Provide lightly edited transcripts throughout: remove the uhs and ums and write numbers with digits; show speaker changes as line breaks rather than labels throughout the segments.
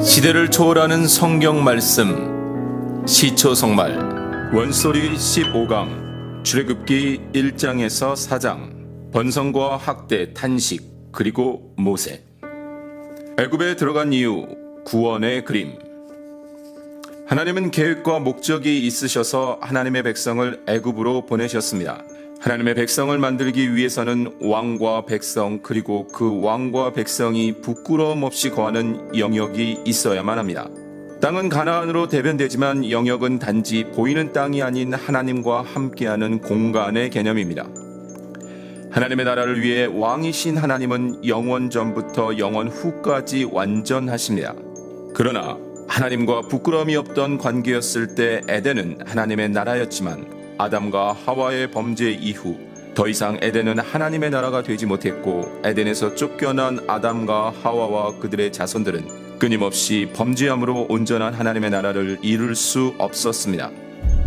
시대를 초월하는 성경 말씀 시초성말 원소리 15강 출애굽기 1장에서 4장 번성과 학대 탄식 그리고 모세. 애굽에 들어간 이후 구원의 그림. 하나님은 계획과 목적이 있으셔서 하나님의 백성을 애굽으로 보내셨습니다. 하나님의 백성을 만들기 위해서는 왕과 백성 그리고 그 왕과 백성이 부끄러움 없이 거하는 영역이 있어야만 합니다. 땅은 가나안으로 대변되지만 영역은 단지 보이는 땅이 아닌 하나님과 함께하는 공간의 개념입니다. 하나님의 나라를 위해 왕이신 하나님은 영원 전부터 영원 후까지 완전하십니다. 그러나 하나님과 부끄러움이 없던 관계였을 때 에덴은 하나님의 나라였지만 아담과 하와의 범죄 이후 더 이상 에덴은 하나님의 나라가 되지 못했고 에덴에서 쫓겨난 아담과 하와와 그들의 자손들은 끊임없이 범죄함으로 온전한 하나님의 나라를 이룰 수 없었습니다.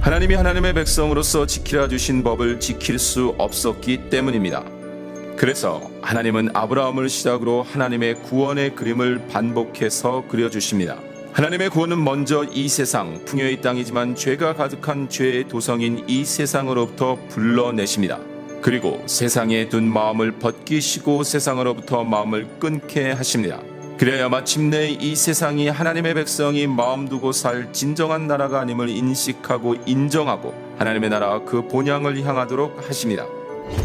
하나님이 하나님의 백성으로서 지키라 주신 법을 지킬 수 없었기 때문입니다. 그래서 하나님은 아브라함을 시작으로 하나님의 구원의 그림을 반복해서 그려주십니다. 하나님의 구원은 먼저 이 세상, 풍요의 땅이지만 죄가 가득한 죄의 도성인 이 세상으로부터 불러내십니다. 그리고 세상에 둔 마음을 벗기시고 세상으로부터 마음을 끊게 하십니다. 그래야 마침내 이 세상이 하나님의 백성이 마음 두고 살 진정한 나라가 아님을 인식하고 인정하고 하나님의 나라 그 본향을 향하도록 하십니다.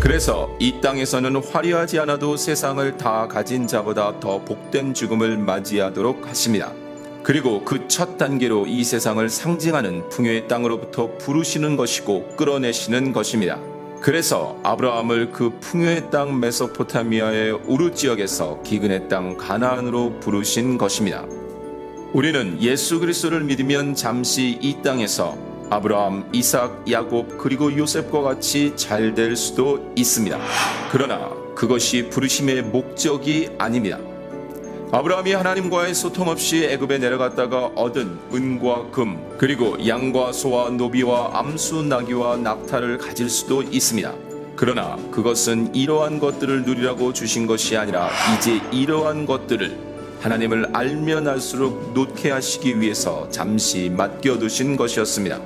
그래서 이 땅에서는 화려하지 않아도 세상을 다 가진 자보다 더 복된 죽음을 맞이하도록 하십니다. 그리고 그 첫 단계로 이 세상을 상징하는 풍요의 땅으로부터 부르시는 것이고 끌어내시는 것입니다. 그래서 아브라함을 그 풍요의 땅 메소포타미아의 우르 지역에서 기근의 땅 가나안으로 부르신 것입니다. 우리는 예수 그리스도를 믿으면 잠시 이 땅에서 아브라함, 이삭, 야곱 그리고 요셉과 같이 잘 될 수도 있습니다. 그러나 그것이 부르심의 목적이 아닙니다. 아브라함이 하나님과의 소통 없이 애굽에 내려갔다가 얻은 은과 금 그리고 양과 소와 노비와 암수 나귀와 낙타를 가질 수도 있습니다. 그러나 그것은 이러한 것들을 누리라고 주신 것이 아니라 이제 이러한 것들을 하나님을 알면 알수록 놓게 하시기 위해서 잠시 맡겨두신 것이었습니다.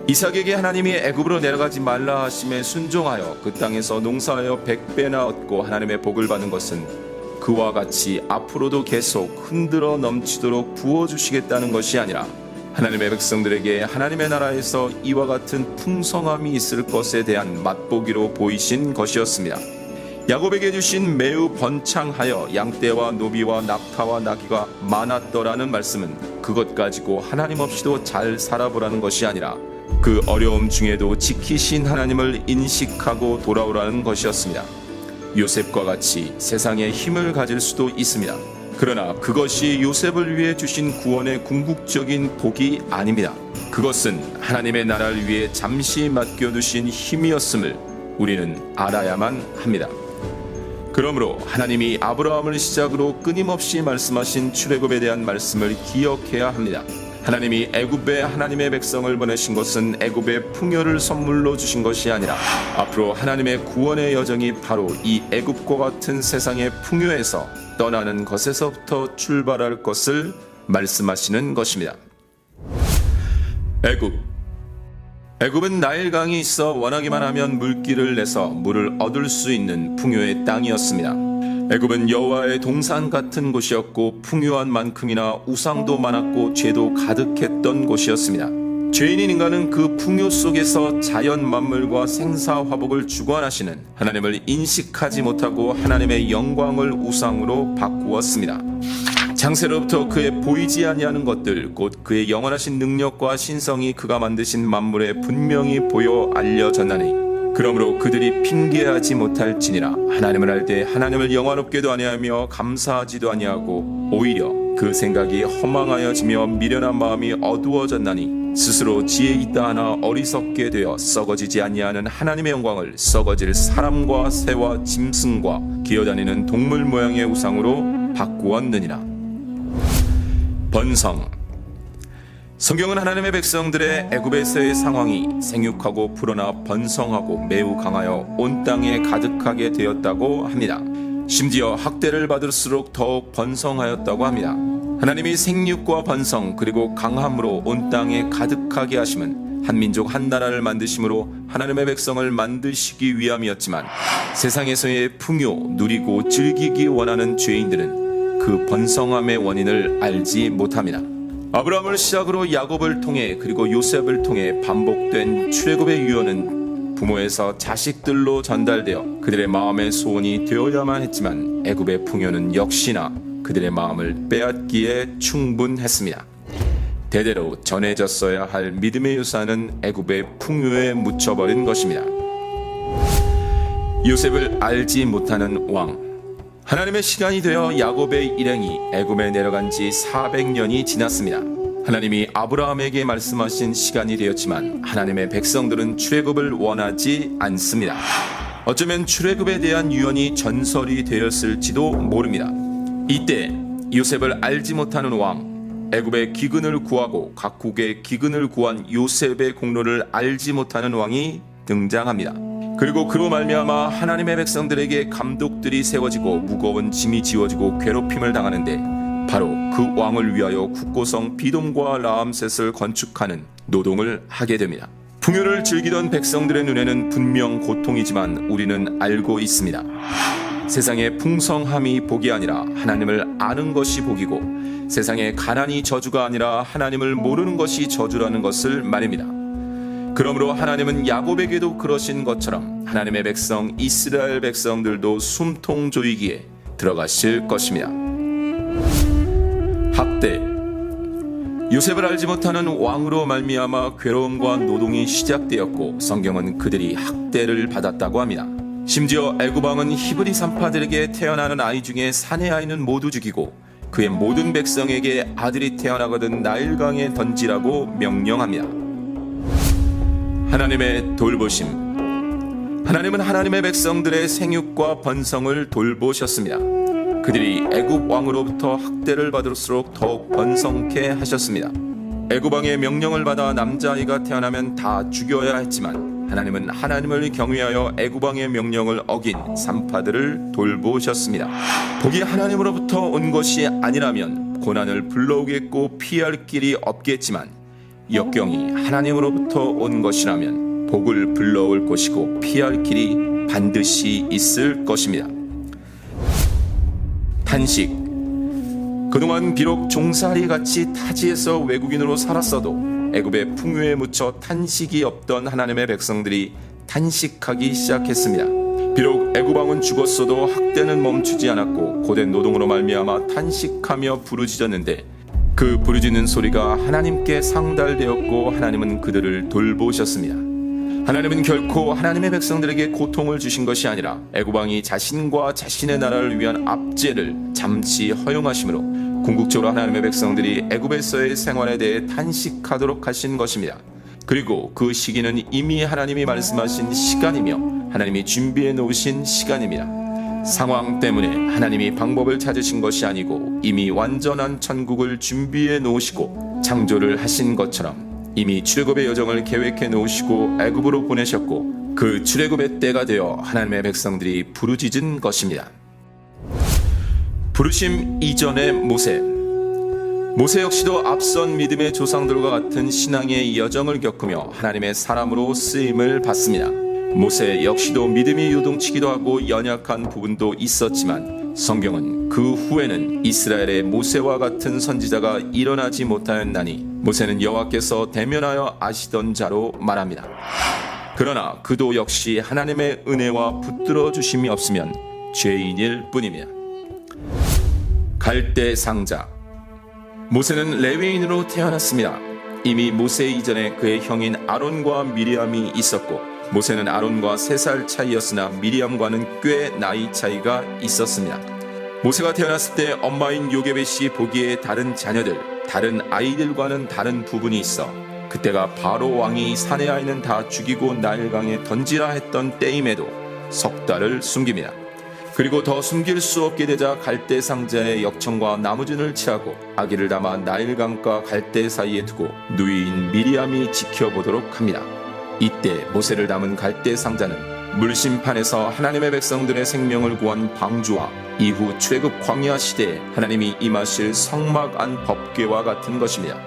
이삭에게 하나님이 애굽으로 내려가지 말라 하심에 순종하여 그 땅에서 농사하여 100배나 얻고 하나님의 복을 받은 것은 그와 같이 앞으로도 계속 흔들어 넘치도록 부어주시겠다는 것이 아니라 하나님의 백성들에게 하나님의 나라에서 이와 같은 풍성함이 있을 것에 대한 맛보기로 보이신 것이었습니다. 야곱에게 주신 매우 번창하여 양떼와 노비와 낙타와 나귀가 많았더라는 말씀은 그것 가지고 하나님 없이도 잘 살아보라는 것이 아니라 그 어려움 중에도 지키신 하나님을 인식하고 돌아오라는 것이었습니다. 요셉과 같이 세상에 힘을 가질 수도 있습니다. 그러나 그것이 요셉을 위해 주신 구원의 궁극적인 복이 아닙니다. 그것은 하나님의 나라를 위해 잠시 맡겨두신 힘이었음을 우리는 알아야만 합니다. 그러므로 하나님이 아브라함을 시작으로 끊임없이 말씀하신 출애굽에 대한 말씀을 기억해야 합니다. 하나님이 애굽에 하나님의 백성을 보내신 것은 애굽의 풍요를 선물로 주신 것이 아니라 앞으로 하나님의 구원의 여정이 바로 이 애굽과 같은 세상의 풍요에서 떠나는 것에서부터 출발할 것을 말씀하시는 것입니다. 애굽은 나일강이 있어 원하기만 하면 물길을 내서 물을 얻을 수 있는 풍요의 땅이었습니다. 애굽은 여호와의 동산 같은 곳이었고 풍요한 만큼이나 우상도 많았고 죄도 가득했던 곳이었습니다. 죄인인 인간은 그 풍요 속에서 자연 만물과 생사화복을 주관하시는 하나님을 인식하지 못하고 하나님의 영광을 우상으로 바꾸었습니다. 창세로부터 그의 보이지 아니하는 것들 곧 그의 영원하신 능력과 신성이 그가 만드신 만물에 분명히 보여 알려졌나니 그러므로 그들이 핑계하지 못할지니라. 하나님을 알 때 하나님을 영화롭게도 아니하며 감사하지도 아니하고 오히려 그 생각이 허망하여지며 미련한 마음이 어두워졌나니 스스로 지혜 있다 하나 어리석게 되어 썩어지지 아니하는 하나님의 영광을 썩어질 사람과 새와 짐승과 기어다니는 동물 모양의 우상으로 바꾸었느니라. 번성. 성경은 하나님의 백성들의 애굽에서의 상황이 생육하고 불어나 번성하고 매우 강하여 온 땅에 가득하게 되었다고 합니다. 심지어 학대를 받을수록 더욱 번성하였다고 합니다. 하나님이 생육과 번성 그리고 강함으로 온 땅에 가득하게 하심은 한 민족 한 나라를 만드심으로 하나님의 백성을 만드시기 위함이었지만 세상에서의 풍요, 누리고 즐기기 원하는 죄인들은 그 번성함의 원인을 알지 못합니다. 아브라함을 시작으로 야곱을 통해 그리고 요셉을 통해 반복된 출애굽의 유언은 부모에서 자식들로 전달되어 그들의 마음의 소원이 되어야만 했지만 애굽의 풍요는 역시나 그들의 마음을 빼앗기에 충분했습니다. 대대로 전해졌어야 할 믿음의 유산은 애굽의 풍요에 묻혀버린 것입니다. 요셉을 알지 못하는 왕. 하나님의 시간이 되어 야곱의 일행이 애굽에 내려간 지 400년이 지났습니다. 하나님이 아브라함에게 말씀하신 시간이 되었지만 하나님의 백성들은 출애굽을 원하지 않습니다. 어쩌면 출애굽에 대한 유언이 전설이 되었을지도 모릅니다. 이때 요셉을 알지 못하는 왕, 애굽의 기근을 구하고 각국의 기근을 구한 요셉의 공로를 알지 못하는 왕이 등장합니다. 그리고 그로 말미암아 하나님의 백성들에게 감독들이 세워지고 무거운 짐이 지워지고 괴롭힘을 당하는데 바로 그 왕을 위하여 국고성 비돔과 라암셋을 건축하는 노동을 하게 됩니다. 풍요를 즐기던 백성들의 눈에는 분명 고통이지만 우리는 알고 있습니다. 세상의 풍성함이 복이 아니라 하나님을 아는 것이 복이고 세상의 가난이 저주가 아니라 하나님을 모르는 것이 저주라는 것을 말입니다. 그러므로 하나님은 야곱에게도 그러신 것처럼 하나님의 백성 이스라엘 백성들도 숨통 조이기에 들어가실 것입니다. 학대. 요셉을 알지 못하는 왕으로 말미암아 괴로움과 노동이 시작되었고 성경은 그들이 학대를 받았다고 합니다. 심지어 애굽 왕은 히브리 산파들에게 태어나는 아이 중에 사내 아이는 모두 죽이고 그의 모든 백성에게 아들이 태어나거든 나일강에 던지라고 명령합니다. 하나님의 돌보심. 하나님은 하나님의 백성들의 생육과 번성을 돌보셨습니다. 그들이 애굽 왕으로부터 학대를 받을수록 더욱 번성케 하셨습니다. 애굽 왕의 명령을 받아 남자아이가 태어나면 다 죽여야 했지만 하나님은 하나님을 경외하여 애굽 왕의 명령을 어긴 산파들을 돌보셨습니다. 복이 하나님으로부터 온 것이 아니라면 고난을 불러오겠고 피할 길이 없겠지만 역경이 하나님으로부터 온 것이라면 복을 불러올 것이고 피할 길이 반드시 있을 것입니다. 탄식. 그동안 비록 종살이같이 타지에서 외국인으로 살았어도 애굽의 풍요에 묻혀 탄식이 없던 하나님의 백성들이 탄식하기 시작했습니다. 비록 애굽 왕은 죽었어도 학대는 멈추지 않았고 고된 노동으로 말미암아 탄식하며 부르짖었는데 그 부르짖는 소리가 하나님께 상달되었고 하나님은 그들을 돌보셨습니다. 하나님은 결코 하나님의 백성들에게 고통을 주신 것이 아니라 애굽 왕이 자신과 자신의 나라를 위한 압제를 잠시 허용하심으로 궁극적으로 하나님의 백성들이 애굽에서의 생활에 대해 탄식하도록 하신 것입니다. 그리고 그 시기는 이미 하나님이 말씀하신 시간이며 하나님이 준비해 놓으신 시간입니다. 상황 때문에 하나님이 방법을 찾으신 것이 아니고 이미 완전한 천국을 준비해 놓으시고 창조를 하신 것처럼 이미 출애굽의 여정을 계획해 놓으시고 애굽으로 보내셨고 그 출애굽의 때가 되어 하나님의 백성들이 부르짖은 것입니다. 부르심 이전의 모세. 모세 역시도 앞선 믿음의 조상들과 같은 신앙의 여정을 겪으며 하나님의 사람으로 쓰임을 받습니다. 모세 역시도 믿음이 요동치기도 하고 연약한 부분도 있었지만 성경은 그 후에는 이스라엘의 모세와 같은 선지자가 일어나지 못하였나니 모세는 여호와께서 대면하여 아시던 자로 말합니다. 그러나 그도 역시 하나님의 은혜와 붙들어 주심이 없으면 죄인일 뿐입니다. 갈대 상자. 모세는 레위인으로 태어났습니다. 이미 모세 이전에 그의 형인 아론과 미리암이 있었고 모세는 아론과 3살 차이였으나 미리암과는 꽤 나이 차이가 있었습니다. 모세가 태어났을 때 엄마인 요게벳이 보기에 다른 자녀들, 다른 아이들과는 다른 부분이 있어 그때가 바로 왕이 사내 아이는 다 죽이고 나일강에 던지라 했던 때임에도 석 달을 숨깁니다. 그리고 더 숨길 수 없게 되자 갈대 상자에 역청과 나무진을 칠하고 아기를 담아 나일강과 갈대 사이에 두고 누이인 미리암이 지켜보도록 합니다. 이때 모세를 담은 갈대 상자는 물심판에서 하나님의 백성들의 생명을 구한 방주와 이후 출애굽 광야 시대에 하나님이 임하실 성막 안 법궤와 같은 것입니다.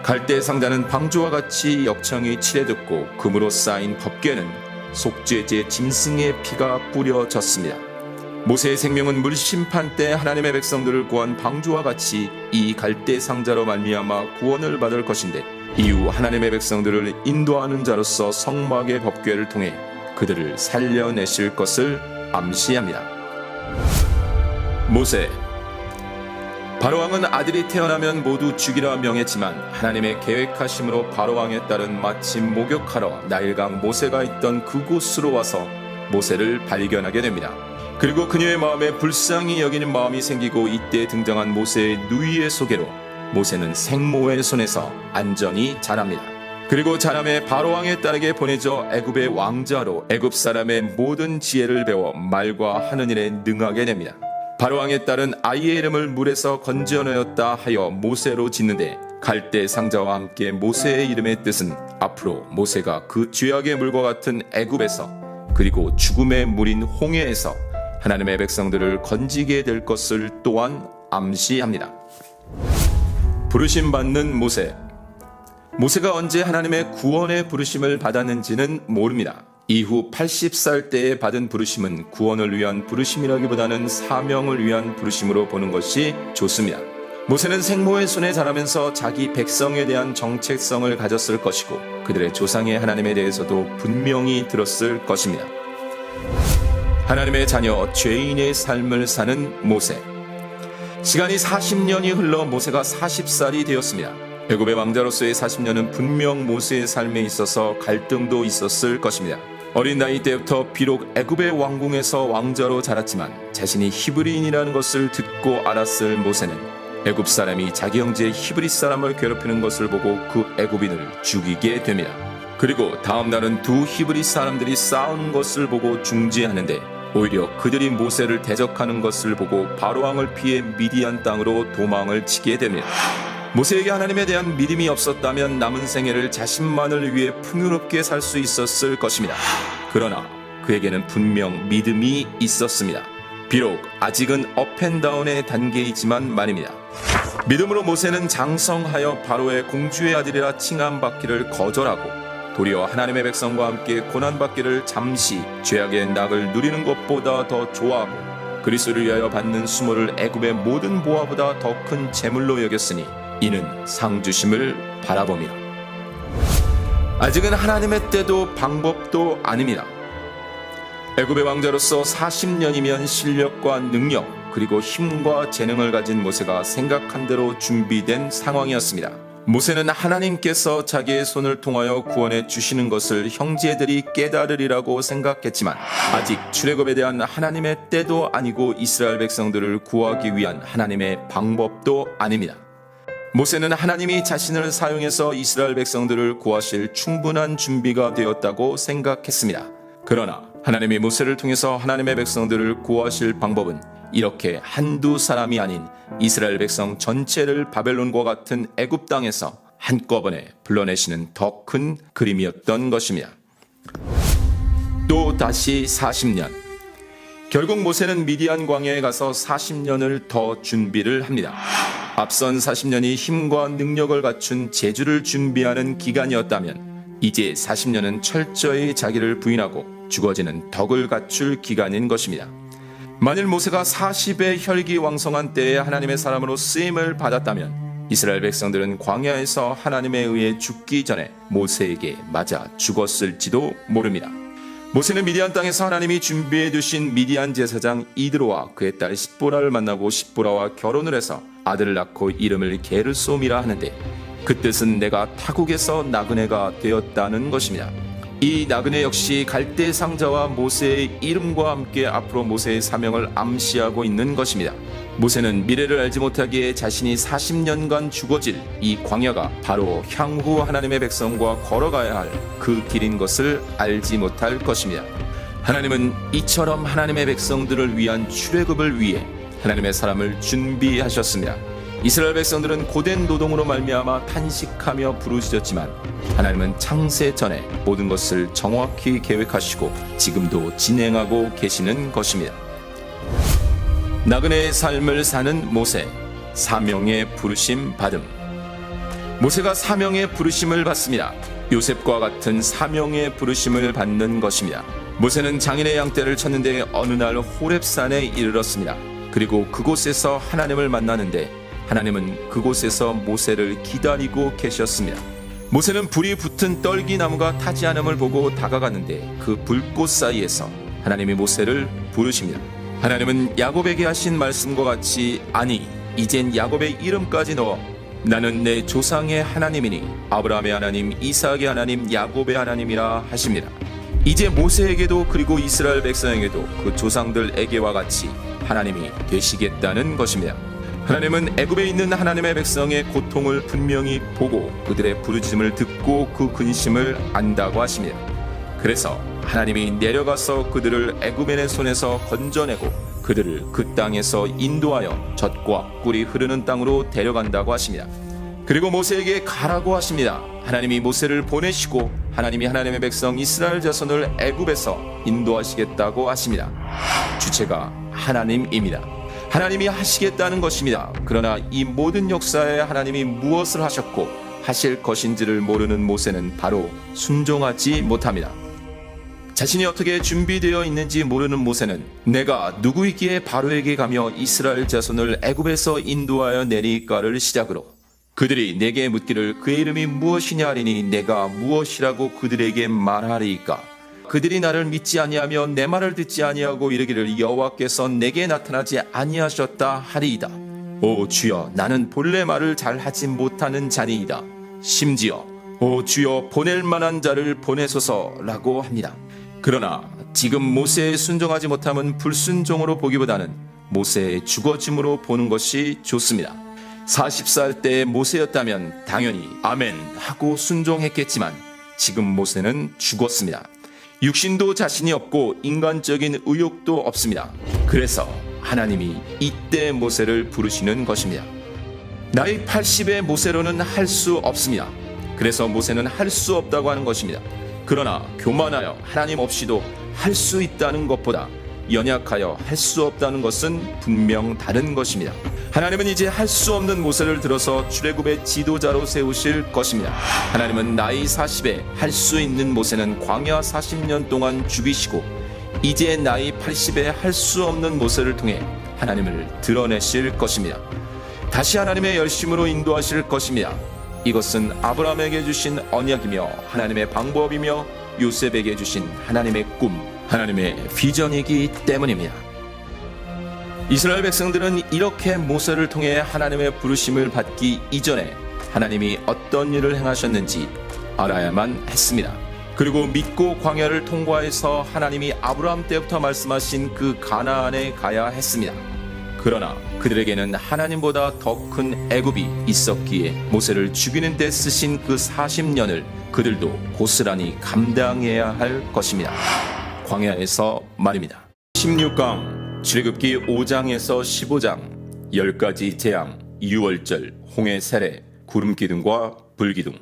갈대 상자는 방주와 같이 역청이 칠해듣고 금으로 쌓인 법궤는 속죄제 짐승의 피가 뿌려졌습니다. 모세의 생명은 물심판 때 하나님의 백성들을 구한 방주와 같이 이 갈대 상자로 말미암아 구원을 받을 것인데, 이후 하나님의 백성들을 인도하는 자로서 성막의 법궤를 통해 그들을 살려내실 것을 암시합니다. 모세. 바로왕은 아들이 태어나면 모두 죽이라 명했지만 하나님의 계획하심으로 바로왕에 따른 마침 목욕하러 나일강 모세가 있던 그곳으로 와서 모세를 발견하게 됩니다. 그리고 그녀의 마음에 불쌍히 여기는 마음이 생기고 이때 등장한 모세의 누이의 소개로 모세는 생모의 손에서 안전히 자랍니다. 그리고 자라매 바로왕의 딸에게 보내져 애굽의 왕자로 애굽 사람의 모든 지혜를 배워 말과 하는 일에 능하게 됩니다. 바로왕의 딸은 아이의 이름을 물에서 건져내었다 하여 모세로 짓는데, 갈대 상자와 함께 모세의 이름의 뜻은 앞으로 모세가 그 죄악의 물과 같은 애굽에서 그리고 죽음의 물인 홍해에서 하나님의 백성들을 건지게 될 것을 또한 암시합니다. 부르심 받는 모세. 모세가 언제 하나님의 구원의 부르심을 받았는지는 모릅니다. 이후 80살 때에 받은 부르심은 구원을 위한 부르심이라기보다는 사명을 위한 부르심으로 보는 것이 좋습니다. 모세는 생모의 손에 자라면서 자기 백성에 대한 정체성을 가졌을 것이고 그들의 조상의 하나님에 대해서도 분명히 들었을 것입니다. 하나님의 자녀 죄인의 삶을 사는 모세. 시간이 40년이 흘러 모세가 40살이 되었습니다. 애굽의 왕자로서의 40년은 분명 모세의 삶에 있어서 갈등도 있었을 것입니다. 어린 나이 때부터 비록 애굽의 왕궁에서 왕자로 자랐지만 자신이 히브리인이라는 것을 듣고 알았을 모세는 애굽 사람이 자기 형제 히브리 사람을 괴롭히는 것을 보고 그 애굽인을 죽이게 됩니다. 그리고 다음 날은 두 히브리 사람들이 싸우는 것을 보고 중지하는데, 오히려 그들이 모세를 대적하는 것을 보고 바로왕을 피해 미디안 땅으로 도망을 치게 됩니다. 모세에게 하나님에 대한 믿음이 없었다면 남은 생애를 자신만을 위해 풍요롭게 살 수 있었을 것입니다. 그러나 그에게는 분명 믿음이 있었습니다. 비록 아직은 업앤다운의 단계이지만 말입니다. 믿음으로 모세는 장성하여 바로의 공주의 아들이라 칭함받기를 거절하고 도리어 하나님의 백성과 함께 고난받기를 잠시 죄악의 낙을 누리는 것보다 더 좋아하고 그리스도를 위하여 받는 수모를 애굽의 모든 보화보다 더 큰 재물로 여겼으니 이는 상 주심을 바라보며. 아직은 하나님의 때도 방법도 아닙니다. 애굽의 왕자로서 40년이면 실력과 능력 그리고 힘과 재능을 가진 모세가 생각한 대로 준비된 상황이었습니다. 모세는 하나님께서 자기의 손을 통하여 구원해 주시는 것을 형제들이 깨달으리라고 생각했지만 아직 출애굽에 대한 하나님의 때도 아니고 이스라엘 백성들을 구하기 위한 하나님의 방법도 아닙니다. 모세는 하나님이 자신을 사용해서 이스라엘 백성들을 구하실 충분한 준비가 되었다고 생각했습니다. 그러나 하나님이 모세를 통해서 하나님의 백성들을 구하실 방법은 이렇게 한두 사람이 아닌 이스라엘 백성 전체를 바벨론과 같은 애굽 땅에서 한꺼번에 불러내시는 더 큰 그림이었던 것입니다. 또 다시 40년. 결국 모세는 미디안 광야에 가서 40년을 더 준비를 합니다. 앞선 40년이 힘과 능력을 갖춘 제주를 준비하는 기간이었다면 이제 40년은 철저히 자기를 부인하고 죽어지는 덕을 갖출 기간인 것입니다. 만일 모세가 40의 혈기왕성한 때에 하나님의 사람으로 쓰임을 받았다면 이스라엘 백성들은 광야에서 하나님에 의해 죽기 전에 모세에게 맞아 죽었을지도 모릅니다. 모세는 미디안 땅에서 하나님이 준비해 두신 미디안 제사장 이드로와 그의 딸 십보라를 만나고 십보라와 결혼을 해서 아들을 낳고 이름을 게르솜이라 하는데, 그 뜻은 내가 타국에서 나그네가 되었다는 것입니다. 이 나그네 역시 갈대 상자와 모세의 이름과 함께 앞으로 모세의 사명을 암시하고 있는 것입니다. 모세는 미래를 알지 못하기에 자신이 40년간 죽어질 이 광야가 바로 향후 하나님의 백성과 걸어가야 할 그 길인 것을 알지 못할 것입니다. 하나님은 이처럼 하나님의 백성들을 위한 출애굽을 위해 하나님의 사람을 준비하셨습니다. 이스라엘 백성들은 고된 노동으로 말미암아 탄식하며 부르짖었지만 하나님은 창세 전에 모든 것을 정확히 계획하시고 지금도 진행하고 계시는 것입니다. 나그네의 삶을 사는 모세, 사명의 부르심 받음. 모세가 사명의 부르심을 받습니다. 요셉과 같은 사명의 부르심을 받는 것입니다. 모세는 장인의 양떼를 쳤는데 어느 날 호렙산에 이르렀습니다. 그리고 그곳에서 하나님을 만나는데 하나님은 그곳에서 모세를 기다리고 계셨습니다. 모세는 불이 붙은 떨기나무가 타지 않음을 보고 다가갔는데 그 불꽃 사이에서 하나님이 모세를 부르십니다. 하나님은 야곱에게 하신 말씀과 같이 아니 이젠 야곱의 이름까지 넣어 나는 내 조상의 하나님이니 아브라함의 하나님, 이삭의 하나님, 야곱의 하나님이라 하십니다. 이제 모세에게도 그리고 이스라엘 백성에게도 그 조상들에게와 같이 하나님이 되시겠다는 것입니다. 하나님은 애굽에 있는 하나님의 백성의 고통을 분명히 보고 그들의 부르짖음을 듣고 그 근심을 안다고 하십니다. 그래서 하나님이 내려가서 그들을 애굽인의 손에서 건져내고 그들을 그 땅에서 인도하여 젖과 꿀이 흐르는 땅으로 데려간다고 하십니다. 그리고 모세에게 가라고 하십니다. 하나님이 모세를 보내시고 하나님이 하나님의 백성 이스라엘 자손을 애굽에서 인도하시겠다고 하십니다. 주체가 하나님입니다. 하나님이 하시겠다는 것입니다. 그러나 이 모든 역사에 하나님이 무엇을 하셨고 하실 것인지를 모르는 모세는 바로 순종하지 못합니다. 자신이 어떻게 준비되어 있는지 모르는 모세는 내가 누구이기에 바로에게 가며 이스라엘 자손을 애굽에서 인도하여 내리까를 시작으로 그들이 내게 묻기를 그의 이름이 무엇이냐 하리니 내가 무엇이라고 그들에게 말하리이까. 그들이 나를 믿지 아니하며 내 말을 듣지 아니하고 이르기를 여호와께서 내게 나타나지 아니하셨다 하리이다. 오 주여 나는 본래 말을 잘하지 못하는 자니이다. 심지어 오 주여 보낼 만한 자를 보내소서라고 합니다. 그러나 지금 모세의 순종하지 못함은 불순종으로 보기보다는 모세의 죽어짐으로 보는 것이 좋습니다. 40살 때의 모세였다면 당연히 아멘 하고 순종했겠지만 지금 모세는 죽었습니다. 육신도 자신이 없고 인간적인 의욕도 없습니다. 그래서 하나님이 이때 모세를 부르시는 것입니다. 나이 80의 모세로는 할 수 없습니다. 그래서 모세는 할 수 없다고 하는 것입니다. 그러나 교만하여 하나님 없이도 할 수 있다는 것보다 연약하여 할 수 없다는 것은 분명 다른 것입니다. 하나님은 이제 할 수 없는 모세를 들어서 출애굽의 지도자로 세우실 것입니다. 하나님은 나이 40에 할 수 있는 모세는 광야 40년 동안 죽이시고 이제 나이 80에 할 수 없는 모세를 통해 하나님을 드러내실 것입니다. 다시 하나님의 열심으로 인도하실 것입니다. 이것은 아브라함에게 주신 언약이며 하나님의 방법이며 요셉에게 주신 하나님의 꿈, 하나님의 비전이기 때문입니다. 이스라엘 백성들은 이렇게 모세를 통해 하나님의 부르심을 받기 이전에 하나님이 어떤 일을 행하셨는지 알아야만 했습니다. 그리고 믿고 광야를 통과해서 하나님이 아브라함 때부터 말씀하신 그 가나안에 가야 했습니다. 그러나 그들에게는 하나님보다 더 큰 애굽이 있었기에 모세를 죽이는 데 쓰신 그 40년을 그들도 고스란히 감당해야 할 것입니다. 광야에서 말입니다. 16강 출애굽기 5장에서 15장 10가지 재앙, 유월절, 홍해 세례, 구름기둥과 불기둥.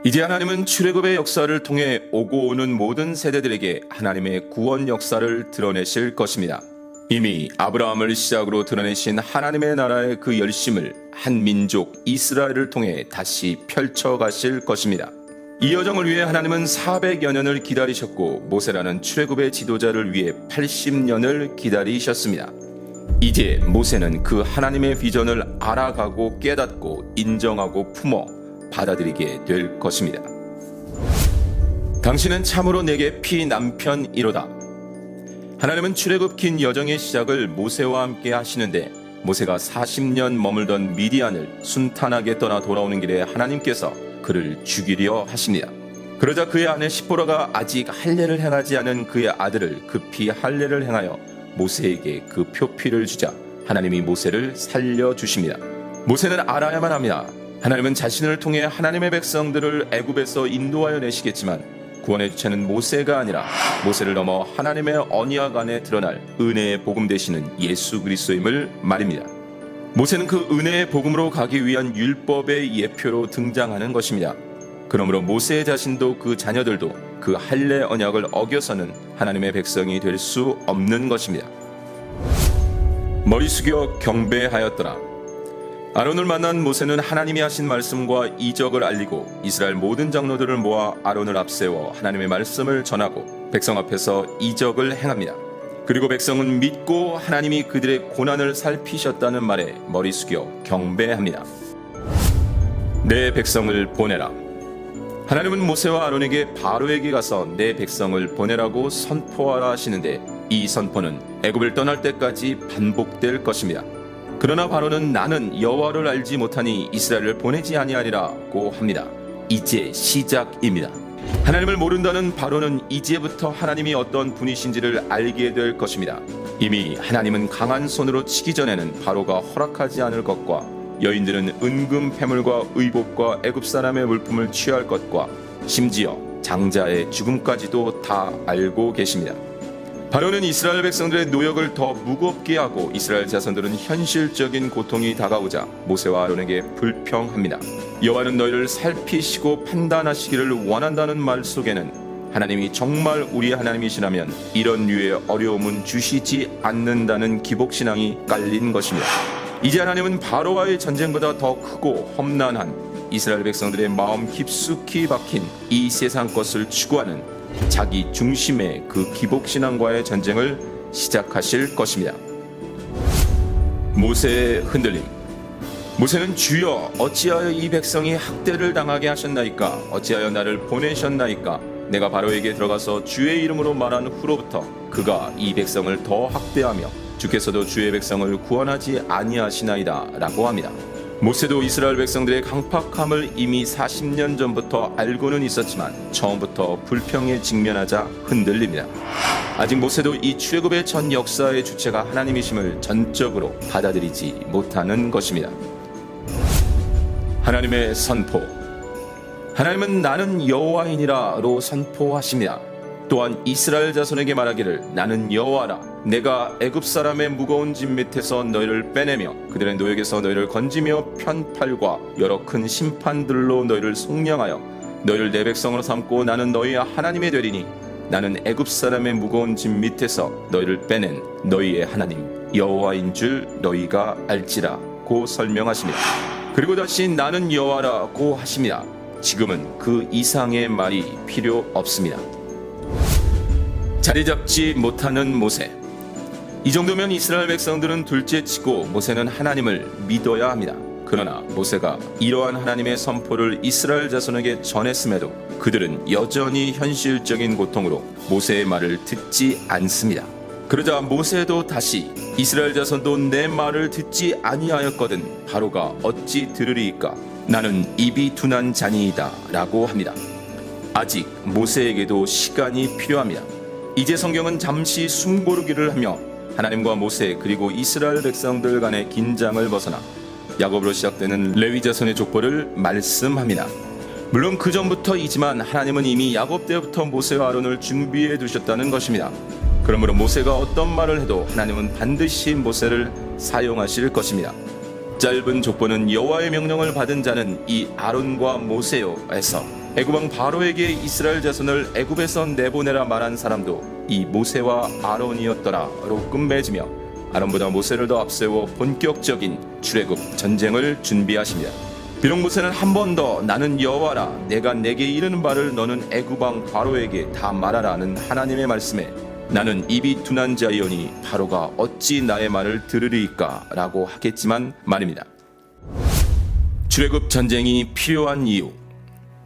이제 하나님은 출애굽의 역사를 통해 오고 오는 모든 세대들에게 하나님의 구원 역사를 드러내실 것입니다. 이미 아브라함을 시작으로 드러내신 하나님의 나라의 그 열심을 한 민족 이스라엘을 통해 다시 펼쳐가실 것입니다. 이 여정을 위해 하나님은 400여 년을 기다리셨고 모세라는 출애굽의 지도자를 위해 80년을 기다리셨습니다. 이제 모세는 그 하나님의 비전을 알아가고 깨닫고 인정하고 품어 받아들이게 될 것입니다. 당신은 참으로 내게 피 남편이로다. 하나님은 출애굽 긴 여정의 시작을 모세와 함께 하시는데 모세가 40년 머물던 미디안을 순탄하게 떠나 돌아오는 길에 하나님께서 그를 죽이려 하십니다. 그러자 그의 아내 시보라가 아직 할례를 행하지 않은 그의 아들을 급히 할례를 행하여 모세에게 그 표피를 주자 하나님이 모세를 살려주십니다. 모세는 알아야만 합니다. 하나님은 자신을 통해 하나님의 백성들을 애굽에서 인도하여 내시겠지만 구원의 주체는 모세가 아니라 모세를 넘어 하나님의 언약 안에 드러날 은혜의 복음 되시는 예수 그리스도임을 말입니다. 모세는 그 은혜의 복음으로 가기 위한 율법의 예표로 등장하는 것입니다. 그러므로 모세 자신도 그 자녀들도 그 할례 언약을 어겨서는 하나님의 백성이 될 수 없는 것입니다. 머리 숙여 경배하였더라. 아론을 만난 모세는 하나님이 하신 말씀과 이적을 알리고 이스라엘 모든 장로들을 모아 아론을 앞세워 하나님의 말씀을 전하고 백성 앞에서 이적을 행합니다. 그리고 백성은 믿고 하나님이 그들의 고난을 살피셨다는 말에 머리 숙여 경배합니다. 내 백성을 보내라. 하나님은 모세와 아론에게 바로에게 가서 내 백성을 보내라고 선포하라 하시는데 이 선포는 애굽을 떠날 때까지 반복될 것입니다. 그러나 바로는 나는 여호와를 알지 못하니 이스라엘을 보내지 아니하리라고 합니다. 이제 시작입니다. 하나님을 모른다는 바로는 이제부터 하나님이 어떤 분이신지를 알게 될 것입니다. 이미 하나님은 강한 손으로 치기 전에는 바로가 허락하지 않을 것과 여인들은 은금 패물과 의복과 애굽 사람의 물품을 취할 것과 심지어 장자의 죽음까지도 다 알고 계십니다. 바로는 이스라엘 백성들의 노역을 더 무겁게 하고 이스라엘 자손들은 현실적인 고통이 다가오자 모세와 아론에게 불평합니다. 여호와는 너희를 살피시고 판단하시기를 원한다는 말 속에는 하나님이 정말 우리 하나님이시라면 이런 류의 어려움은 주시지 않는다는 기복신앙이 깔린 것입니다. 이제 하나님은 바로와의 전쟁보다 더 크고 험난한 이스라엘 백성들의 마음 깊숙이 박힌 이 세상 것을 추구하는 자기 중심의 그 기복신앙과의 전쟁을 시작하실 것입니다. 모세의 흔들림. 모세는 주여 어찌하여 이 백성이 학대를 당하게 하셨나이까? 어찌하여 나를 보내셨나이까? 내가 바로에게 들어가서 주의 이름으로 말한 후로부터 그가 이 백성을 더 학대하며 주께서도 주의 백성을 구원하지 아니하시나이다 라고 합니다. 모세도 이스라엘 백성들의 강팍함을 이미 40년 전부터 알고는 있었지만 처음부터 불평에 직면하자 흔들립니다. 아직 모세도 이 출애굽의 전 역사의 주체가 하나님이심을 전적으로 받아들이지 못하는 것입니다. 하나님의 선포. 하나님은 나는 여호와이니라로 선포하십니다. 또한 이스라엘 자손에게 말하기를 나는 여호와라. 내가 애굽 사람의 무거운 짐 밑에서 너희를 빼내며 그들의 노역에서 너희를 건지며 편팔과 여러 큰 심판들로 너희를 속량하여 너희를 내 백성으로 삼고 나는 너희의 하나님이 되리니 나는 애굽 사람의 무거운 짐 밑에서 너희를 빼낸 너희의 하나님 여호와인 줄 너희가 알지라고 설명하십니다. 그리고 다시 나는 여호와라고 하십니다. 지금은 그 이상의 말이 필요 없습니다. 자리 잡지 못하는 모세. 이 정도면 이스라엘 백성들은 둘째치고 모세는 하나님을 믿어야 합니다. 그러나 모세가 이러한 하나님의 선포를 이스라엘 자손에게 전했음에도 그들은 여전히 현실적인 고통으로 모세의 말을 듣지 않습니다. 그러자 모세도 다시 이스라엘 자손도 내 말을 듣지 아니하였거든 바로가 어찌 들으리이까? 나는 입이 둔한 자니이다 라고 합니다. 아직 모세에게도 시간이 필요합니다. 이제 성경은 잠시 숨고르기를 하며 하나님과 모세 그리고 이스라엘 백성들 간의 긴장을 벗어나 야곱으로 시작되는 레위 자손의 족보를 말씀합니다. 물론 그 전부터이지만 하나님은 이미 야곱 때부터 모세와 아론을 준비해 두셨다는 것입니다. 그러므로 모세가 어떤 말을 해도 하나님은 반드시 모세를 사용하실 것입니다. 짧은 족보는 여호와의 명령을 받은 자는 이 아론과 모세요에서 애굽왕 바로에게 이스라엘 자손을 애굽에서 내보내라 말한 사람도 이 모세와 아론이었더라로 끝맺으며 아론보다 모세를 더 앞세워 본격적인 출애굽 전쟁을 준비하십니다. 비록 모세는 한 번 더 나는 여호와라 내가 내게 이르는 바를 너는 애굽왕 바로에게 다 말하라는 하나님의 말씀에 나는 입이 둔한 자이오니 바로가 어찌 나의 말을 들으리이까 라고 하겠지만 말입니다. 출애굽 전쟁이 필요한 이유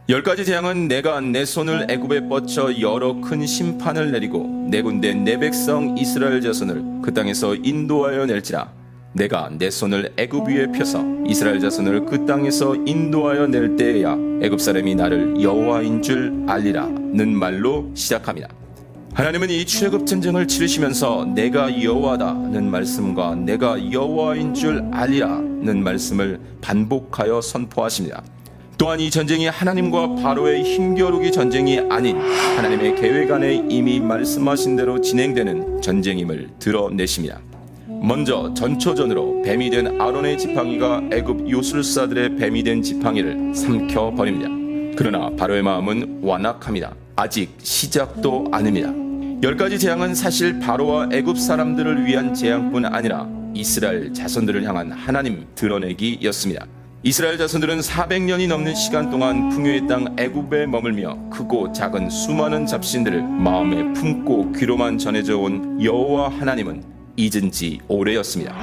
10가지 재앙은 내가 내 손을 애굽에 뻗쳐 여러 큰 심판을 내리고 네 군데 내 백성 이스라엘 자손을 그 땅에서 인도하여 낼지라 내가 내 손을 애굽 위에 펴서 이스라엘 자손을 그 땅에서 인도하여 낼 때에야 애굽 사람이 나를 여호와인 줄 알리라는 말로 시작합니다. 하나님은 이 출애굽 전쟁을 치르시면서 내가 여호와다는 말씀과 내가 여호와인 줄 알리라는 말씀을 반복하여 선포하십니다. 또한 이 전쟁이 하나님과 바로의 힘겨루기 전쟁이 아닌 하나님의 계획 안에 이미 말씀하신 대로 진행되는 전쟁임을 드러내십니다. 먼저 전초전으로 뱀이 된 아론의 지팡이가 애굽 요술사들의 뱀이 된 지팡이를 삼켜 버립니다. 그러나 바로의 마음은 완악합니다. 아직 시작도 아닙니다. 10가지 재앙은 사실 바로와 애굽 사람들을 위한 재앙뿐 아니라 이스라엘 자손들을 향한 하나님 드러내기였습니다. 이스라엘 자손들은 400년이 넘는 시간 동안 풍요의 땅 애굽에 머물며 크고 작은 수많은 잡신들을 마음에 품고 귀로만 전해져 온 여호와 하나님은 잊은 지 오래였습니다.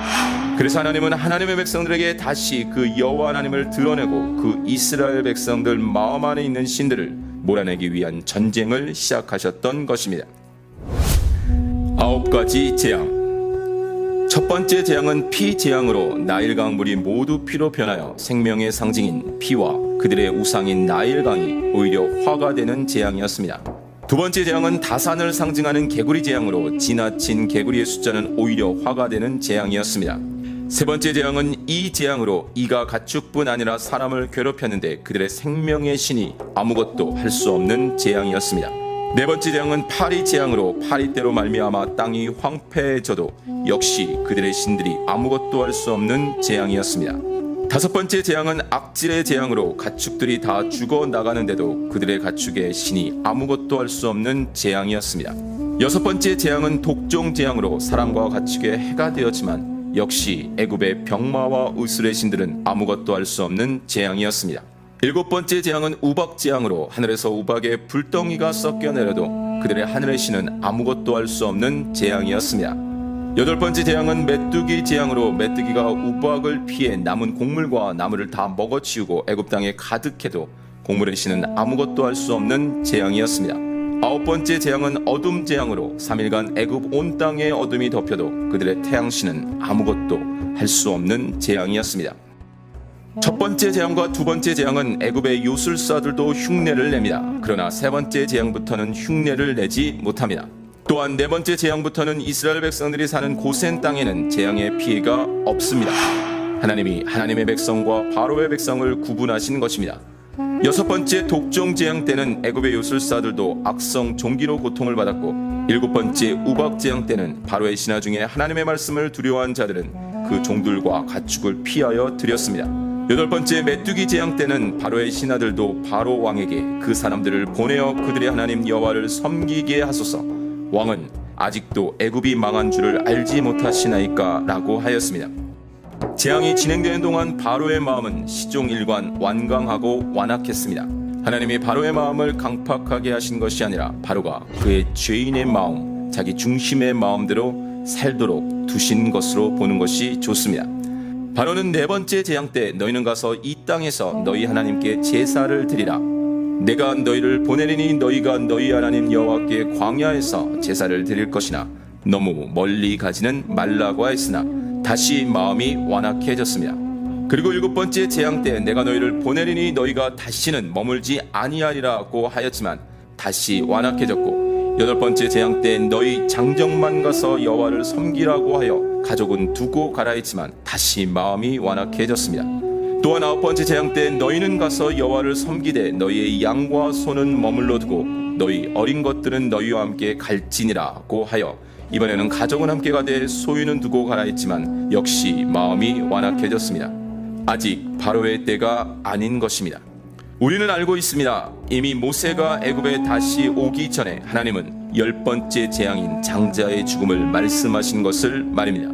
그래서 하나님은 하나님의 백성들에게 다시 그 여호와 하나님을 드러내고 그 이스라엘 백성들 마음 안에 있는 신들을 몰아내기 위한 전쟁을 시작하셨던 것입니다. 9가지 재앙. 첫 번째 재앙은 피 재앙으로 나일강 물이 모두 피로 변하여 생명의 상징인 피와 그들의 우상인 나일강이 오히려 화가 되는 재앙이었습니다. 두 번째 재앙은 다산을 상징하는 개구리 재앙으로 지나친 개구리의 숫자는 오히려 화가 되는 재앙이었습니다. 세 번째 재앙은 이 재앙으로 이가 가축뿐 아니라 사람을 괴롭혔는데 그들의 생명의 신이 아무것도 할 수 없는 재앙이었습니다. 네 번째 재앙은 파리 재앙으로 파리떼로 말미암아 땅이 황폐해져도 역시 그들의 신들이 아무것도 할 수 없는 재앙이었습니다. 다섯 번째 재앙은 악질의 재앙으로 가축들이 다 죽어 나가는데도 그들의 가축의 신이 아무것도 할 수 없는 재앙이었습니다. 여섯 번째 재앙은 독종 재앙으로 사람과 가축의 해가 되었지만 역시 애굽의 병마와 우슬의 신들은 아무것도 할 수 없는 재앙이었습니다. 일곱 번째 재앙은 우박 재앙으로 하늘에서 우박의 불덩이가 섞여 내려도 그들의 하늘의 신은 아무것도 할 수 없는 재앙이었습니다. 여덟 번째 재앙은 메뚜기 재앙으로 메뚜기가 우박을 피해 남은 곡물과 나무를 다 먹어치우고 애굽 땅에 가득해도 곡물의 신은 아무것도 할 수 없는 재앙이었습니다. 아홉 번째 재앙은 어둠 재앙으로 3일간 애굽 온 땅에 어둠이 덮여도 그들의 태양신은 아무것도 할 수 없는 재앙이었습니다. 첫 번째 재앙과 두 번째 재앙은 애굽의 요술사들도 흉내를 냅니다. 그러나 세 번째 재앙부터는 흉내를 내지 못합니다. 또한 네 번째 재앙부터는 이스라엘 백성들이 사는 고센 땅에는 재앙의 피해가 없습니다. 하나님이 하나님의 백성과 바로의 백성을 구분하신 것입니다. 여섯 번째 독종 재앙 때는 애굽의 요술사들도 악성 종기로 고통을 받았고 일곱 번째 우박 재앙 때는 바로의 신하 중에 하나님의 말씀을 두려워한 자들은 그 종들과 가축을 피하여 드렸습니다. 여덟 번째 메뚜기 재앙 때는 바로의 신하들도 바로 왕에게 그 사람들을 보내어 그들의 하나님 여호와를 섬기게 하소서. 왕은 아직도 애굽이 망한 줄을 알지 못하시나이까 라고 하였습니다. 재앙이 진행되는 동안 바로의 마음은 시종일관 완강하고 완악했습니다. 하나님이 바로의 마음을 강팍하게 하신 것이 아니라 바로가 그의 죄인의 마음, 자기 중심의 마음대로 살도록 두신 것으로 보는 것이 좋습니다. 바로는 네 번째 재앙 때 너희는 가서 이 땅에서 너희 하나님께 제사를 드리라. 내가 너희를 보내리니 너희가 너희 하나님 여호와께 광야에서 제사를 드릴 것이나 너무 멀리 가지는 말라고 하였으나 다시 마음이 완악해졌습니다. 그리고 일곱 번째 재앙 때 내가 너희를 보내리니 너희가 다시는 머물지 아니하리라고 하였지만 다시 완악해졌고 여덟 번째 재앙 때 너희 장정만 가서 여호와를 섬기라고 하여 가족은 두고 가라 했지만 다시 마음이 완악해졌습니다. 또한 아홉 번째 재앙 때 너희는 가서 여호와를 섬기되 너희의 양과 소는 머물러 두고 너희 어린 것들은 너희와 함께 갈지니라고 하여 이번에는 가족은 함께 가되 소유는 두고 가라 했지만 역시 마음이 완악해졌습니다. 아직 바로의 때가 아닌 것입니다. 우리는 알고 있습니다. 이미 모세가 애굽에 다시 오기 전에 하나님은 10번째 재앙인 장자의 죽음을 말씀하신 것을 말입니다.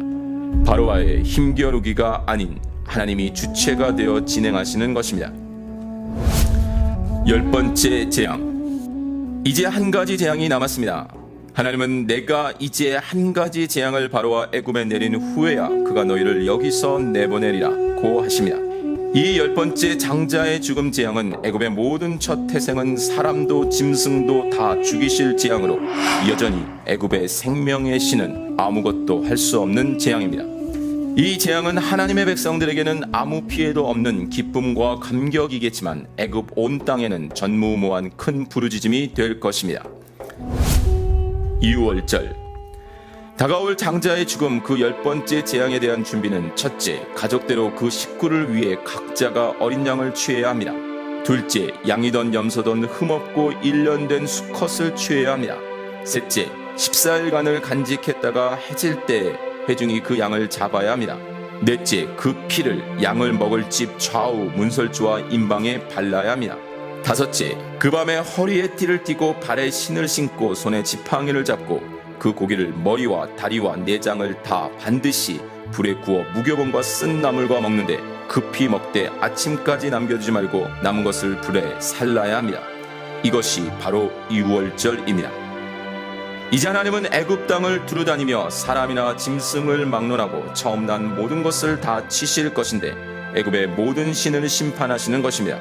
바로와의 힘겨루기가 아닌 하나님이 주체가 되어 진행하시는 것입니다. 10번째 재앙. 이제 한 가지 재앙이 남았습니다. 하나님은 내가 이제 한 가지 재앙을 바로와 애굽에 내린 후에야 그가 너희를 여기서 내보내리라고 하십니다. 이 10번째 장자의 죽음 재앙은 애굽의 모든 첫 태생은 사람도 짐승도 다 죽이실 재앙으로 여전히 애굽의 생명의 신은 아무것도 할 수 없는 재앙입니다. 이 재앙은 하나님의 백성들에게는 아무 피해도 없는 기쁨과 감격이겠지만 애굽 온 땅에는 전무후무한 큰 부르짖음이 될 것입니다. 6월절. 다가올 장자의 죽음 그 10번째 재앙에 대한 준비는 첫째, 가족대로 그 식구를 위해 각자가 어린 양을 취해야 합니다. 둘째, 양이던 염소던 흠없고 1년 된 수컷을 취해야 합니다. 셋째, 14일간을 간직했다가 해질 때 회중이 그 양을 잡아야 합니다. 넷째, 그 피를 양을 먹을 집 좌우 문설주와 임방에 발라야 합니다. 다섯째, 그 밤에 허리에 띠를 띠고 발에 신을 신고 손에 지팡이를 잡고 그 고기를 머리와 다리와 내장을 다 반드시 불에 구워 무교병과 쓴 나물과 먹는데 급히 먹되 아침까지 남겨두지 말고 남은 것을 불에 살라야 합니다. 이것이 바로 유월절입니다. 이제 하나님은 애굽 땅을 두루다니며 사람이나 짐승을 막론하고 처음 난 모든 것을 다 치실 것인데 애굽의 모든 신을 심판하시는 것입니다.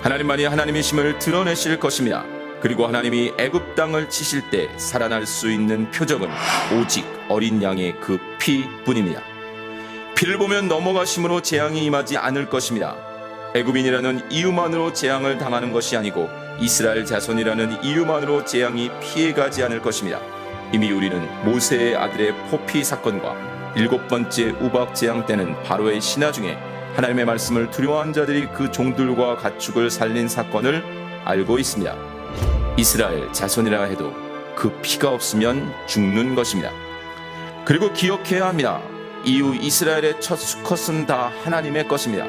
하나님만이 하나님이심을 드러내실 것입니다. 그리고 하나님이 애굽 땅을 치실 때 살아날 수 있는 표적은 오직 어린 양의 그 피뿐입니다. 피를 보면 넘어가심으로 재앙이 임하지 않을 것입니다. 애굽인이라는 이유만으로 재앙을 당하는 것이 아니고 이스라엘 자손이라는 이유만으로 재앙이 피해가지 않을 것입니다. 이미 우리는 모세의 아들의 포피 사건과 7번째 우박 재앙 때는 바로의 신하 중에 하나님의 말씀을 두려워한 자들이 그 종들과 가축을 살린 사건을 알고 있습니다. 이스라엘 자손이라 해도 그 피가 없으면 죽는 것입니다. 그리고 기억해야 합니다. 이후 이스라엘의 첫 수컷은 다 하나님의 것입니다.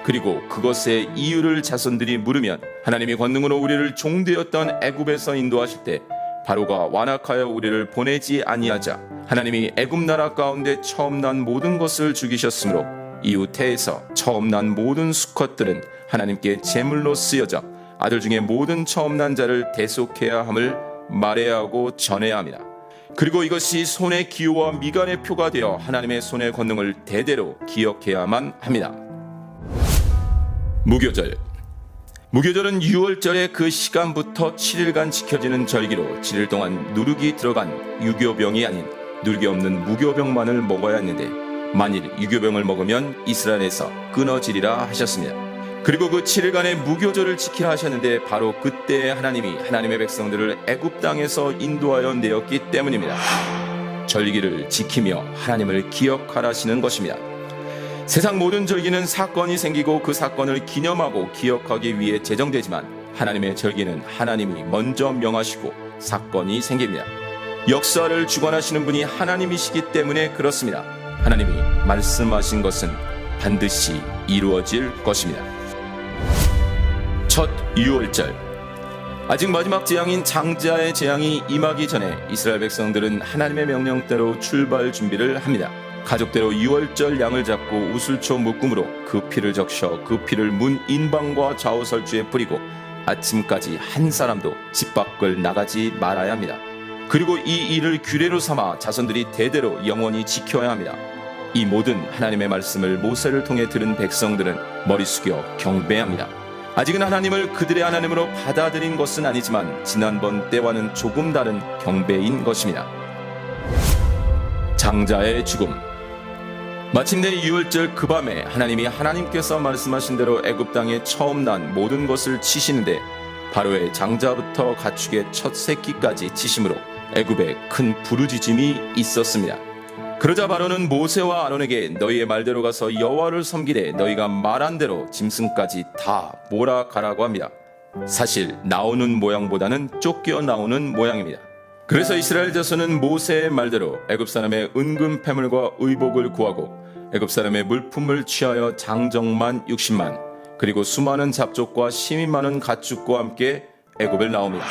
그리고 그것의 이유를 자손들이 물으면 하나님이 권능으로 우리를 종되었던 애굽에서 인도하실 때 바로가 완악하여 우리를 보내지 아니하자 하나님이 애굽 나라 가운데 처음 난 모든 것을 죽이셨으므로 이후 태에서 처음 난 모든 수컷들은 하나님께 제물로 쓰여져 아들 중에 모든 처음 난 자를 대속해야 함을 말해야 하고 전해야 합니다. 그리고 이것이 손의 기호와 미간의 표가 되어 하나님의 손의 권능을 대대로 기억해야만 합니다. 무교절. 무교절은 유월절의 그 시간부터 7일간 지켜지는 절기로 7일 동안 누룩이 들어간 유교병이 아닌 누룩이 없는 무교병만을 먹어야 했는데 만일 유교병을 먹으면 이스라엘에서 끊어지리라 하셨습니다. 그리고 그 7일간의 무교절을 지키라 하셨는데 바로 그때 하나님이 하나님의 백성들을 애굽 땅에서 인도하여 내었기 때문입니다. 절기를 지키며 하나님을 기억하라시는 것입니다. 세상 모든 절기는 사건이 생기고 그 사건을 기념하고 기억하기 위해 제정되지만 하나님의 절기는 하나님이 먼저 명하시고 사건이 생깁니다. 역사를 주관하시는 분이 하나님이시기 때문에 그렇습니다. 하나님이 말씀하신 것은 반드시 이루어질 것입니다. 첫 유월절. 아직 마지막 재앙인 장자의 재앙이 임하기 전에 이스라엘 백성들은 하나님의 명령대로 출발 준비를 합니다. 가족대로 유월절 양을 잡고 우슬초 묶음으로 그 피를 적셔 그 피를 문 인방과 좌우 설주에 뿌리고 아침까지 한 사람도 집 밖을 나가지 말아야 합니다. 그리고 이 일을 규례로 삼아 자손들이 대대로 영원히 지켜야 합니다. 이 모든 하나님의 말씀을 모세를 통해 들은 백성들은 머리 숙여 경배합니다. 아직은 하나님을 그들의 하나님으로 받아들인 것은 아니지만 지난번 때와는 조금 다른 경배인 것입니다. 장자의 죽음. 마침내 유월절 그 밤에 하나님이 하나님께서 말씀하신 대로 애굽 땅에 처음 난 모든 것을 치시는데 바로의 장자부터 가축의 첫 새끼까지 치심으로 애굽에 큰 부르짖음이 있었습니다. 그러자 바로는 모세와 아론에게 너희의 말대로 가서 여호와를 섬기되 너희가 말한 대로 짐승까지 다 몰아가라고 합니다. 사실 나오는 모양보다는 쫓겨 나오는 모양입니다. 그래서 이스라엘 자손은 모세의 말대로 애굽 사람의 은금 패물과 의복을 구하고 애굽 사람의 물품을 취하여 장정만 60만 그리고 수많은 잡족과 심이 많은 가축과 함께 애굽을 나옵니다.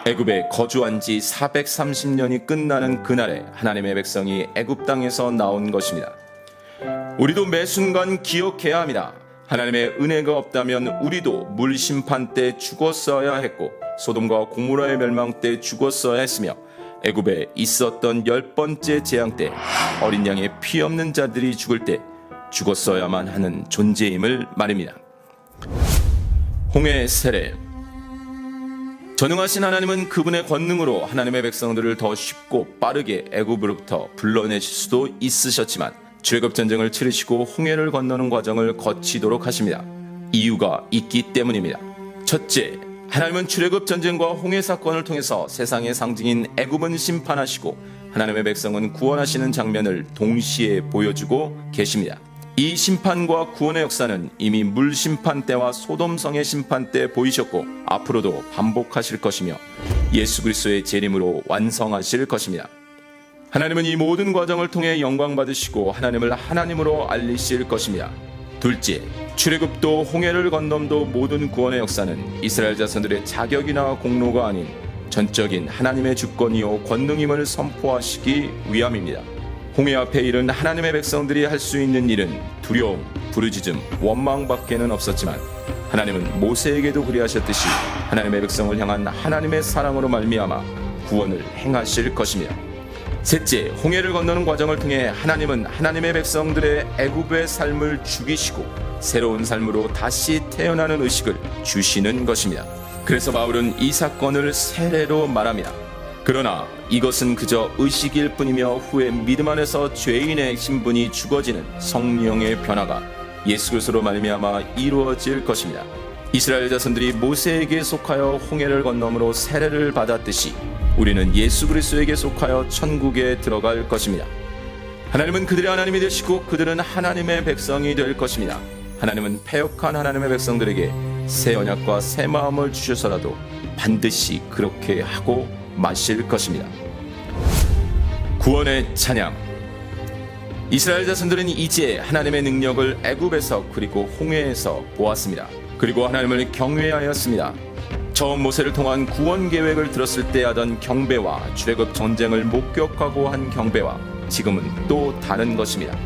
애굽에 거주한 지 430년이 끝나는 그날에 하나님의 백성이 애굽 땅에서 나온 것입니다. 우리도 매 순간 기억해야 합니다. 하나님의 은혜가 없다면 우리도 물 심판 때 죽었어야 했고 소돔과 고모라의 멸망 때 죽었어야 했으며 애굽에 있었던 10번째 재앙 때 어린 양의 피 없는 자들이 죽을 때 죽었어야만 하는 존재임을 말입니다. 홍해 세례. 전능하신 하나님은 그분의 권능으로 하나님의 백성들을 더 쉽고 빠르게 애굽으로부터 불러내실 수도 있으셨지만 출애굽 전쟁을 치르시고 홍해를 건너는 과정을 거치도록 하십니다. 이유가 있기 때문입니다. 첫째, 하나님은 출애굽 전쟁과 홍해 사건을 통해서 세상의 상징인 애굽은 심판하시고 하나님의 백성은 구원하시는 장면을 동시에 보여주고 계십니다. 이 심판과 구원의 역사는 이미 물 심판 때와 소돔성의 심판 때 보이셨고 앞으로도 반복하실 것이며 예수 그리스도의 재림으로 완성하실 것입니다. 하나님은 이 모든 과정을 통해 영광 받으시고 하나님을 하나님으로 알리실 것입니다. 둘째, 출애굽도 홍해를 건넘도 모든 구원의 역사는 이스라엘 자손들의 자격이나 공로가 아닌 전적인 하나님의 주권이요 권능임을 선포하시기 위함입니다. 홍해 앞에 이른 하나님의 백성들이 할 수 있는 일은 두려움, 부르짖음, 원망밖에는 없었지만 하나님은 모세에게도 그리하셨듯이 하나님의 백성을 향한 하나님의 사랑으로 말미암아 구원을 행하실 것입니다. 셋째, 홍해를 건너는 과정을 통해 하나님은 하나님의 백성들의 애굽의 삶을 죽이시고 새로운 삶으로 다시 태어나는 의식을 주시는 것입니다. 그래서 바울은 이 사건을 세례로 말합니다. 그러나 이것은 그저 의식일 뿐이며 후에 믿음 안에서 죄인의 신분이 죽어지는 성령의 변화가 예수 그리스도로 말미암아 이루어질 것입니다. 이스라엘 자손들이 모세에게 속하여 홍해를 건너므로 세례를 받았듯이 우리는 예수 그리스도에게 속하여 천국에 들어갈 것입니다. 하나님은 그들의 하나님이 되시고 그들은 하나님의 백성이 될 것입니다. 하나님은 패역한 하나님의 백성들에게 새 언약과 새 마음을 주셔서라도 반드시 그렇게 하고 마실 것입니다. 구원의 찬양. 이스라엘 자손들은 이제 하나님의 능력을 애굽에서 그리고 홍해에서 보았습니다. 그리고 하나님을 경외하였습니다. 처음 모세를 통한 구원 계획을 들었을 때 하던 경배와 출애굽 전쟁을 목격하고 한 경배와 지금은 또 다른 것입니다.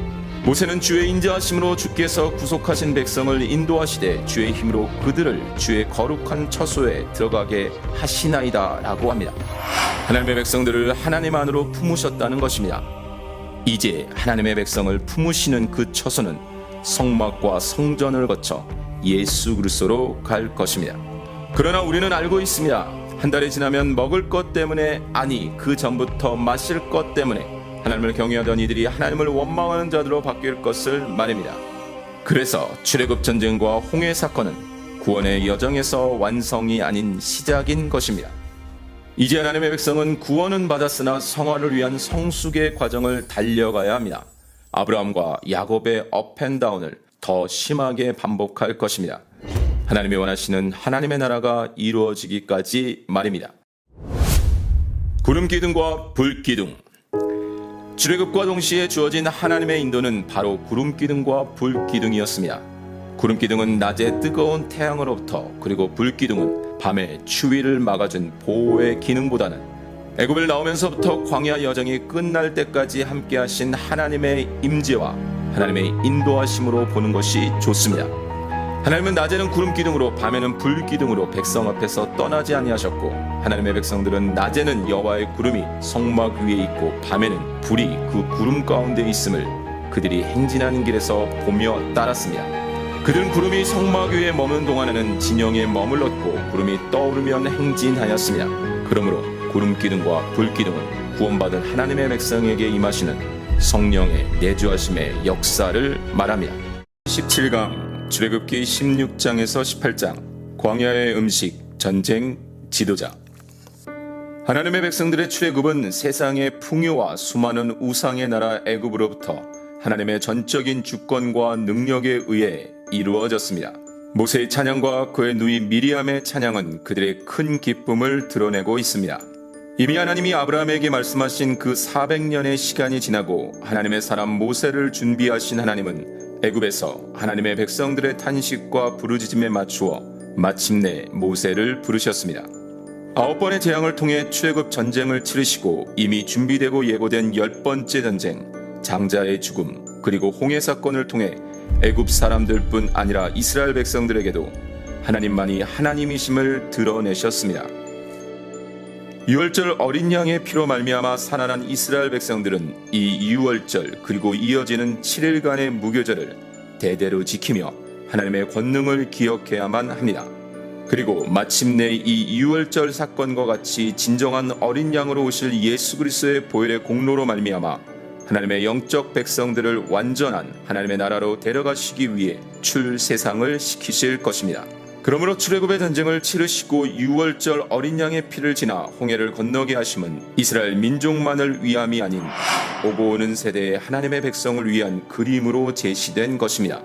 모세는 주의 인자하심으로 주께서 구속하신 백성을 인도하시되 주의 힘으로 그들을 주의 거룩한 처소에 들어가게 하시나이다 라고 합니다. 하나님의 백성들을 하나님 안으로 품으셨다는 것입니다. 이제 하나님의 백성을 품으시는 그 처소는 성막과 성전을 거쳐 예수 그리스도로 갈 것입니다. 그러나 우리는 알고 있습니다. 한 달이 지나면 먹을 것 때문에, 아니 그 전부터 마실 것 때문에 하나님을 경외하던 이들이 하나님을 원망하는 자들로 바뀔 것을 말입니다. 그래서 출애굽 전쟁과 홍해 사건은 구원의 여정에서 완성이 아닌 시작인 것입니다. 이제 하나님의 백성은 구원은 받았으나 성화를 위한 성숙의 과정을 달려가야 합니다. 아브라함과 야곱의 업앤다운을 더 심하게 반복할 것입니다. 하나님이 원하시는 하나님의 나라가 이루어지기까지 말입니다. 구름 기둥과 불 기둥. 출애굽과 동시에 주어진 하나님의 인도는 바로 구름 기둥과 불 기둥이었습니다. 구름 기둥은 낮에 뜨거운 태양으로부터, 그리고 불 기둥은 밤에 추위를 막아준 보호의 기능보다는 애굽을 나오면서부터 광야 여정이 끝날 때까지 함께 하신 하나님의 임재와 하나님의 인도하심으로 보는 것이 좋습니다. 하나님은 낮에는 구름 기둥으로 밤에는 불 기둥으로 백성 앞에서 떠나지 아니하셨고, 하나님의 백성들은 낮에는 여호와의 구름이 성막 위에 있고 밤에는 불이 그 구름 가운데 있음을 그들이 행진하는 길에서 보며 따랐습니다. 그들은 구름이 성막 위에 머무는 동안에는 진영에 머물렀고 구름이 떠오르면 행진하였습니다. 그러므로 구름 기둥과 불 기둥은 구원받은 하나님의 백성에게 임하시는 성령의 내주하심의 역사를 말합니다. 17강 출애굽기 16장에서 18장 광야의 음식, 전쟁, 지도자. 하나님의 백성들의 출애굽은 세상의 풍요와 수많은 우상의 나라 애굽으로부터 하나님의 전적인 주권과 능력에 의해 이루어졌습니다. 모세의 찬양과 그의 누이 미리암의 찬양은 그들의 큰 기쁨을 드러내고 있습니다. 이미 하나님이 아브라함에게 말씀하신 그 400년의 시간이 지나고 하나님의 사람 모세를 준비하신 하나님은 애굽에서 하나님의 백성들의 탄식과 부르짖음에 맞추어 마침내 모세를 부르셨습니다. 9번의 재앙을 통해 출애굽 전쟁을 치르시고 이미 준비되고 예고된 10번째 전쟁, 장자의 죽음, 그리고 홍해 사건을 통해 애굽 사람들뿐 아니라 이스라엘 백성들에게도 하나님만이 하나님이심을 드러내셨습니다. 유월절 어린 양의 피로 말미암아 살아난 이스라엘 백성들은 이 유월절 그리고 이어지는 7일간의 무교절을 대대로 지키며 하나님의 권능을 기억해야만 합니다. 그리고 마침내 이 유월절 사건과 같이 진정한 어린 양으로 오실 예수 그리스도의 보혈의 공로로 말미암아 하나님의 영적 백성들을 완전한 하나님의 나라로 데려가시기 위해 출세상을 시키실 것입니다. 그러므로 출애굽의 전쟁을 치르시고 유월절 어린 양의 피를 지나 홍해를 건너게 하심은 이스라엘 민족만을 위함이 아닌 오고 오는 세대의 하나님의 백성을 위한 그림으로 제시된 것입니다.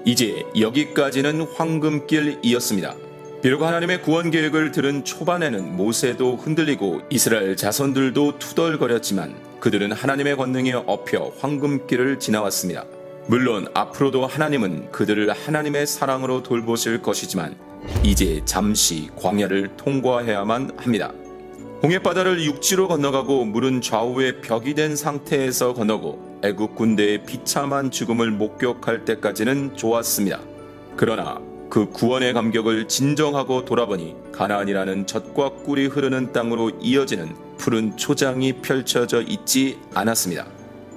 이제 여기까지는 황금길이었습니다. 비록 하나님의 구원 계획을 들은 초반에는 모세도 흔들리고 이스라엘 자손들도 투덜거렸지만 그들은 하나님의 권능에 업혀 황금길을 지나왔습니다. 물론 앞으로도 하나님은 그들을 하나님의 사랑으로 돌보실 것이지만 이제 잠시 광야를 통과해야만 합니다. 홍해바다를 육지로 건너가고 물은 좌우에 벽이 된 상태에서 건너고 애굽 군대의 비참한 죽음을 목격할 때까지는 좋았습니다. 그러나 그 구원의 감격을 진정하고 돌아보니 가나안이라는 젖과 꿀이 흐르는 땅으로 이어지는 푸른 초장이 펼쳐져 있지 않았습니다.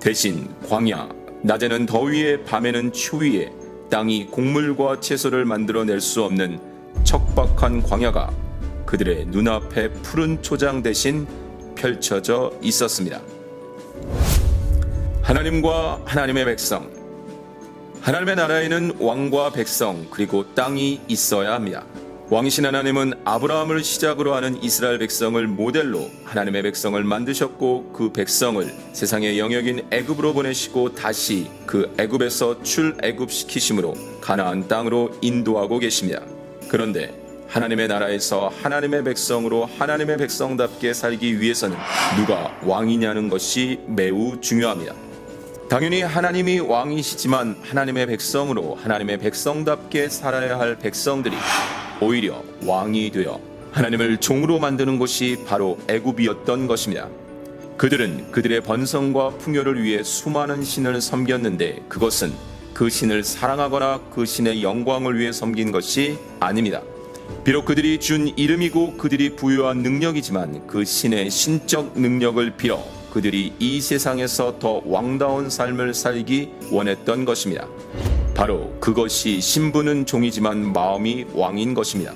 대신 광야, 낮에는 더위에 밤에는 추위에 땅이 곡물과 채소를 만들어낼 수 없는 척박한 광야가 그들의 눈앞에 푸른 초장 대신 펼쳐져 있었습니다. 하나님과 하나님의 백성. 하나님의 나라에는 왕과 백성 그리고 땅이 있어야 합니다. 왕이신 하나님은 아브라함을 시작으로 하는 이스라엘 백성을 모델로 하나님의 백성을 만드셨고 그 백성을 세상의 영역인 애굽으로 보내시고 다시 그 애굽에서 출애굽시키심으로 가나안 땅으로 인도하고 계십니다. 그런데 하나님의 나라에서 하나님의 백성으로 하나님의 백성답게 살기 위해서는 누가 왕이냐는 것이 매우 중요합니다. 당연히 하나님이 왕이시지만 하나님의 백성으로 하나님의 백성답게 살아야 할 백성들이 오히려 왕이 되어 하나님을 종으로 만드는 곳이 바로 애굽이었던 것입니다. 그들은 그들의 번성과 풍요를 위해 수많은 신을 섬겼는데 그것은 그 신을 사랑하거나 그 신의 영광을 위해 섬긴 것이 아닙니다. 비록 그들이 준 이름이고 그들이 부여한 능력이지만 그 신의 신적 능력을 빌어 그들이 이 세상에서 더 왕다운 삶을 살기 원했던 것입니다. 바로 그것이 신부는 종이지만 마음이 왕인 것입니다.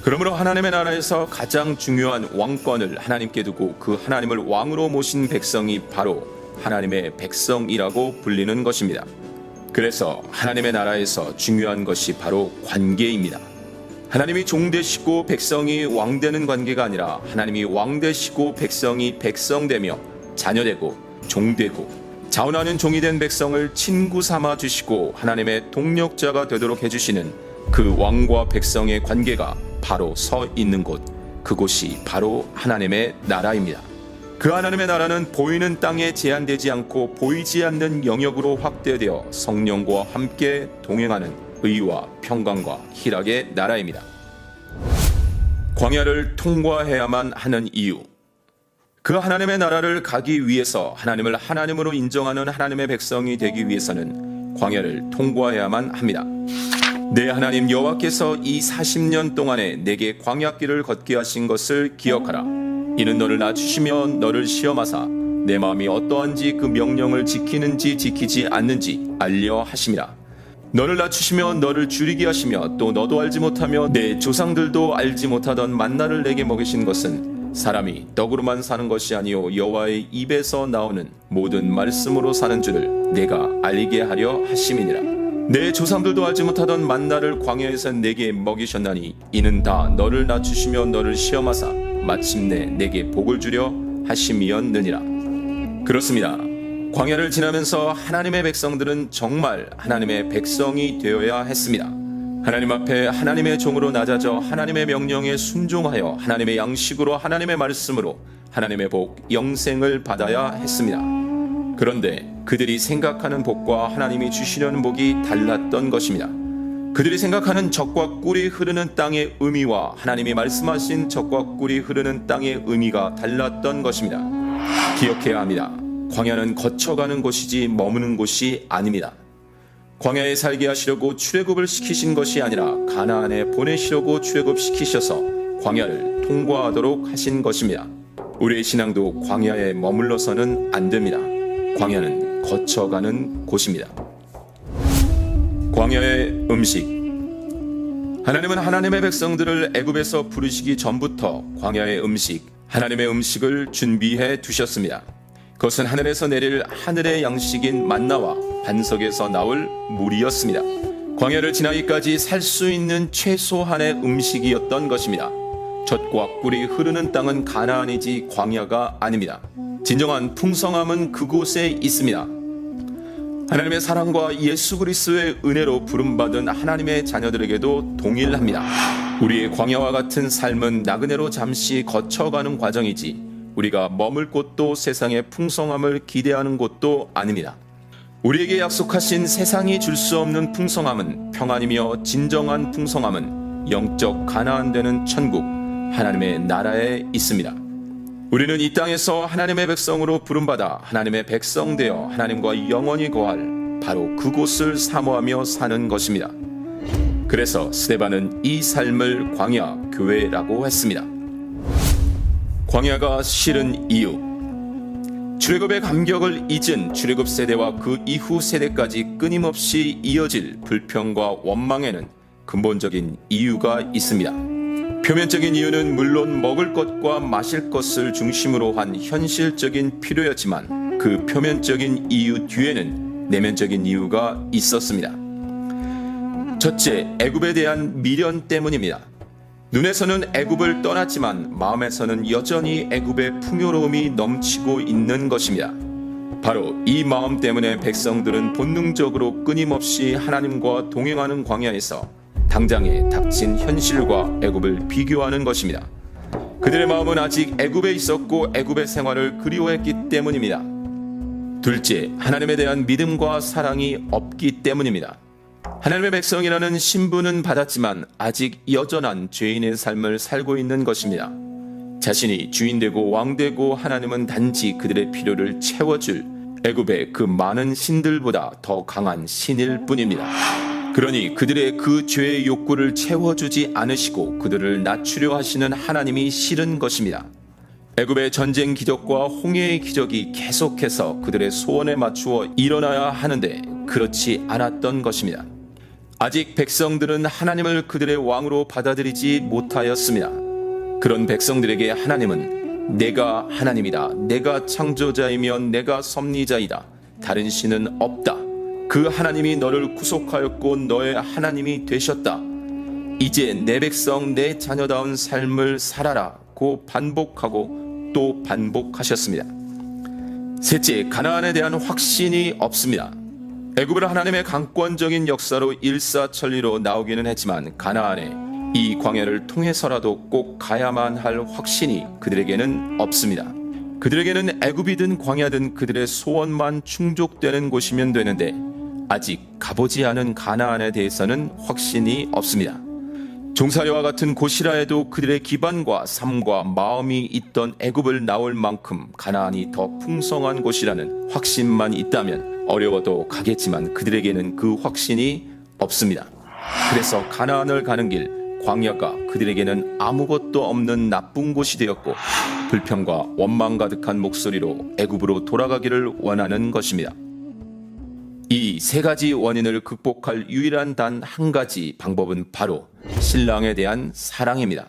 그러므로 하나님의 나라에서 가장 중요한 왕권을 하나님께 두고 그 하나님을 왕으로 모신 백성이 바로 하나님의 백성이라고 불리는 것입니다. 그래서 하나님의 나라에서 중요한 것이 바로 관계입니다. 하나님이 종 되시고 백성이 왕 되는 관계가 아니라 하나님이 왕 되시고 백성이 백성 되며 자녀 되고 종 되고 자원하는 종이 된 백성을 친구 삼아 주시고 하나님의 동력자가 되도록 해주시는 그 왕과 백성의 관계가 바로 서 있는 곳, 그곳이 바로 하나님의 나라입니다. 그 하나님의 나라는 보이는 땅에 제한되지 않고 보이지 않는 영역으로 확대되어 성령과 함께 동행하는 의와 평강과 희락의 나라입니다. 광야를 통과해야만 하는 이유. 그 하나님의 나라를 가기 위해서 하나님을 하나님으로 인정하는 하나님의 백성이 되기 위해서는 광야를 통과해야만 합니다. 내 하나님 여호와께서 이 40년 동안에 내게 광야길을 걷게 하신 것을 기억하라. 이는 너를 낮추시며 너를 시험하사 내 마음이 어떠한지 그 명령을 지키는지 지키지 않는지 알려 하심이라. 너를 낮추시며 너를 줄이게 하시며 또 너도 알지 못하며 내 조상들도 알지 못하던 만나를 내게 먹이신 것은 사람이 떡으로만 사는 것이 아니요 여호와의 입에서 나오는 모든 말씀으로 사는 줄을 내가 알게 하려 하심이니라. 내 조상들도 알지 못하던 만나를 광야에서 내게 먹이셨나니 이는 다 너를 낮추시며 너를 시험하사 마침내 내게 복을 주려 하심이었느니라. 그렇습니다. 광야를 지나면서 하나님의 백성들은 정말 하나님의 백성이 되어야 했습니다. 하나님 앞에 하나님의 종으로 낮아져 하나님의 명령에 순종하여 하나님의 양식으로 하나님의 말씀으로 하나님의 복, 영생을 받아야 했습니다. 그런데 그들이 생각하는 복과 하나님이 주시려는 복이 달랐던 것입니다. 그들이 생각하는 젖과 꿀이 흐르는 땅의 의미와 하나님이 말씀하신 젖과 꿀이 흐르는 땅의 의미가 달랐던 것입니다. 기억해야 합니다. 광야는 거쳐가는 곳이지 머무는 곳이 아닙니다. 광야에 살게 하시려고 출애굽을 시키신 것이 아니라 가나안에 보내시려고 출애굽시키셔서 광야를 통과하도록 하신 것입니다. 우리의 신앙도 광야에 머물러서는 안 됩니다. 광야는 거쳐가는 곳입니다. 광야의 음식. 하나님은 하나님의 백성들을 애굽에서 부르시기 전부터 광야의 음식, 하나님의 음식을 준비해 두셨습니다. 그것은 하늘에서 내릴 하늘의 양식인 만나와 반석에서 나올 물이었습니다. 광야를 지나기까지 살 수 있는 최소한의 음식이었던 것입니다. 젖과 꿀이 흐르는 땅은 가나안이지 광야가 아닙니다. 진정한 풍성함은 그곳에 있습니다. 하나님의 사랑과 예수 그리스도의 은혜로 부름받은 하나님의 자녀들에게도 동일합니다. 우리의 광야와 같은 삶은 나그네로 잠시 거쳐가는 과정이지 우리가 머물 곳도 세상의 풍성함을 기대하는 곳도 아닙니다. 우리에게 약속하신 세상이 줄 수 없는 풍성함은 평안이며 진정한 풍성함은 영적 가나안 되는 천국 하나님의 나라에 있습니다. 우리는 이 땅에서 하나님의 백성으로 부름받아 하나님의 백성 되어 하나님과 영원히 거할 바로 그곳을 사모하며 사는 것입니다. 그래서 스데반은 이 삶을 광야 교회라고 했습니다. 광야가 싫은 이유. 출애굽의 감격을 잊은 출애굽 세대와 그 이후 세대까지 끊임없이 이어질 불평과 원망에는 근본적인 이유가 있습니다. 표면적인 이유는 물론 먹을 것과 마실 것을 중심으로 한 현실적인 필요였지만 그 표면적인 이유 뒤에는 내면적인 이유가 있었습니다. 첫째, 애굽에 대한 미련 때문입니다. 눈에서는 애굽을 떠났지만 마음에서는 여전히 애굽의 풍요로움이 넘치고 있는 것입니다. 바로 이 마음 때문에 백성들은 본능적으로 끊임없이 하나님과 동행하는 광야에서 당장에 닥친 현실과 애굽을 비교하는 것입니다. 그들의 마음은 아직 애굽에 있었고 애굽의 생활을 그리워했기 때문입니다. 둘째, 하나님에 대한 믿음과 사랑이 없기 때문입니다. 하나님의 백성이라는 신분은 받았지만 아직 여전한 죄인의 삶을 살고 있는 것입니다. 자신이 주인되고 왕되고 하나님은 단지 그들의 필요를 채워줄 애굽의 그 많은 신들보다 더 강한 신일 뿐입니다. 그러니 그들의 그 죄의 욕구를 채워주지 않으시고 그들을 낮추려 하시는 하나님이 싫은 것입니다. 애굽의 전쟁 기적과 홍해의 기적이 계속해서 그들의 소원에 맞추어 일어나야 하는데 그렇지 않았던 것입니다. 아직 백성들은 하나님을 그들의 왕으로 받아들이지 못하였습니다. 그런 백성들에게 하나님은 내가 하나님이다. 내가 창조자이며 내가 섭리자이다. 다른 신은 없다. 그 하나님이 너를 구속하였고 너의 하나님이 되셨다. 이제 내 백성 내 자녀다운 삶을 살아라고 반복하고 또 반복하셨습니다. 셋째, 가나안에 대한 확신이 없습니다. 애굽을 하나님의 강권적인 역사로 일사천리로 나오기는 했지만 가나안에 이 광야를 통해서라도 꼭 가야만 할 확신이 그들에게는 없습니다. 그들에게는 애굽이든 광야든 그들의 소원만 충족되는 곳이면 되는데 아직 가보지 않은 가나안에 대해서는 확신이 없습니다. 종살이와 같은 곳이라 해도 그들의 기반과 삶과 마음이 있던 애굽을 나올 만큼 가나안이 더 풍성한 곳이라는 확신만 있다면 어려워도 가겠지만 그들에게는 그 확신이 없습니다. 그래서 가나안을 가는 길 광야가 그들에게는 아무것도 없는 나쁜 곳이 되었고 불평과 원망 가득한 목소리로 애굽으로 돌아가기를 원하는 것입니다. 이 세 가지 원인을 극복할 유일한 단 한 가지 방법은 바로 신랑에 대한 사랑입니다.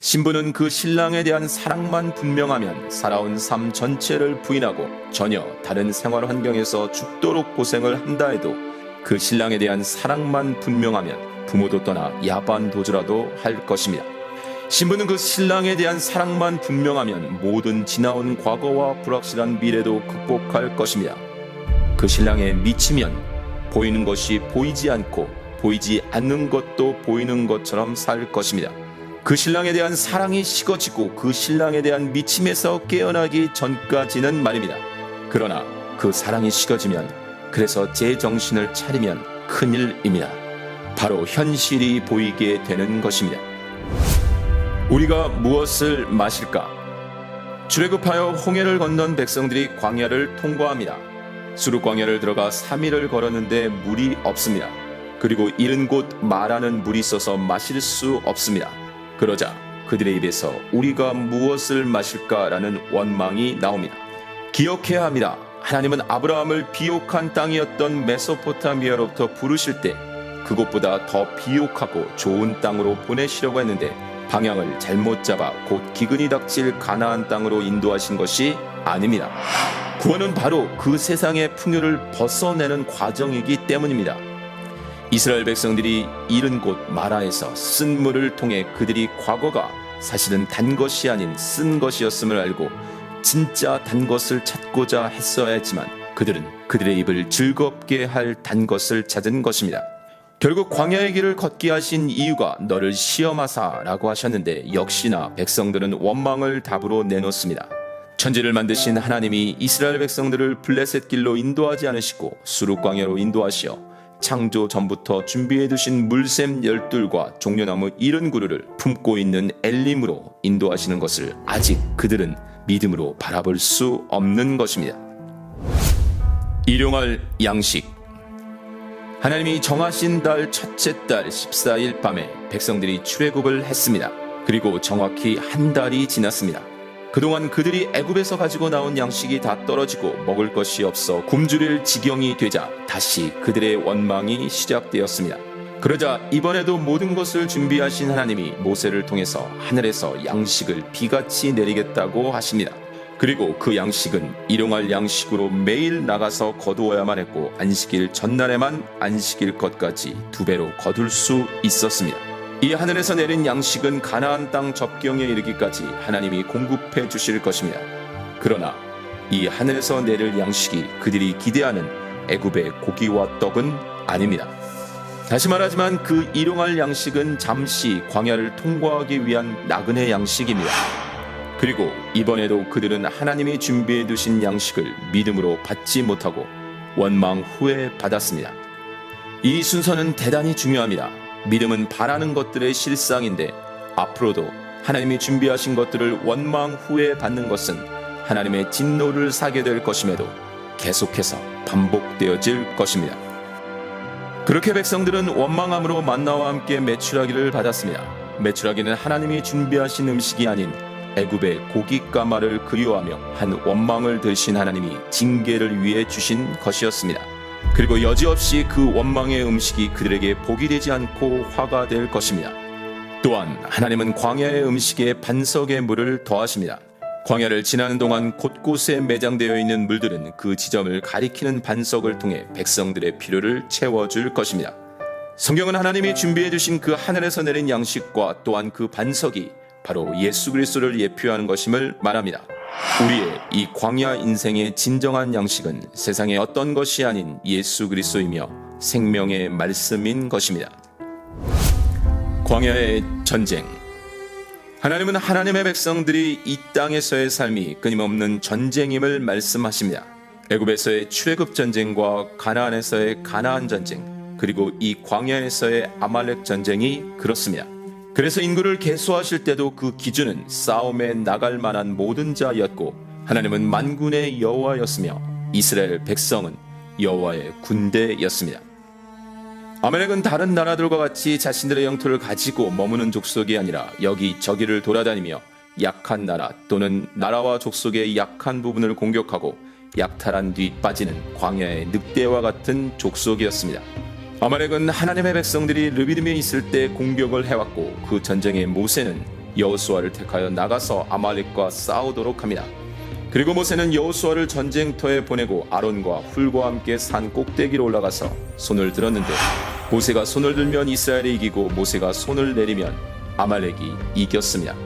신부는 그 신랑에 대한 사랑만 분명하면 살아온 삶 전체를 부인하고 전혀 다른 생활 환경에서 죽도록 고생을 한다 해도 그 신랑에 대한 사랑만 분명하면 부모도 떠나 야반 도주라도 할 것입니다. 신부는 그 신랑에 대한 사랑만 분명하면 모든 지나온 과거와 불확실한 미래도 극복할 것입니다. 그 신랑에 미치면 보이는 것이 보이지 않고 보이지 않는 것도 보이는 것처럼 살 것입니다. 그 신랑에 대한 사랑이 식어지고 그 신랑에 대한 미침에서 깨어나기 전까지는 말입니다. 그러나 그 사랑이 식어지면 그래서 제 정신을 차리면 큰일입니다. 바로 현실이 보이게 되는 것입니다. 우리가 무엇을 마실까? 출애굽하여 홍해를 건넌 백성들이 광야를 통과합니다. 수르 광야를 들어가 3일을 걸었는데 물이 없습니다. 그리고 이른 곳 마라는 물이 있어서 마실 수 없습니다. 그러자 그들의 입에서 우리가 무엇을 마실까라는 원망이 나옵니다. 기억해야 합니다. 하나님은 아브라함을 비옥한 땅이었던 메소포타미아로부터 부르실 때 그곳보다 더 비옥하고 좋은 땅으로 보내시려고 했는데 방향을 잘못 잡아 곧 기근이 닥칠 가나안 땅으로 인도하신 것이 아닙니다. 구원은 바로 그 세상의 풍요를 벗어내는 과정이기 때문입니다. 이스라엘 백성들이 이른 곳 마라에서 쓴 물을 통해 그들이 과거가 사실은 단 것이 아닌 쓴 것이었음을 알고 진짜 단 것을 찾고자 했어야 했지만 그들은 그들의 입을 즐겁게 할 단 것을 찾은 것입니다. 결국 광야의 길을 걷게 하신 이유가 너를 시험하사라고 하셨는데 역시나 백성들은 원망을 답으로 내놓습니다. 천지를 만드신 하나님이 이스라엘 백성들을 블레셋 길로 인도하지 않으시고 수르 광야로 인도하시어 창조 전부터 준비해 두신 물샘 12과 종려나무 70그루를 품고 있는 엘림으로 인도하시는 것을 아직 그들은 믿음으로 바라볼 수 없는 것입니다. 일용할 양식. 하나님이 정하신 달 첫째 달 14일 밤에 백성들이 출애굽을 했습니다. 그리고 정확히 한 달이 지났습니다. 그동안 그들이 애굽에서 가지고 나온 양식이 다 떨어지고 먹을 것이 없어 굶주릴 지경이 되자 다시 그들의 원망이 시작되었습니다. 그러자 이번에도 모든 것을 준비하신 하나님이 모세를 통해서 하늘에서 양식을 비같이 내리겠다고 하십니다. 그리고 그 양식은 일용할 양식으로 매일 나가서 거두어야만 했고 안식일 전날에만 안식일 것까지 2배로 거둘 수 있었습니다. 이 하늘에서 내린 양식은 가나안 땅 접경에 이르기까지 하나님이 공급해 주실 것입니다. 그러나 이 하늘에서 내릴 양식이 그들이 기대하는 애굽의 고기와 떡은 아닙니다. 다시 말하지만 그 일용할 양식은 잠시 광야를 통과하기 위한 나그네 양식입니다. 그리고 이번에도 그들은 하나님이 준비해 두신 양식을 믿음으로 받지 못하고 원망 후에 받았습니다. 이 순서는 대단히 중요합니다. 믿음은 바라는 것들의 실상인데 앞으로도 하나님이 준비하신 것들을 원망 후에 받는 것은 하나님의 진노를 사게 될 것임에도 계속해서 반복되어질 것입니다. 그렇게 백성들은 원망함으로 만나와 함께 메추라기를 받았습니다. 메추라기는 하나님이 준비하신 음식이 아닌 애굽의 고깃가마를 그리워하며 한 원망을 들으신 하나님이 징계를 위해 주신 것이었습니다. 그리고 여지없이 그 원망의 음식이 그들에게 복이 되지 않고 화가 될 것입니다. 또한 하나님은 광야의 음식에 반석의 물을 더하십니다. 광야를 지나는 동안 곳곳에 매장되어 있는 물들은 그 지점을 가리키는 반석을 통해 백성들의 필요를 채워줄 것입니다. 성경은 하나님이 준비해 주신 그 하늘에서 내린 양식과 또한 그 반석이 바로 예수 그리스도를 예표하는 것임을 말합니다. 우리의 이 광야 인생의 진정한 양식은 세상의 어떤 것이 아닌 예수 그리스도이며 생명의 말씀인 것입니다. 광야의 전쟁. 하나님은 하나님의 백성들이 이 땅에서의 삶이 끊임없는 전쟁임을 말씀하십니다. 애굽에서의 출애굽 전쟁과 가나안에서의 가나안 전쟁, 그리고 이 광야에서의 아말렉 전쟁이 그렇습니다. 그래서 인구를 계수하실 때도 그 기준은 싸움에 나갈 만한 모든 자였고 하나님은 만군의 여호와였으며 이스라엘 백성은 여호와의 군대였습니다. 아말렉은 다른 나라들과 같이 자신들의 영토를 가지고 머무는 족속이 아니라 여기저기를 돌아다니며 약한 나라 또는 나라와 족속의 약한 부분을 공격하고 약탈한 뒤 빠지는 광야의 늑대와 같은 족속이었습니다. 아말렉은 하나님의 백성들이 르비딤에 있을 때 공격을 해왔고 그 전쟁에 모세는 여호수아를 택하여 나가서 아말렉과 싸우도록 합니다. 그리고 모세는 여호수아를 전쟁터에 보내고 아론과 훌과 함께 산 꼭대기로 올라가서 손을 들었는데 모세가 손을 들면 이스라엘이 이기고 모세가 손을 내리면 아말렉이 이겼습니다.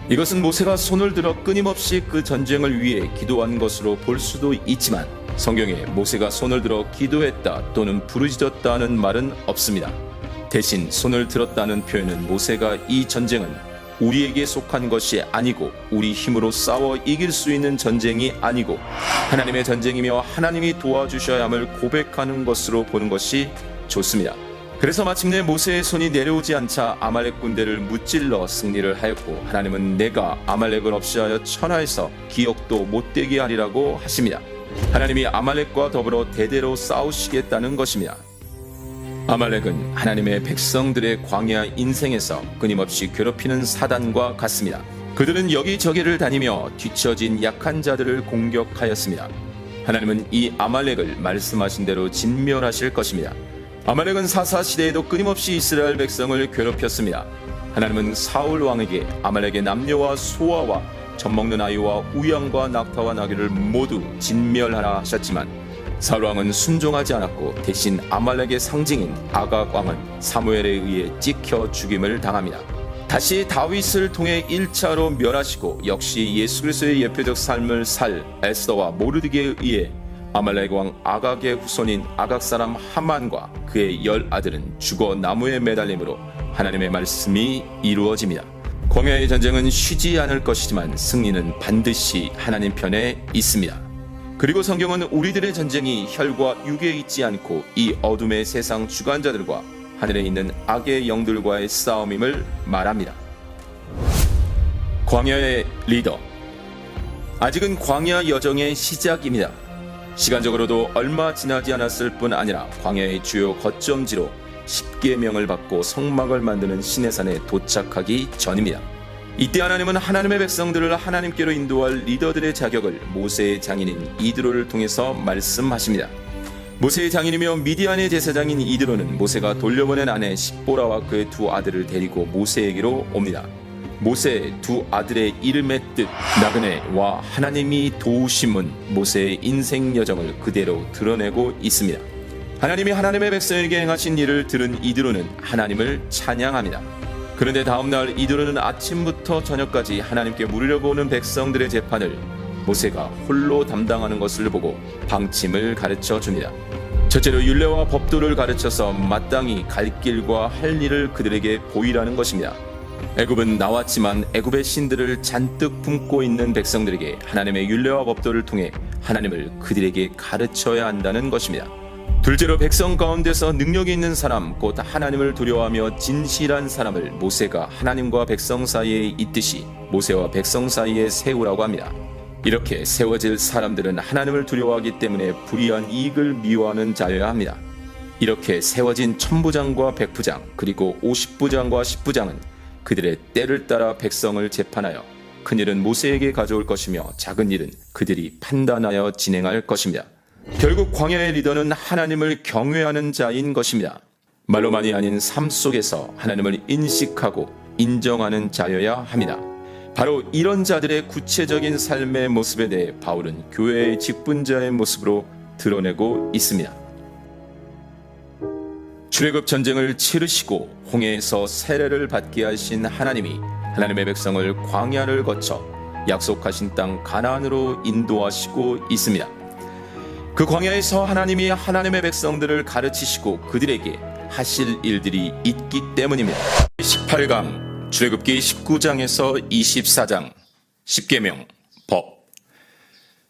이것은 모세가 손을 들어 끊임없이 그 전쟁을 위해 기도한 것으로 볼 수도 있지만 성경에 모세가 손을 들어 기도했다 또는 부르짖었다는 말은 없습니다. 대신 손을 들었다는 표현은 모세가 이 전쟁은 우리에게 속한 것이 아니고 우리 힘으로 싸워 이길 수 있는 전쟁이 아니고 하나님의 전쟁이며 하나님이 도와주셔야 함을 고백하는 것으로 보는 것이 좋습니다. 그래서 마침내 모세의 손이 내려오지 않자 아말렉 군대를 무찔러 승리를 하였고 하나님은 내가 아말렉을 없이하여 천하에서 기억도 못되게 하리라고 하십니다. 하나님이 아말렉과 더불어 대대로 싸우시겠다는 것입니다. 아말렉은 하나님의 백성들의 광야 인생에서 끊임없이 괴롭히는 사단과 같습니다. 그들은 여기저기를 다니며 뒤처진 약한 자들을 공격하였습니다. 하나님은 이 아말렉을 말씀하신 대로 진멸하실 것입니다. 아말렉은 사사시대에도 끊임없이 이스라엘 백성을 괴롭혔습니다. 하나님은 사울 왕에게 아말렉의 남녀와 소아와 젖먹는 아이와 우양과 낙타와 나귀를 모두 진멸하라 하셨지만 사울 왕은 순종하지 않았고 대신 아말렉의 상징인 아각 왕은 사무엘에 의해 찍혀 죽임을 당합니다. 다시 다윗을 통해 1차로 멸하시고 역시 예수 그리스도의 예표적 삶을 살 에스더와 모르드게에 의해 아말렉 왕 아각의 후손인 아각 사람 하만과 그의 10 아들은 죽어 나무에 매달림으로 하나님의 말씀이 이루어집니다. 광야의 전쟁은 쉬지 않을 것이지만 승리는 반드시 하나님 편에 있습니다. 그리고 성경은 우리들의 전쟁이 혈과 육에 있지 않고 이 어둠의 세상 주관자들과 하늘에 있는 악의 영들과의 싸움임을 말합니다. 광야의 리더. 아직은 광야 여정의 시작입니다. 시간적으로도 얼마 지나지 않았을 뿐 아니라 광야의 주요 거점지로 십계명을 받고 성막을 만드는 시내산에 도착하기 전입니다. 이때 하나님은 하나님의 백성들을 하나님께로 인도할 리더들의 자격을 모세의 장인인 이드로를 통해서 말씀하십니다. 모세의 장인이며 미디안의 제사장인 이드로는 모세가 돌려보낸 아내 십보라와 그의 두 아들을 데리고 모세에게로 옵니다. 모세의 두 아들의 이름의 뜻 나그네와 하나님이 도우심은 모세의 인생 여정을 그대로 드러내고 있습니다. 하나님이 하나님의 백성에게 행하신 일을 들은 이드로는 하나님을 찬양합니다. 그런데 다음날 이드로는 아침부터 저녁까지 하나님께 물으려고 오는 백성들의 재판을 모세가 홀로 담당하는 것을 보고 방침을 가르쳐 줍니다. 첫째로 율례와 법도를 가르쳐서 마땅히 갈 길과 할 일을 그들에게 보이라는 것입니다. 애굽은 나왔지만 애굽의 신들을 잔뜩 품고 있는 백성들에게 하나님의 율례와 법도를 통해 하나님을 그들에게 가르쳐야 한다는 것입니다. 둘째로 백성 가운데서 능력이 있는 사람 곧 하나님을 두려워하며 진실한 사람을 모세가 하나님과 백성 사이에 있듯이 모세와 백성 사이에 세우라고 합니다. 이렇게 세워질 사람들은 하나님을 두려워하기 때문에 불의한 이익을 미워하는 자여야 합니다. 이렇게 세워진 천부장과 백부장 그리고 50부장과 10부장은 그들의 때를 따라 백성을 재판하여 큰 일은 모세에게 가져올 것이며 작은 일은 그들이 판단하여 진행할 것입니다. 결국 광야의 리더는 하나님을 경외하는 자인 것입니다. 말로만이 아닌 삶 속에서 하나님을 인식하고 인정하는 자여야 합니다. 바로 이런 자들의 구체적인 삶의 모습에 대해 바울은 교회의 직분자의 모습으로 드러내고 있습니다. 출애굽 전쟁을 치르시고 홍해에서 세례를 받게 하신 하나님이 하나님의 백성을 광야를 거쳐 약속하신 땅 가나안으로 인도하시고 있습니다. 그 광야에서 하나님이 하나님의 백성들을 가르치시고 그들에게 하실 일들이 있기 때문입니다. 18강 출애굽기 19장에서 24장 십계명 법.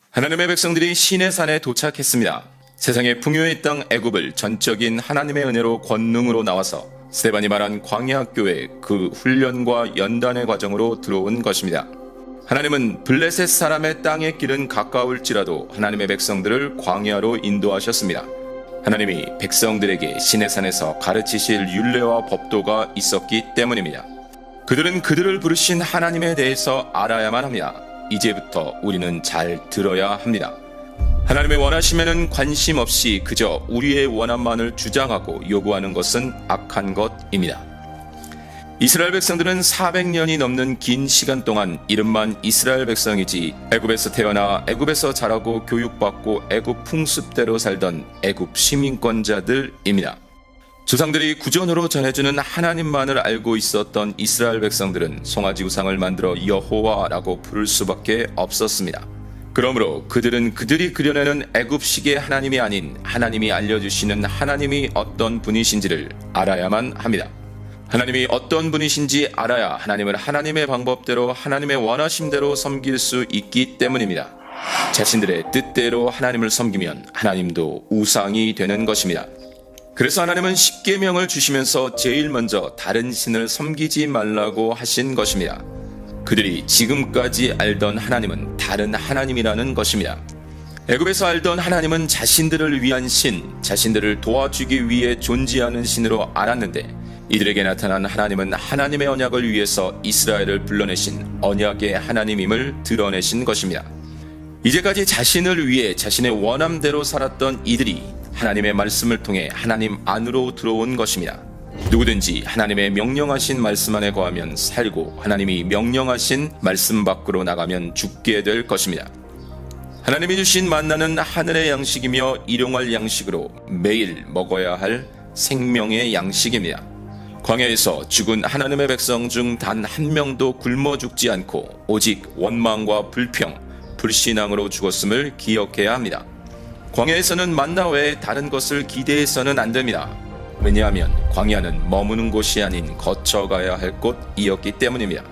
하나님의 백성들이 시내산에 도착했습니다. 세상의 풍요의 땅 애굽을 전적인 하나님의 은혜로 권능으로 나와서 스데반이 말한 광야학교에 그 훈련과 연단의 과정으로 들어온 것입니다. 하나님은 블레셋 사람의 땅의 길은 가까울지라도 하나님의 백성들을 광야로 인도하셨습니다. 하나님이 백성들에게 시내산에서 가르치실 율례와 법도가 있었기 때문입니다. 그들은 그들을 부르신 하나님에 대해서 알아야만 합니다. 이제부터 우리는 잘 들어야 합니다. 하나님의 원하심에는 관심 없이 그저 우리의 원함만을 주장하고 요구하는 것은 악한 것입니다. 이스라엘 백성들은 400년이 넘는 긴 시간 동안 이름만 이스라엘 백성이지 애굽에서 태어나 애굽에서 자라고 교육받고 애굽 풍습대로 살던 애굽 시민권자들입니다. 조상들이 구전으로 전해주는 하나님만을 알고 있었던 이스라엘 백성들은 송아지 우상을 만들어 여호와라고 부를 수밖에 없었습니다. 그러므로 그들은 그들이 그려내는 애굽식의 하나님이 아닌 하나님이 알려주시는 하나님이 어떤 분이신지를 알아야만 합니다. 하나님이 어떤 분이신지 알아야 하나님을 하나님의 방법대로 하나님의 원하심대로 섬길 수 있기 때문입니다. 자신들의 뜻대로 하나님을 섬기면 하나님도 우상이 되는 것입니다. 그래서 하나님은 십계명을 주시면서 제일 먼저 다른 신을 섬기지 말라고 하신 것입니다. 그들이 지금까지 알던 하나님은 다른 하나님이라는 것입니다. 애굽에서 알던 하나님은 자신들을 위한 신, 자신들을 도와주기 위해 존재하는 신으로 알았는데 이들에게 나타난 하나님은 하나님의 언약을 위해서 이스라엘을 불러내신 언약의 하나님임을 드러내신 것입니다. 이제까지 자신을 위해 자신의 원함대로 살았던 이들이 하나님의 말씀을 통해 하나님 안으로 들어온 것입니다. 누구든지 하나님의 명령하신 말씀 안에 거하면 살고 하나님이 명령하신 말씀 밖으로 나가면 죽게 될 것입니다. 하나님이 주신 만나는 하늘의 양식이며 일용할 양식으로 매일 먹어야 할 생명의 양식입니다. 광야에서 죽은 하나님의 백성 중 단 한 명도 굶어 죽지 않고 오직 원망과 불평, 불신앙으로 죽었음을 기억해야 합니다. 광야에서는 만나 외에 다른 것을 기대해서는 안 됩니다. 왜냐하면 광야는 머무는 곳이 아닌 거쳐가야 할 곳이었기 때문입니다.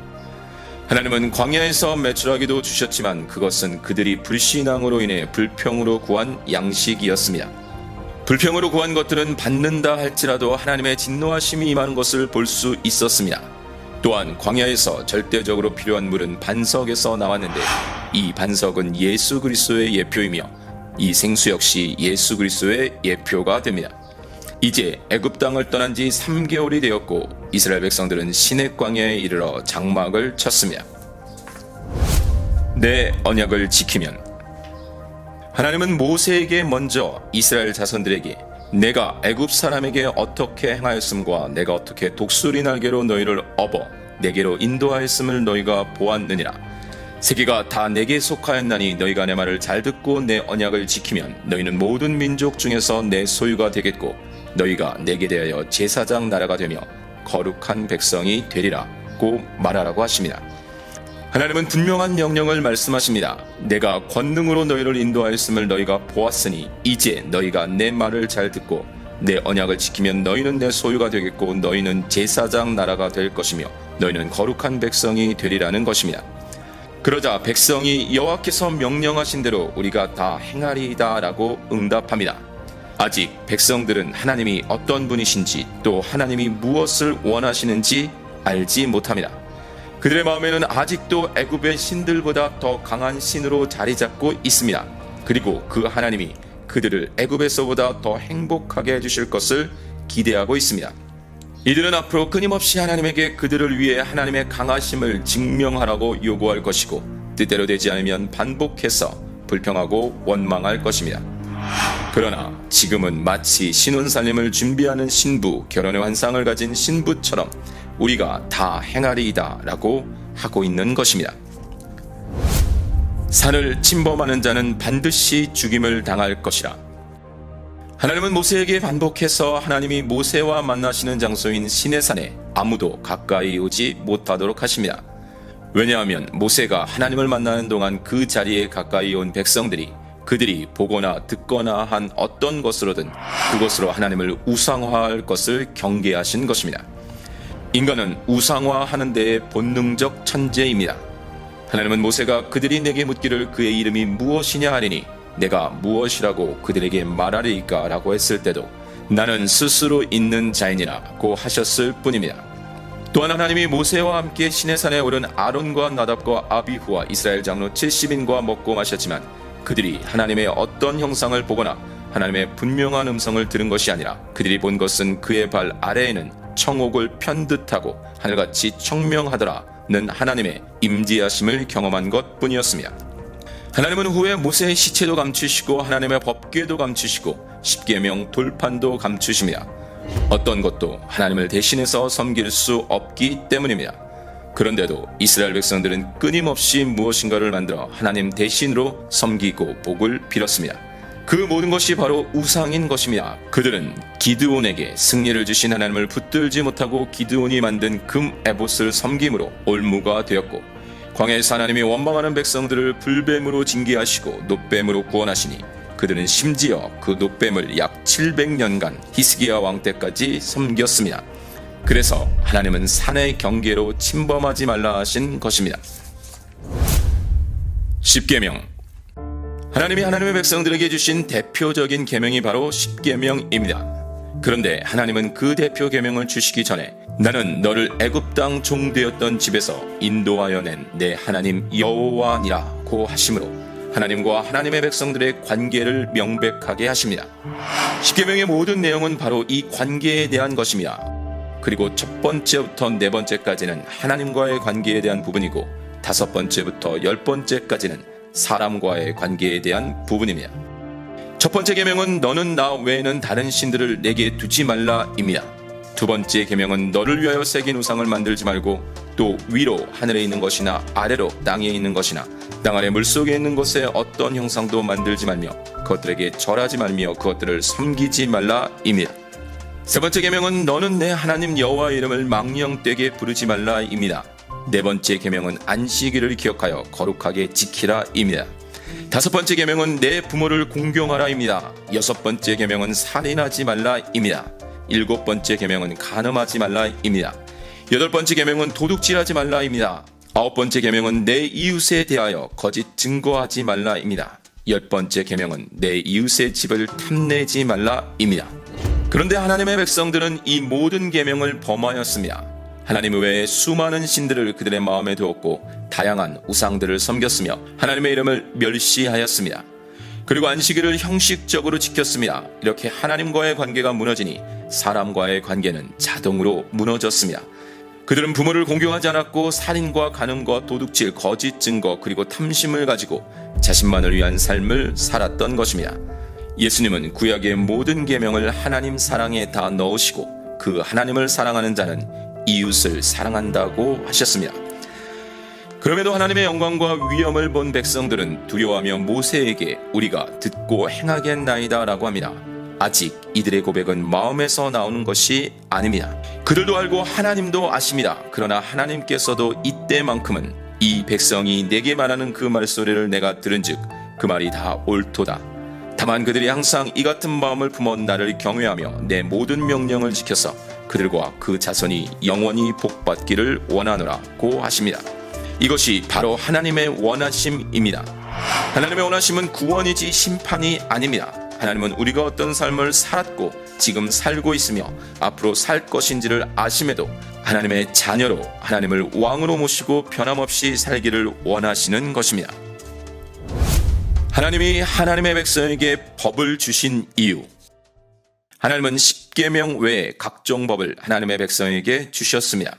하나님은 광야에서 메추라기도 주셨지만 그것은 그들이 불신앙으로 인해 불평으로 구한 양식이었습니다. 불평으로 구한 것들은 받는다 할지라도 하나님의 진노하심이 임하는 것을 볼 수 있었습니다. 또한 광야에서 절대적으로 필요한 물은 반석에서 나왔는데 이 반석은 예수 그리스도의 예표이며 이 생수 역시 예수 그리스도의 예표가 됩니다. 이제 애굽 땅을 떠난 지 3개월이 되었고 이스라엘 백성들은 시내 광야에 이르러 장막을 쳤습니다. 내 언약을 지키면 하나님은 모세에게 먼저 이스라엘 자손들에게 내가 애굽 사람에게 어떻게 행하였음과 내가 어떻게 독수리 날개로 너희를 업어 내게로 인도하였음을 너희가 보았느니라. 세계가 다 내게 속하였나니 너희가 내 말을 잘 듣고 내 언약을 지키면 너희는 모든 민족 중에서 내 소유가 되겠고 너희가 내게 대하여 제사장 나라가 되며 거룩한 백성이 되리라고 말하라고 하십니다. 하나님은 분명한 명령을 말씀하십니다. 내가 권능으로 너희를 인도하였음을 너희가 보았으니 이제 너희가 내 말을 잘 듣고 내 언약을 지키면 너희는 내 소유가 되겠고 너희는 제사장 나라가 될 것이며 너희는 거룩한 백성이 되리라는 것입니다. 그러자 백성이 여호와께서 명령하신 대로 우리가 다 행하리이다 라고 응답합니다. 아직 백성들은 하나님이 어떤 분이신지 또 하나님이 무엇을 원하시는지 알지 못합니다. 그들의 마음에는 아직도 애굽의 신들보다 더 강한 신으로 자리 잡고 있습니다. 그리고 그 하나님이 그들을 애굽에서보다 더 행복하게 해주실 것을 기대하고 있습니다. 이들은 앞으로 끊임없이 하나님에게 그들을 위해 하나님의 강하심을 증명하라고 요구할 것이고 뜻대로 되지 않으면 반복해서 불평하고 원망할 것입니다. 그러나 지금은 마치 신혼살림을 준비하는 신부, 결혼의 환상을 가진 신부처럼 우리가 다 행하리이다 라고 하고 있는 것입니다. 산을 침범하는 자는 반드시 죽임을 당할 것이라. 하나님은 모세에게 반복해서 하나님이 모세와 만나시는 장소인 시내산에 아무도 가까이 오지 못하도록 하십니다. 왜냐하면 모세가 하나님을 만나는 동안 그 자리에 가까이 온 백성들이 그들이 보거나 듣거나 한 어떤 것으로든 그것으로 하나님을 우상화할 것을 경계하신 것입니다. 인간은 우상화하는 데에 본능적 천재입니다. 하나님은 모세가 그들이 내게 묻기를 그의 이름이 무엇이냐 하리니 내가 무엇이라고 그들에게 말하리이까 라고 했을 때도 나는 스스로 있는 자이니라고 하셨을 뿐입니다. 또한 하나님이 모세와 함께 시내산에 오른 아론과 나답과 아비후와 이스라엘 장로 70인과 먹고 마셨지만 그들이 하나님의 어떤 형상을 보거나 하나님의 분명한 음성을 들은 것이 아니라 그들이 본 것은 그의 발 아래에는 청옥을 편 듯하고 하늘같이 청명하더라는 하나님의 임재하심을 경험한 것뿐이었습니다. 하나님은 후에 모세의 시체도 감추시고 하나님의 법궤도 감추시고 십계명 돌판도 감추십니다. 어떤 것도 하나님을 대신해서 섬길 수 없기 때문입니다. 그런데도 이스라엘 백성들은 끊임없이 무엇인가를 만들어 하나님 대신으로 섬기고 복을 빌었습니다. 그 모든 것이 바로 우상인 것입니다. 그들은 기드온에게 승리를 주신 하나님을 붙들지 못하고 기드온이 만든 금 에봇을 섬김으로 올무가 되었고 광야에서 하나님이 원망하는 백성들을 불뱀으로 징계하시고 놋뱀으로 구원하시니 그들은 심지어 그 놋뱀을 약 700년간 히스기야 왕 때까지 섬겼습니다. 그래서 하나님은 산의 경계로 침범하지 말라 하신 것입니다. 십계명. 하나님이 하나님의 백성들에게 주신 대표적인 계명이 바로 십계명입니다. 그런데 하나님은 그 대표 계명을 주시기 전에 나는 너를 애굽 땅 종되었던 집에서 인도하여 낸 내 하나님 여호와니라고 하심으로 하나님과 하나님의 백성들의 관계를 명백하게 하십니다. 십계명의 모든 내용은 바로 이 관계에 대한 것입니다. 그리고 첫 번째부터 네 번째까지는 하나님과의 관계에 대한 부분이고 다섯 번째부터 10번째까지는 사람과의 관계에 대한 부분입니다. 첫 번째 계명은 너는 나 외에는 다른 신들을 내게 두지 말라입니다. 두 번째 계명은 너를 위하여 새긴 우상을 만들지 말고 또 위로 하늘에 있는 것이나 아래로 땅에 있는 것이나 땅 아래 물속에 있는 것에 어떤 형상도 만들지 말며 그것들에게 절하지 말며 그것들을 섬기지 말라입니다. 세 번째 계명은 너는 내 하나님 여호와의 이름을 망령되게 부르지 말라입니다. 네 번째 계명은 안식일을 기억하여 거룩하게 지키라입니다. 다섯 번째 계명은 내 부모를 공경하라입니다. 여섯 번째 계명은 살인하지 말라입니다. 일곱 번째 계명은 간음하지 말라입니다. 여덟 번째 계명은 도둑질하지 말라입니다. 9번째 계명은 내 이웃에 대하여 거짓 증거하지 말라입니다. 10번째 계명은 내 이웃의 집을 탐내지 말라입니다. 그런데 하나님의 백성들은 이 모든 계명을 범하였습니다. 하나님 외에 수많은 신들을 그들의 마음에 두었고 다양한 우상들을 섬겼으며 하나님의 이름을 멸시하였습니다. 그리고 안식일을 형식적으로 지켰습니다. 이렇게 하나님과의 관계가 무너지니 사람과의 관계는 자동으로 무너졌습니다. 그들은 부모를 공경하지 않았고 살인과 간음과 도둑질, 거짓 증거 그리고 탐심을 가지고 자신만을 위한 삶을 살았던 것입니다. 예수님은 구약의 모든 계명을 하나님 사랑에 다 넣으시고 그 하나님을 사랑하는 자는 이웃을 사랑한다고 하셨습니다. 그럼에도 하나님의 영광과 위엄을 본 백성들은 두려워하며 모세에게 우리가 듣고 행하겠나이다 라고 합니다. 아직 이들의 고백은 마음에서 나오는 것이 아닙니다. 그들도 알고 하나님도 아십니다. 그러나 하나님께서도 이때만큼은 이 백성이 내게 말하는 그 말소리를 내가 들은즉 그 말이 다 옳도다. 다만 그들이 항상 이 같은 마음을 품어 나를 경외하며 내 모든 명령을 지켜서 그들과 그 자손이 영원히 복받기를 원하노라고 하십니다. 이것이 바로 하나님의 원하심입니다. 하나님의 원하심은 구원이지 심판이 아닙니다. 하나님은 우리가 어떤 삶을 살았고 지금 살고 있으며 앞으로 살 것인지를 아심에도 하나님의 자녀로 하나님을 왕으로 모시고 변함없이 살기를 원하시는 것입니다. 하나님이 하나님의 백성에게 법을 주신 이유. 하나님은 십계명 외에 각종 법을 하나님의 백성에게 주셨습니다.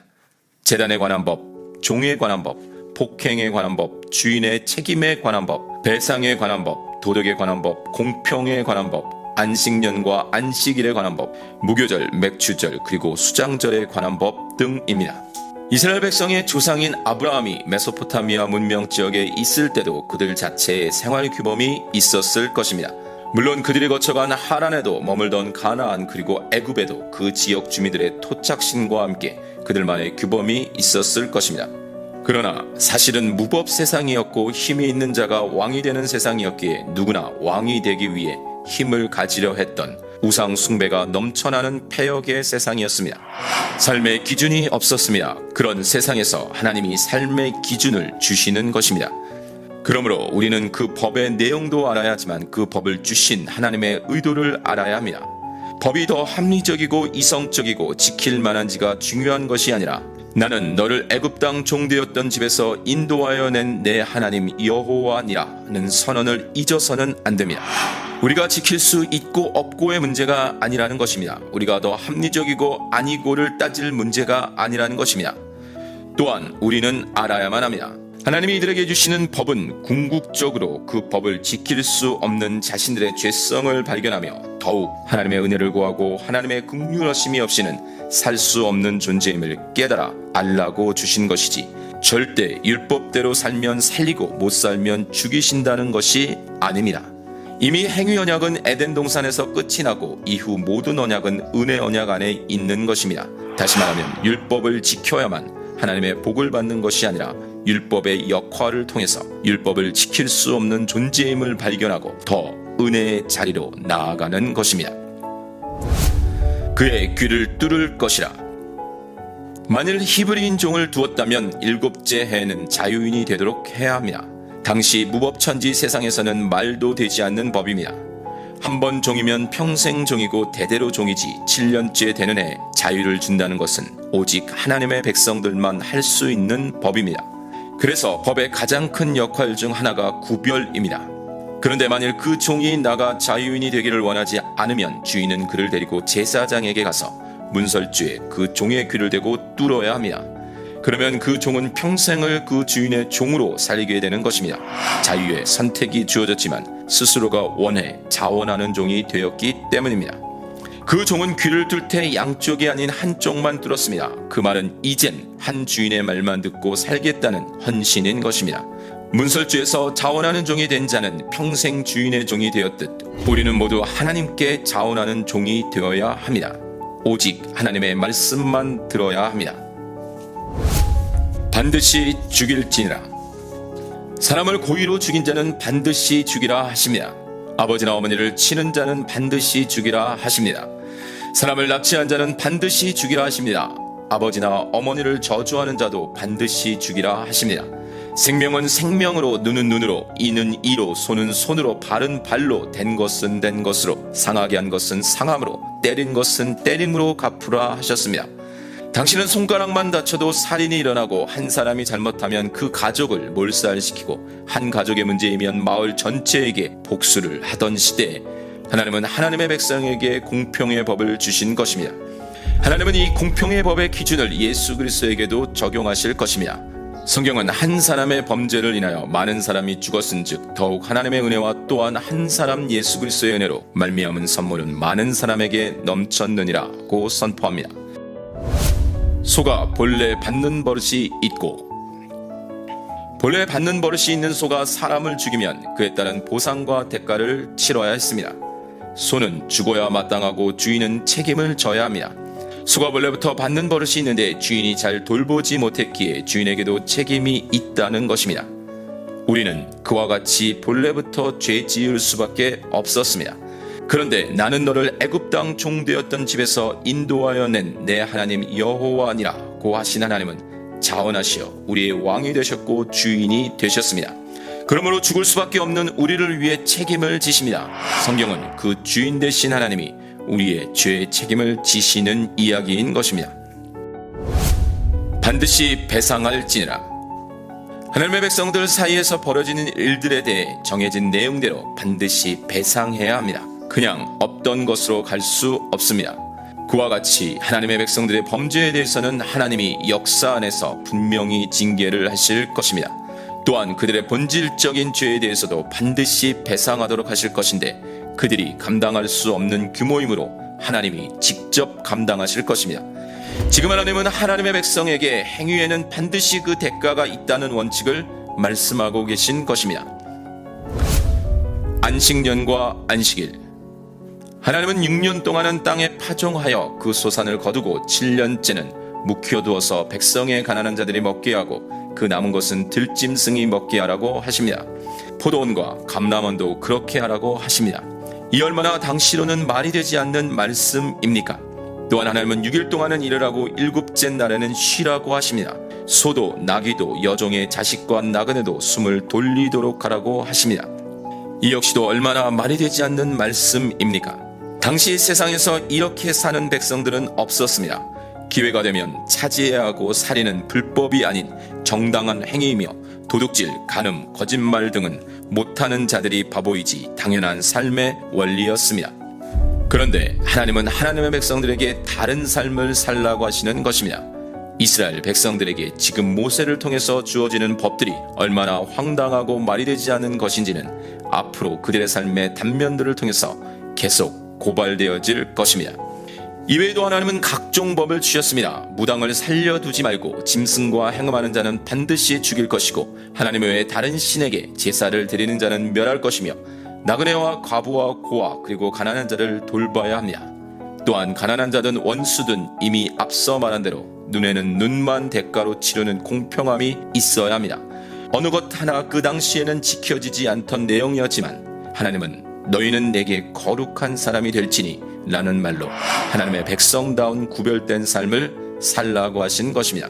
제단에 관한 법, 종에 관한 법, 폭행에 관한 법, 주인의 책임에 관한 법, 배상에 관한 법, 도덕에 관한 법, 공평에 관한 법, 안식년과 안식일에 관한 법, 무교절, 맥주절, 그리고 수장절에 관한 법 등입니다. 이스라엘 백성의 조상인 아브라함이 메소포타미아 문명 지역에 있을 때도 그들 자체의 생활 규범이 있었을 것입니다. 물론 그들이 거쳐간 하란에도 머물던 가나안 그리고 애굽에도 그 지역 주민들의 토착신과 함께 그들만의 규범이 있었을 것입니다. 그러나 사실은 무법 세상이었고 힘이 있는 자가 왕이 되는 세상이었기에 누구나 왕이 되기 위해 힘을 가지려 했던 우상 숭배가 넘쳐나는 패역의 세상이었습니다. 삶의 기준이 없었습니다. 그런 세상에서 하나님이 삶의 기준을 주시는 것입니다. 그러므로 우리는 그 법의 내용도 알아야 하지만 그 법을 주신 하나님의 의도를 알아야 합니다. 법이 더 합리적이고 이성적이고 지킬 만한지가 중요한 것이 아니라 나는 너를 애굽 땅 종되었던 집에서 인도하여 낸 내 하나님 여호와니라는 선언을 잊어서는 안 됩니다. 우리가 지킬 수 있고 없고의 문제가 아니라는 것입니다. 우리가 더 합리적이고 아니고를 따질 문제가 아니라는 것입니다. 또한 우리는 알아야만 합니다. 하나님이 이들에게 주시는 법은 궁극적으로 그 법을 지킬 수 없는 자신들의 죄성을 발견하며 더욱 하나님의 은혜를 구하고 하나님의 긍휼하심이 없이는 살 수 없는 존재임을 깨달아 알라고 주신 것이지 절대 율법대로 살면 살리고 못 살면 죽이신다는 것이 아닙니다. 이미 행위 언약은 에덴 동산에서 끝이 나고 이후 모든 언약은 은혜 언약 안에 있는 것입니다. 다시 말하면 율법을 지켜야만 하나님의 복을 받는 것이 아니라 율법의 역할을 통해서 율법을 지킬 수 없는 존재임을 발견하고 더 은혜의 자리로 나아가는 것입니다. 그의 귀를 뚫을 것이라. 만일 히브리인 종을 두었다면 일곱째 해에는 자유인이 되도록 해야 합니다. 당시 무법천지 세상에서는 말도 되지 않는 법입니다. 한 번 종이면 평생 종이고 대대로 종이지 7년째 되는 해에 자유를 준다는 것은 오직 하나님의 백성들만 할 수 있는 법입니다. 그래서 법의 가장 큰 역할 중 하나가 구별입니다. 그런데 만일 그 종이 나가 자유인이 되기를 원하지 않으면 주인은 그를 데리고 제사장에게 가서 문설주에 그 종의 귀를 대고 뚫어야 합니다. 그러면 그 종은 평생을 그 주인의 종으로 살게 되는 것입니다. 자유의 선택이 주어졌지만 스스로가 원해 자원하는 종이 되었기 때문입니다. 그 종은 귀를 뚫을 때 양쪽이 아닌 한쪽만 뚫었습니다. 그 말은 이젠 한 주인의 말만 듣고 살겠다는 헌신인 것입니다. 문설주에서 자원하는 종이 된 자는 평생 주인의 종이 되었듯 우리는 모두 하나님께 자원하는 종이 되어야 합니다. 오직 하나님의 말씀만 들어야 합니다. 반드시 죽일지니라. 사람을 고의로 죽인 자는 반드시 죽이라 하십니다. 아버지나 어머니를 치는 자는 반드시 죽이라 하십니다. 사람을 납치한 자는 반드시 죽이라 하십니다. 아버지나 어머니를 저주하는 자도 반드시 죽이라 하십니다. 생명은 생명으로, 눈은 눈으로, 이는 이로, 손은 손으로, 발은 발로, 된 것은 된 것으로, 상하게 한 것은 상함으로, 때린 것은 때림으로 갚으라 하셨습니다. 당신은 손가락만 다쳐도 살인이 일어나고 한 사람이 잘못하면 그 가족을 몰살시키고 한 가족의 문제이면 마을 전체에게 복수를 하던 시대에 하나님은 하나님의 백성에게 공평의 법을 주신 것입니다. 하나님은 이 공평의 법의 기준을 예수 그리스도에게도 적용하실 것입니다. 성경은 한 사람의 범죄를 인하여 많은 사람이 죽었은즉 더욱 하나님의 은혜와 또한 한 사람 예수 그리스도의 은혜로 말미암은 선물은 많은 사람에게 넘쳤느니라고 선포합니다. 소가 본래 받는 버릇이 있고, 본래 받는 버릇이 있는 소가 사람을 죽이면 그에 따른 보상과 대가를 치러야 했습니다. 소는 죽어야 마땅하고 주인은 책임을 져야 합니다. 소가 본래부터 받는 버릇이 있는데 주인이 잘 돌보지 못했기에 주인에게도 책임이 있다는 것입니다. 우리는 그와 같이 본래부터 죄 지을 수밖에 없었습니다. 그런데 나는 너를 애굽 땅 종되었던 집에서 인도하여 낸 내 하나님 여호와니라고 하신 하나님은 자원하시어 우리의 왕이 되셨고 주인이 되셨습니다. 그러므로 죽을 수밖에 없는 우리를 위해 책임을 지십니다. 성경은 그 주인 되신 하나님이 우리의 죄의 책임을 지시는 이야기인 것입니다. 반드시 배상할지니라. 하나님의 백성들 사이에서 벌어지는 일들에 대해 정해진 내용대로 반드시 배상해야 합니다. 그냥 없던 것으로 갈 수 없습니다. 그와 같이 하나님의 백성들의 범죄에 대해서는 하나님이 역사 안에서 분명히 징계를 하실 것입니다. 또한 그들의 본질적인 죄에 대해서도 반드시 배상하도록 하실 것인데 그들이 감당할 수 없는 규모이므로 하나님이 직접 감당하실 것입니다. 지금 하나님은 하나님의 백성에게 행위에는 반드시 그 대가가 있다는 원칙을 말씀하고 계신 것입니다. 안식년과 안식일. 하나님은 6년 동안은 땅에 파종하여 그 소산을 거두고 7년째는 묵혀두어서 백성의 가난한 자들이 먹게 하고 그 남은 것은 들짐승이 먹게 하라고 하십니다. 포도원과 감람원도 그렇게 하라고 하십니다. 이 얼마나 당시로는 말이 되지 않는 말씀입니까? 또한 하나님은 6일 동안은 일하라고 7째 날에는 쉬라고 하십니다. 소도 나귀도 여종의 자식과 나그네도 숨을 돌리도록 하라고 하십니다. 이 역시도 얼마나 말이 되지 않는 말씀입니까? 당시 세상에서 이렇게 사는 백성들은 없었습니다. 기회가 되면 차지해야 하고 살인은 불법이 아닌 정당한 행위이며 도둑질, 간음, 거짓말 등은 못하는 자들이 바보이지 당연한 삶의 원리였습니다. 그런데 하나님은 하나님의 백성들에게 다른 삶을 살라고 하시는 것입니다. 이스라엘 백성들에게 지금 모세를 통해서 주어지는 법들이 얼마나 황당하고 말이 되지 않은 것인지는 앞으로 그들의 삶의 단면들을 통해서 계속 고발되어질 것입니다. 이외에도 하나님은 각종 법을 주셨습니다. 무당을 살려두지 말고 짐승과 행음하는 자는 반드시 죽일 것이고 하나님 외에 다른 신에게 제사를 드리는 자는 멸할 것이며 나그네와 과부와 고아 그리고 가난한 자를 돌봐야 합니다. 또한 가난한 자든 원수든 이미 앞서 말한 대로 눈에는 눈만 대가로 치르는 공평함이 있어야 합니다. 어느 것 하나 그 당시에는 지켜지지 않던 내용이었지만 하나님은 너희는 내게 거룩한 사람이 될지니 라는 말로 하나님의 백성다운 구별된 삶을 살라고 하신 것입니다.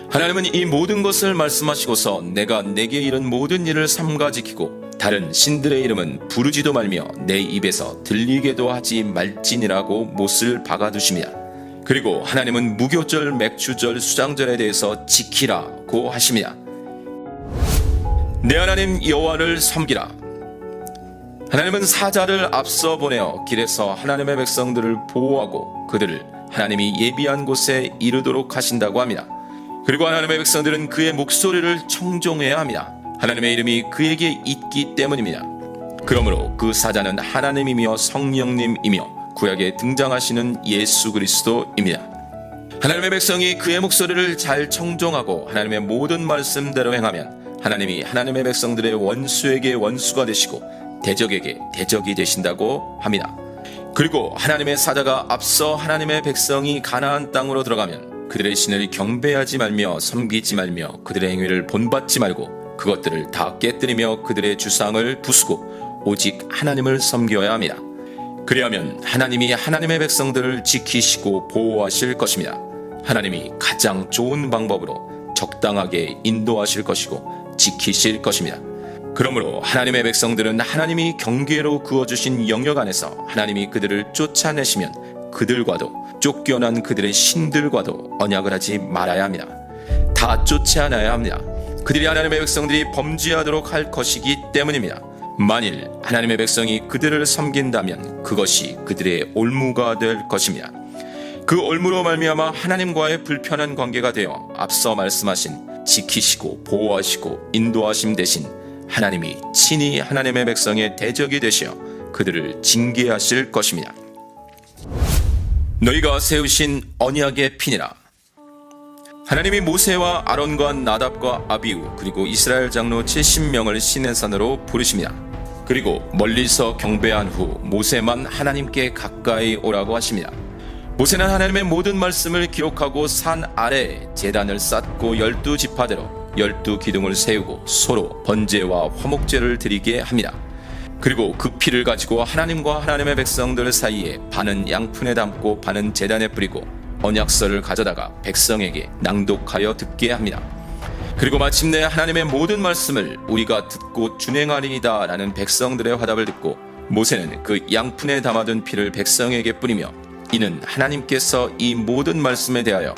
하나님은 이 모든 것을 말씀하시고서 내가 내게 이른 모든 일을 삼가 지키고 다른 신들의 이름은 부르지도 말며 내 입에서 들리게도 하지 말지니라고 못을 박아두십니다. 그리고 하나님은 무교절, 맥주절, 수장절에 대해서 지키라고 하십니다. 내 하나님 여호와를 섬기라. 하나님은 사자를 앞서 보내어 길에서 하나님의 백성들을 보호하고 그들을 하나님이 예비한 곳에 이르도록 하신다고 합니다. 그리고 하나님의 백성들은 그의 목소리를 청종해야 합니다. 하나님의 이름이 그에게 있기 때문입니다. 그러므로 그 사자는 하나님이며 성령님이며 구약에 등장하시는 예수 그리스도입니다. 하나님의 백성이 그의 목소리를 잘 청종하고 하나님의 모든 말씀대로 행하면 하나님이 하나님의 백성들의 원수에게 원수가 되시고 대적에게 대적이 되신다고 합니다. 그리고 하나님의 사자가 앞서 하나님의 백성이 가나안 땅으로 들어가면 그들의 신을 경배하지 말며 섬기지 말며 그들의 행위를 본받지 말고 그것들을 다 깨뜨리며 그들의 주상을 부수고 오직 하나님을 섬겨야 합니다. 그리하면 하나님이 하나님의 백성들을 지키시고 보호하실 것입니다. 하나님이 가장 좋은 방법으로 적당하게 인도하실 것이고 지키실 것입니다. 그러므로 하나님의 백성들은 하나님이 경계로 그어주신 영역 안에서 하나님이 그들을 쫓아내시면 그들과도 쫓겨난 그들의 신들과도 언약을 하지 말아야 합니다. 다 쫓아내야 합니다. 그들이 하나님의 백성들이 범죄하도록 할 것이기 때문입니다. 만일 하나님의 백성이 그들을 섬긴다면 그것이 그들의 올무가 될 것입니다. 그 올무로 말미암아 하나님과의 불편한 관계가 되어 앞서 말씀하신 지키시고 보호하시고 인도하심 대신 하나님이 친히 하나님의 백성의 대적이 되시어 그들을 징계하실 것입니다. 너희가 세우신 언약의 피니라. 하나님이 모세와 아론과 나답과 아비후 그리고 이스라엘 장로 70명을 시내산으로 부르십니다. 그리고 멀리서 경배한 후 모세만 하나님께 가까이 오라고 하십니다. 모세는 하나님의 모든 말씀을 기록하고 산 아래에 제단을 쌓고 12지파대로 12기둥을 세우고 서로 번제와 화목제를 드리게 합니다. 그리고 그 피를 가지고 하나님과 하나님의 백성들 사이에 반은 양푼에 담고 반은 제단에 뿌리고 언약서를 가져다가 백성에게 낭독하여 듣게 합니다. 그리고 마침내 하나님의 모든 말씀을 우리가 듣고 준행하리이다 라는 백성들의 화답을 듣고 모세는 그 양푼에 담아둔 피를 백성에게 뿌리며 이는 하나님께서 이 모든 말씀에 대하여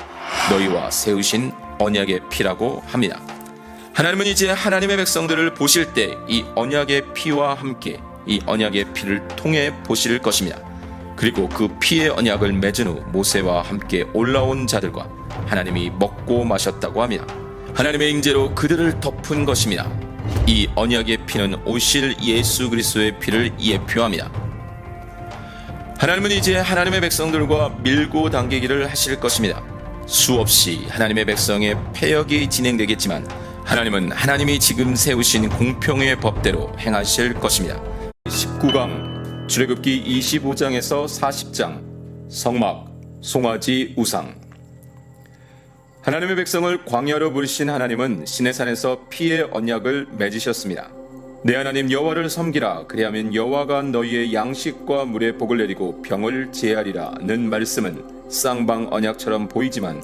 너희와 세우신 언약의 피라고 합니다. 하나님은 이제 하나님의 백성들을 보실 때 이 언약의 피와 함께 이 언약의 피를 통해 보실 것입니다. 그리고 그 피의 언약을 맺은 후 모세와 함께 올라온 자들과 하나님이 먹고 마셨다고 합니다. 하나님의 임재로 그들을 덮은 것입니다. 이 언약의 피는 오실 예수 그리스도의 피를 예표합니다. 하나님은 이제 하나님의 백성들과 밀고 당기기를 하실 것입니다. 수없이 하나님의 백성의 패역이 진행되겠지만 하나님은 하나님이 지금 세우신 공평의 법대로 행하실 것입니다. 19강 출애굽기 25장에서 40장 성막, 송아지 우상. 하나님의 백성을 광야로 부르신 하나님은 시내산에서 피의 언약을 맺으셨습니다. 내 하나님 여호와를 섬기라 그리하면 여호와가 너희의 양식과 물에 복을 내리고 병을 제하리라는 말씀은 쌍방 언약처럼 보이지만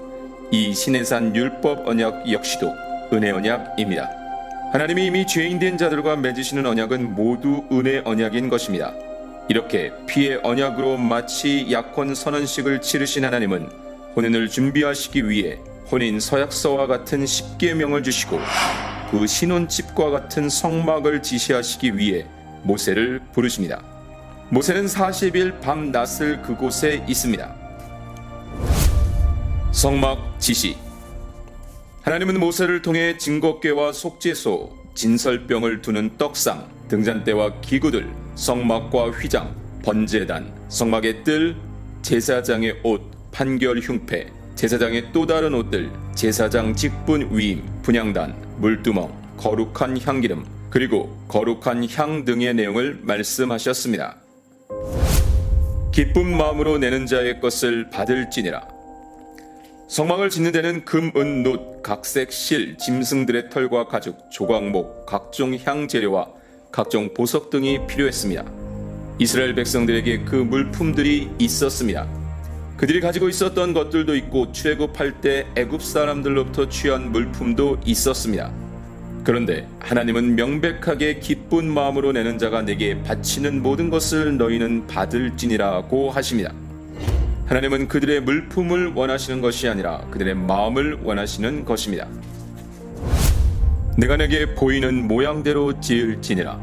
이 시내산 율법 언약 역시도 은혜 언약입니다. 하나님이 이미 죄인된 자들과 맺으시는 언약은 모두 은혜 언약인 것입니다. 이렇게 피의 언약으로 마치 약혼 선언식을 치르신 하나님은 혼인을 준비하시기 위해 혼인 서약서와 같은 십계명을 주시고 그 신혼집과 같은 성막을 지시하시기 위해 모세를 부르십니다. 모세는 40일 밤낮을 그곳에 있습니다. 성막 지시. 하나님은 모세를 통해 증거궤와 속죄소, 진설병을 두는 떡상, 등잔대와 기구들, 성막과 휘장, 번제단, 성막의 뜰, 제사장의 옷, 판결 흉패, 제사장의 또 다른 옷들, 제사장 직분 위임, 분향단, 물두멍, 거룩한 향기름, 그리고 거룩한 향 등의 내용을 말씀하셨습니다. 기쁜 마음으로 내는 자의 것을 받을지니라. 성막을 짓는 데는 금, 은, 놋, 각색 실, 짐승들의 털과 가죽, 조각목, 각종 향 재료와 각종 보석 등이 필요했습니다. 이스라엘 백성들에게 그 물품들이 있었습니다. 그들이 가지고 있었던 것들도 있고 출애굽할 때 애굽 사람들로부터 취한 물품도 있었습니다. 그런데 하나님은 명백하게 기쁜 마음으로 내는 자가 내게 바치는 모든 것을 너희는 받을지니라고 하십니다. 하나님은 그들의 물품을 원하시는 것이 아니라 그들의 마음을 원하시는 것입니다. 내가 내게 보이는 모양대로 지을지니라.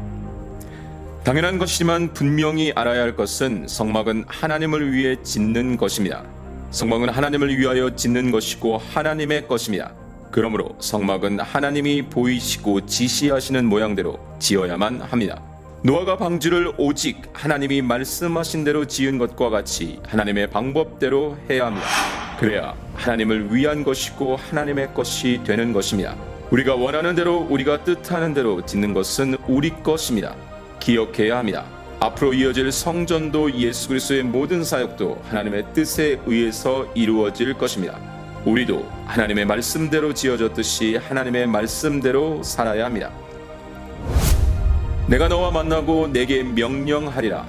당연한 것이지만 분명히 알아야 할 것은 성막은 하나님을 위해 짓는 것입니다. 성막은 하나님을 위하여 짓는 것이고 하나님의 것입니다. 그러므로 성막은 하나님이 보이시고 지시하시는 모양대로 지어야만 합니다. 노아가 방주를 오직 하나님이 말씀하신 대로 지은 것과 같이 하나님의 방법대로 해야 합니다. 그래야 하나님을 위한 것이고 하나님의 것이 되는 것입니다. 우리가 원하는 대로 우리가 뜻하는 대로 짓는 것은 우리 것입니다. 기억해야 합니다. 앞으로 이어질 성전도 예수 그리스도의 모든 사역도 하나님의 뜻에 의해서 이루어질 것입니다. 우리도 하나님의 말씀대로 지어졌듯이 하나님의 말씀대로 살아야 합니다. 내가 너와 만나고 내게 명령하리라.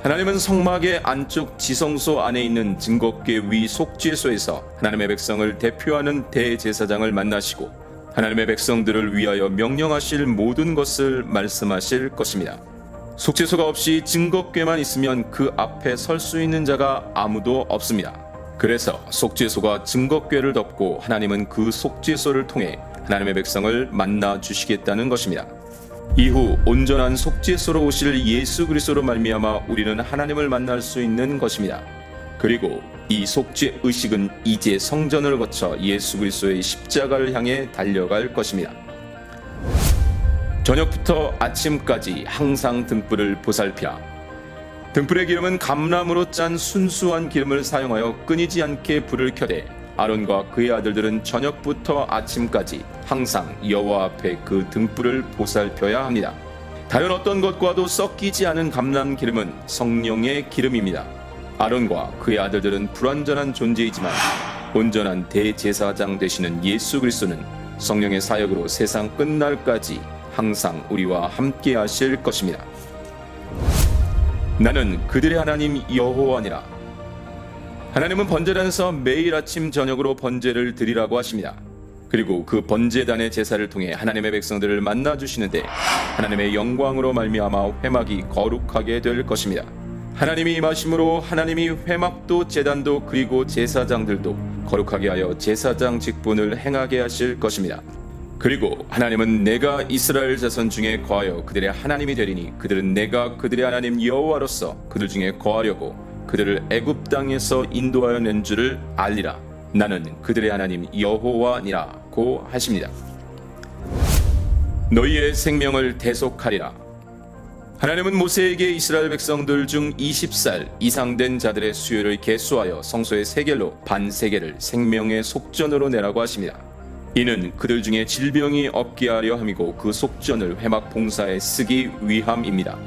하나님은 성막의 안쪽 지성소 안에 있는 증거궤 위 속죄소에서 하나님의 백성을 대표하는 대제사장을 만나시고 하나님의 백성들을 위하여 명령하실 모든 것을 말씀하실 것입니다. 속죄소가 없이 증거궤만 있으면 그 앞에 설 수 있는 자가 아무도 없습니다. 그래서 속죄소가 증거궤를 덮고 하나님은 그 속죄소를 통해 하나님의 백성을 만나 주시겠다는 것입니다. 이후 온전한 속죄소로 오실 예수 그리스도로 말미암아 우리는 하나님을 만날 수 있는 것입니다. 그리고 이 속죄 의식은 이제 성전을 거쳐 예수 그리스도의 십자가를 향해 달려갈 것입니다. 저녁부터 아침까지 항상 등불을 보살피라. 등불의 기름은 감람으로 짠 순수한 기름을 사용하여 끊이지 않게 불을 켜되 아론과 그의 아들들은 저녁부터 아침까지 항상 여호와 앞에 그 등불을 보살펴야 합니다. 다른 어떤 것과도 섞이지 않은 감람 기름은 성령의 기름입니다. 아론과 그의 아들들은 불완전한 존재이지만 온전한 대제사장 되시는 예수 그리스도는 성령의 사역으로 세상 끝날까지 항상 우리와 함께 하실 것입니다. 나는 그들의 하나님 여호와니라. 하나님은 번제단에서 매일 아침 저녁으로 번제를 드리라고 하십니다. 그리고 그 번제단의 제사를 통해 하나님의 백성들을 만나 주시는데 하나님의 영광으로 말미암아 회막이 거룩하게 될 것입니다. 하나님이 임하심으로 하나님이 회막도 제단도 그리고 제사장들도 거룩하게 하여 제사장 직분을 행하게 하실 것입니다. 그리고 하나님은 내가 이스라엘 자손 중에 거하여 그들의 하나님이 되리니 그들은 내가 그들의 하나님 여호와로서 그들 중에 거하려고 그들을 애굽 땅에서 인도하여 낸 줄을 알리라. 나는 그들의 하나님 여호와니라고 하십니다. 너희의 생명을 대속하리라. 하나님은 모세에게 이스라엘 백성들 중 20살 이상 된 자들의 수요를 계수하여 성소의 세겔로 반 세겔을 생명의 속전으로 내라고 하십니다. 이는 그들 중에 질병이 없게 하려 함이고 그 속전을 회막 봉사에 쓰기 위함입니다.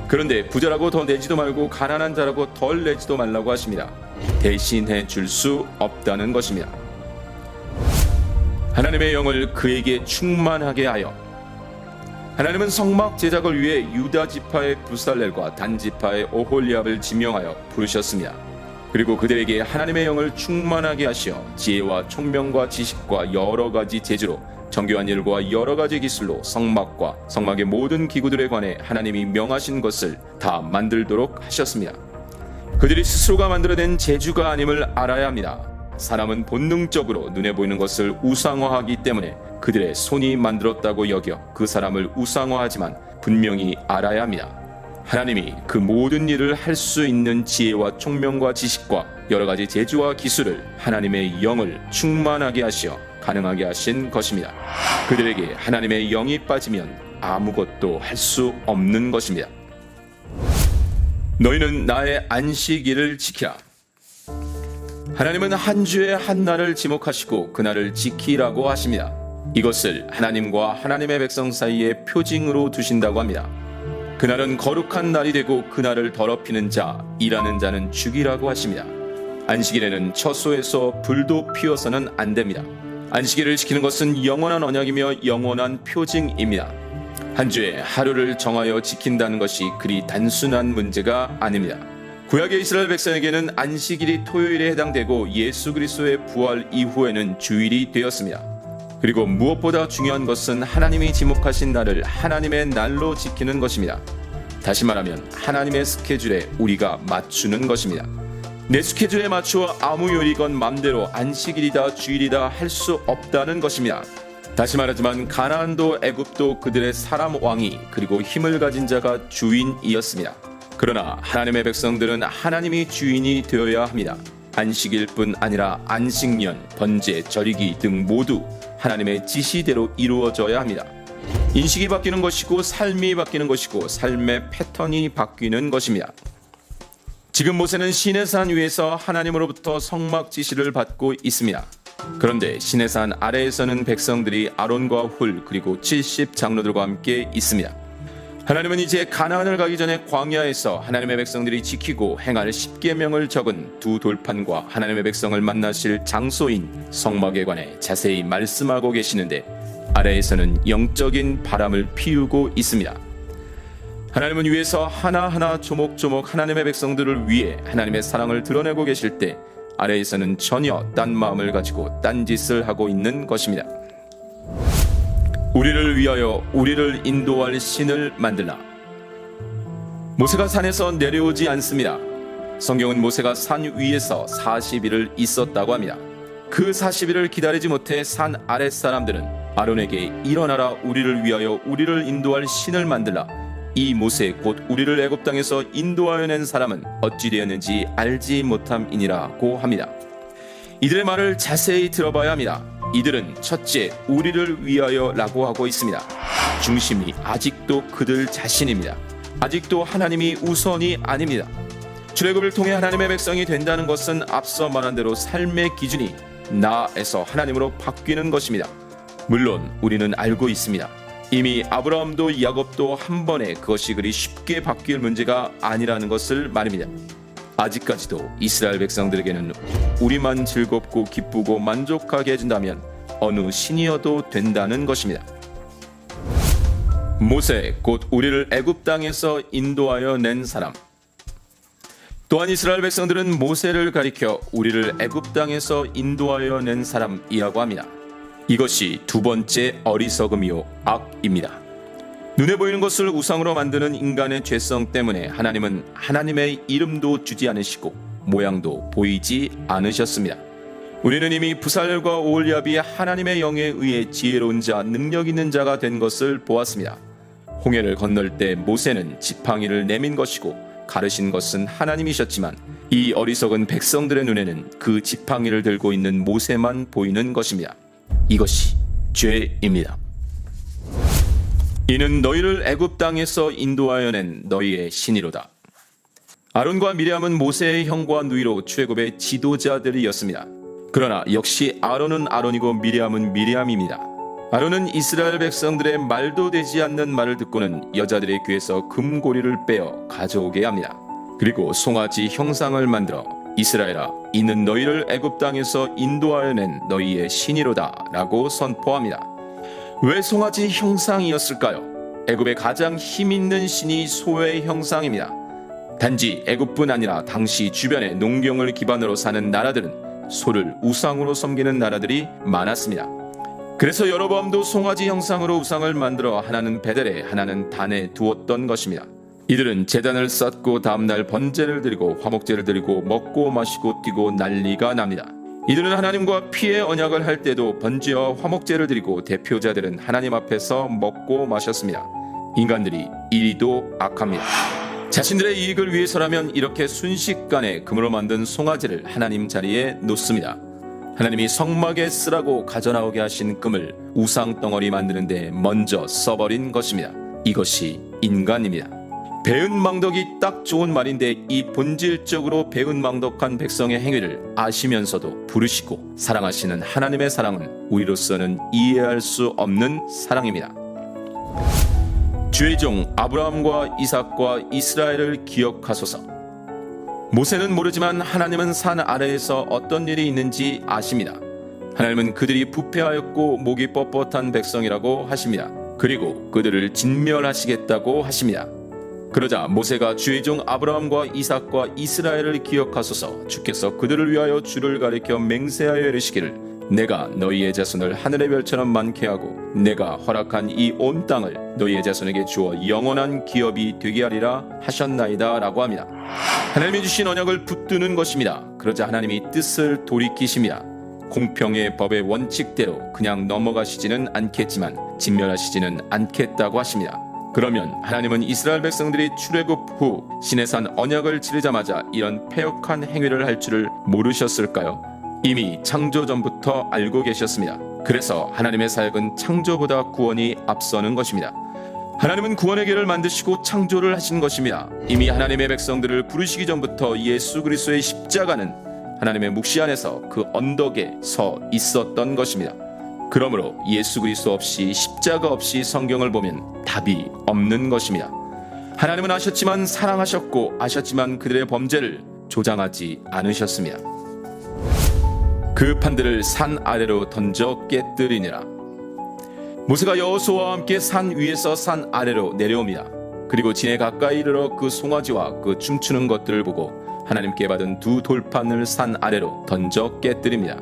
그런데 부자라고 더 내지도 말고 가난한 자라고 덜 내지도 말라고 하십니다. 대신해 줄 수 없다는 것입니다. 하나님의 영을 그에게 충만하게 하여 하나님은 성막 제작을 위해 유다 지파의 부살렐과 단 지파의 오홀리압을 지명하여 부르셨습니다. 그리고 그들에게 하나님의 영을 충만하게 하시어 지혜와 총명과 지식과 여러 가지 재주로 정교한 일과 여러 가지 기술로 성막과 성막의 모든 기구들에 관해 하나님이 명하신 것을 다 만들도록 하셨습니다. 그들이 스스로가 만들어낸 재주가 아님을 알아야 합니다. 사람은 본능적으로 눈에 보이는 것을 우상화하기 때문에 그들의 손이 만들었다고 여겨 그 사람을 우상화하지만 분명히 알아야 합니다. 하나님이 그 모든 일을 할 수 있는 지혜와 총명과 지식과 여러 가지 재주와 기술을 하나님의 영을 충만하게 하시어 가능하게 하신 것입니다. 그들에게 하나님의 영이 빠지면 아무것도 할 수 없는 것입니다. 너희는 나의 안식일을 지키라. 하나님은 한 주에 한 날을 지목하시고 그 날을 지키라고 하십니다. 이것을 하나님과 하나님의 백성 사이에 표징으로 두신다고 합니다. 그날은 거룩한 날이 되고 그날을 더럽히는 자, 일하는 자는 죽이라고 하십니다. 안식일에는 처소에서 불도 피워서는 안 됩니다. 안식일을 지키는 것은 영원한 언약이며 영원한 표징입니다. 한 주에 하루를 정하여 지킨다는 것이 그리 단순한 문제가 아닙니다. 구약의 이스라엘 백성에게는 안식일이 토요일에 해당되고 예수 그리스도의 부활 이후에는 주일이 되었습니다. 그리고 무엇보다 중요한 것은 하나님이 지목하신 날을 하나님의 날로 지키는 것입니다. 다시 말하면 하나님의 스케줄에 우리가 맞추는 것입니다. 내 스케줄에 맞추어 아무 요일이건 맘대로 안식일이다 주일이다 할 수 없다는 것입니다. 다시 말하지만 가나안도 애굽도 그들의 사람 왕이 그리고 힘을 가진 자가 주인이었습니다. 그러나 하나님의 백성들은 하나님이 주인이 되어야 합니다. 안식일뿐 아니라 안식년, 번제, 절기 등 모두 하나님의 지시대로 이루어져야 합니다. 인식이 바뀌는 것이고 삶이 바뀌는 것이고 삶의 패턴이 바뀌는 것입니다. 지금 모세는 시내산 위에서 하나님으로부터 성막 지시를 받고 있습니다. 그런데 시내산 아래에서는 백성들이 아론과 훌 그리고 70 장로들과 함께 있습니다. 하나님은 이제 가나안을 가기 전에 광야에서 하나님의 백성들이 지키고 행할 10계명을 적은 두 돌판과 하나님의 백성을 만나실 장소인 성막에 관해 자세히 말씀하고 계시는데 아래에서는 영적인 바람을 피우고 있습니다. 하나님은 위에서 하나하나 조목조목 하나님의 백성들을 위해 하나님의 사랑을 드러내고 계실 때 아래에서는 전혀 딴 마음을 가지고 딴짓을 하고 있는 것입니다. 우리를 위하여 우리를 인도할 신을 만들라. 모세가 산에서 내려오지 않습니다. 성경은 모세가 산 위에서 40일을 있었다고 합니다. 그 40일을 기다리지 못해 산 아랫 사람들은 아론에게 일어나라, 우리를 위하여 우리를 인도할 신을 만들라. 이 모세 곧 우리를 애굽 땅에서 인도하여 낸 사람은 어찌 되었는지 알지 못함이니라고 합니다. 이들의 말을 자세히 들어봐야 합니다. 이들은 첫째 우리를 위하여 라고 하고 있습니다. 중심이 아직도 그들 자신입니다. 아직도 하나님이 우선이 아닙니다. 출애굽을 통해 하나님의 백성이 된다는 것은 앞서 말한 대로 삶의 기준이 나에서 하나님으로 바뀌는 것입니다. 물론 우리는 알고 있습니다. 이미 아브라함도 야곱도 한 번에 그것이 그리 쉽게 바뀔 문제가 아니라는 것을 말입니다. 아직까지도 이스라엘 백성들에게는 우리만 즐겁고 기쁘고 만족하게 해준다면 어느 신이어도 된다는 것입니다. 모세 곧 우리를 애굽 땅에서 인도하여 낸 사람. 또한 이스라엘 백성들은 모세를 가리켜 우리를 애굽 땅에서 인도하여 낸 사람이라고 합니다. 이것이 두 번째 어리석음이요 악입니다. 눈에 보이는 것을 우상으로 만드는 인간의 죄성 때문에 하나님은 하나님의 이름도 주지 않으시고 모양도 보이지 않으셨습니다. 우리는 이미 부살과 오홀리압이 하나님의 영에 의해 지혜로운 자, 능력 있는 자가 된 것을 보았습니다. 홍해를 건널 때 모세는 지팡이를 내민 것이고 가르신 것은 하나님이셨지만 이 어리석은 백성들의 눈에는 그 지팡이를 들고 있는 모세만 보이는 것입니다. 이것이 죄입니다. 이는 너희를 애굽 땅에서 인도하여 낸 너희의 신이로다. 아론과 미리암은 모세의 형과 누이로 출애굽의 지도자들이었습니다. 그러나 역시 아론은 아론이고 미리암은 미리암입니다. 아론은 이스라엘 백성들의 말도 되지 않는 말을 듣고는 여자들의 귀에서 금고리를 빼어 가져오게 합니다. 그리고 송아지 형상을 만들어 이스라엘아, 이는 너희를 애굽 땅에서 인도하여 낸 너희의 신이로다 라고 선포합니다. 왜 송아지 형상이었을까요? 애굽의 가장 힘있는 신이 소의 형상입니다. 단지 애굽뿐 아니라 당시 주변에 농경을 기반으로 사는 나라들은 소를 우상으로 섬기는 나라들이 많았습니다. 그래서 여로보암도 송아지 형상으로 우상을 만들어 하나는 베델에 하나는 단에 두었던 것입니다. 이들은 제단을 쌓고 다음날 번제를 드리고 화목제를 드리고 먹고 마시고 뛰고 난리가 납니다. 이들은 하나님과 피의 언약을 할 때도 번제와 화목제를 드리고 대표자들은 하나님 앞에서 먹고 마셨습니다. 인간들이 이리도 악합니다. 자신들의 이익을 위해서라면 이렇게 순식간에 금으로 만든 송아지를 하나님 자리에 놓습니다. 하나님이 성막에 쓰라고 가져나오게 하신 금을 우상 덩어리 만드는데 먼저 써버린 것입니다. 이것이 인간입니다. 배은망덕이 딱 좋은 말인데 이 본질적으로 배은망덕한 백성의 행위를 아시면서도 부르시고 사랑하시는 하나님의 사랑은 우리로서는 이해할 수 없는 사랑입니다. 주의 종 아브라함과 이삭과 이스라엘을 기억하소서. 모세는 모르지만 하나님은 산 아래에서 어떤 일이 있는지 아십니다. 하나님은 그들이 부패하였고 목이 뻣뻣한 백성이라고 하십니다. 그리고 그들을 진멸하시겠다고 하십니다. 그러자 모세가 주의 종 아브라함과 이삭과 이스라엘을 기억하소서. 주께서 그들을 위하여 주를 가리켜 맹세하여 이르시기를 내가 너희의 자손을 하늘의 별처럼 많게 하고 내가 허락한 이 온 땅을 너희의 자손에게 주어 영원한 기업이 되게 하리라 하셨나이다 라고 합니다. 하나님이 주신 언약을 붙드는 것입니다. 그러자 하나님이 뜻을 돌이키십니다. 공평의 법의 원칙대로 그냥 넘어가시지는 않겠지만 진멸하시지는 않겠다고 하십니다. 그러면 하나님은 이스라엘 백성들이 출애굽 후 시내산 언약을 치르자마자 이런 패역한 행위를 할 줄을 모르셨을까요? 이미 창조 전부터 알고 계셨습니다. 그래서 하나님의 사역은 창조보다 구원이 앞서는 것입니다. 하나님은 구원의 길을 만드시고 창조를 하신 것입니다. 이미 하나님의 백성들을 부르시기 전부터 예수 그리스도의 십자가는 하나님의 묵시 안에서 그 언덕에 서 있었던 것입니다. 그러므로 예수 그리스도 없이 십자가 없이 성경을 보면 답이 없는 것입니다. 하나님은 아셨지만 사랑하셨고 아셨지만 그들의 범죄를 조장하지 않으셨습니다. 그 판들을 산 아래로 던져 깨뜨리니라. 모세가 여호수아와 함께 산 위에서 산 아래로 내려옵니다. 그리고 진에 가까이 이르러 그 송아지와 그 춤추는 것들을 보고 하나님께 받은 두 돌판을 산 아래로 던져 깨뜨립니다.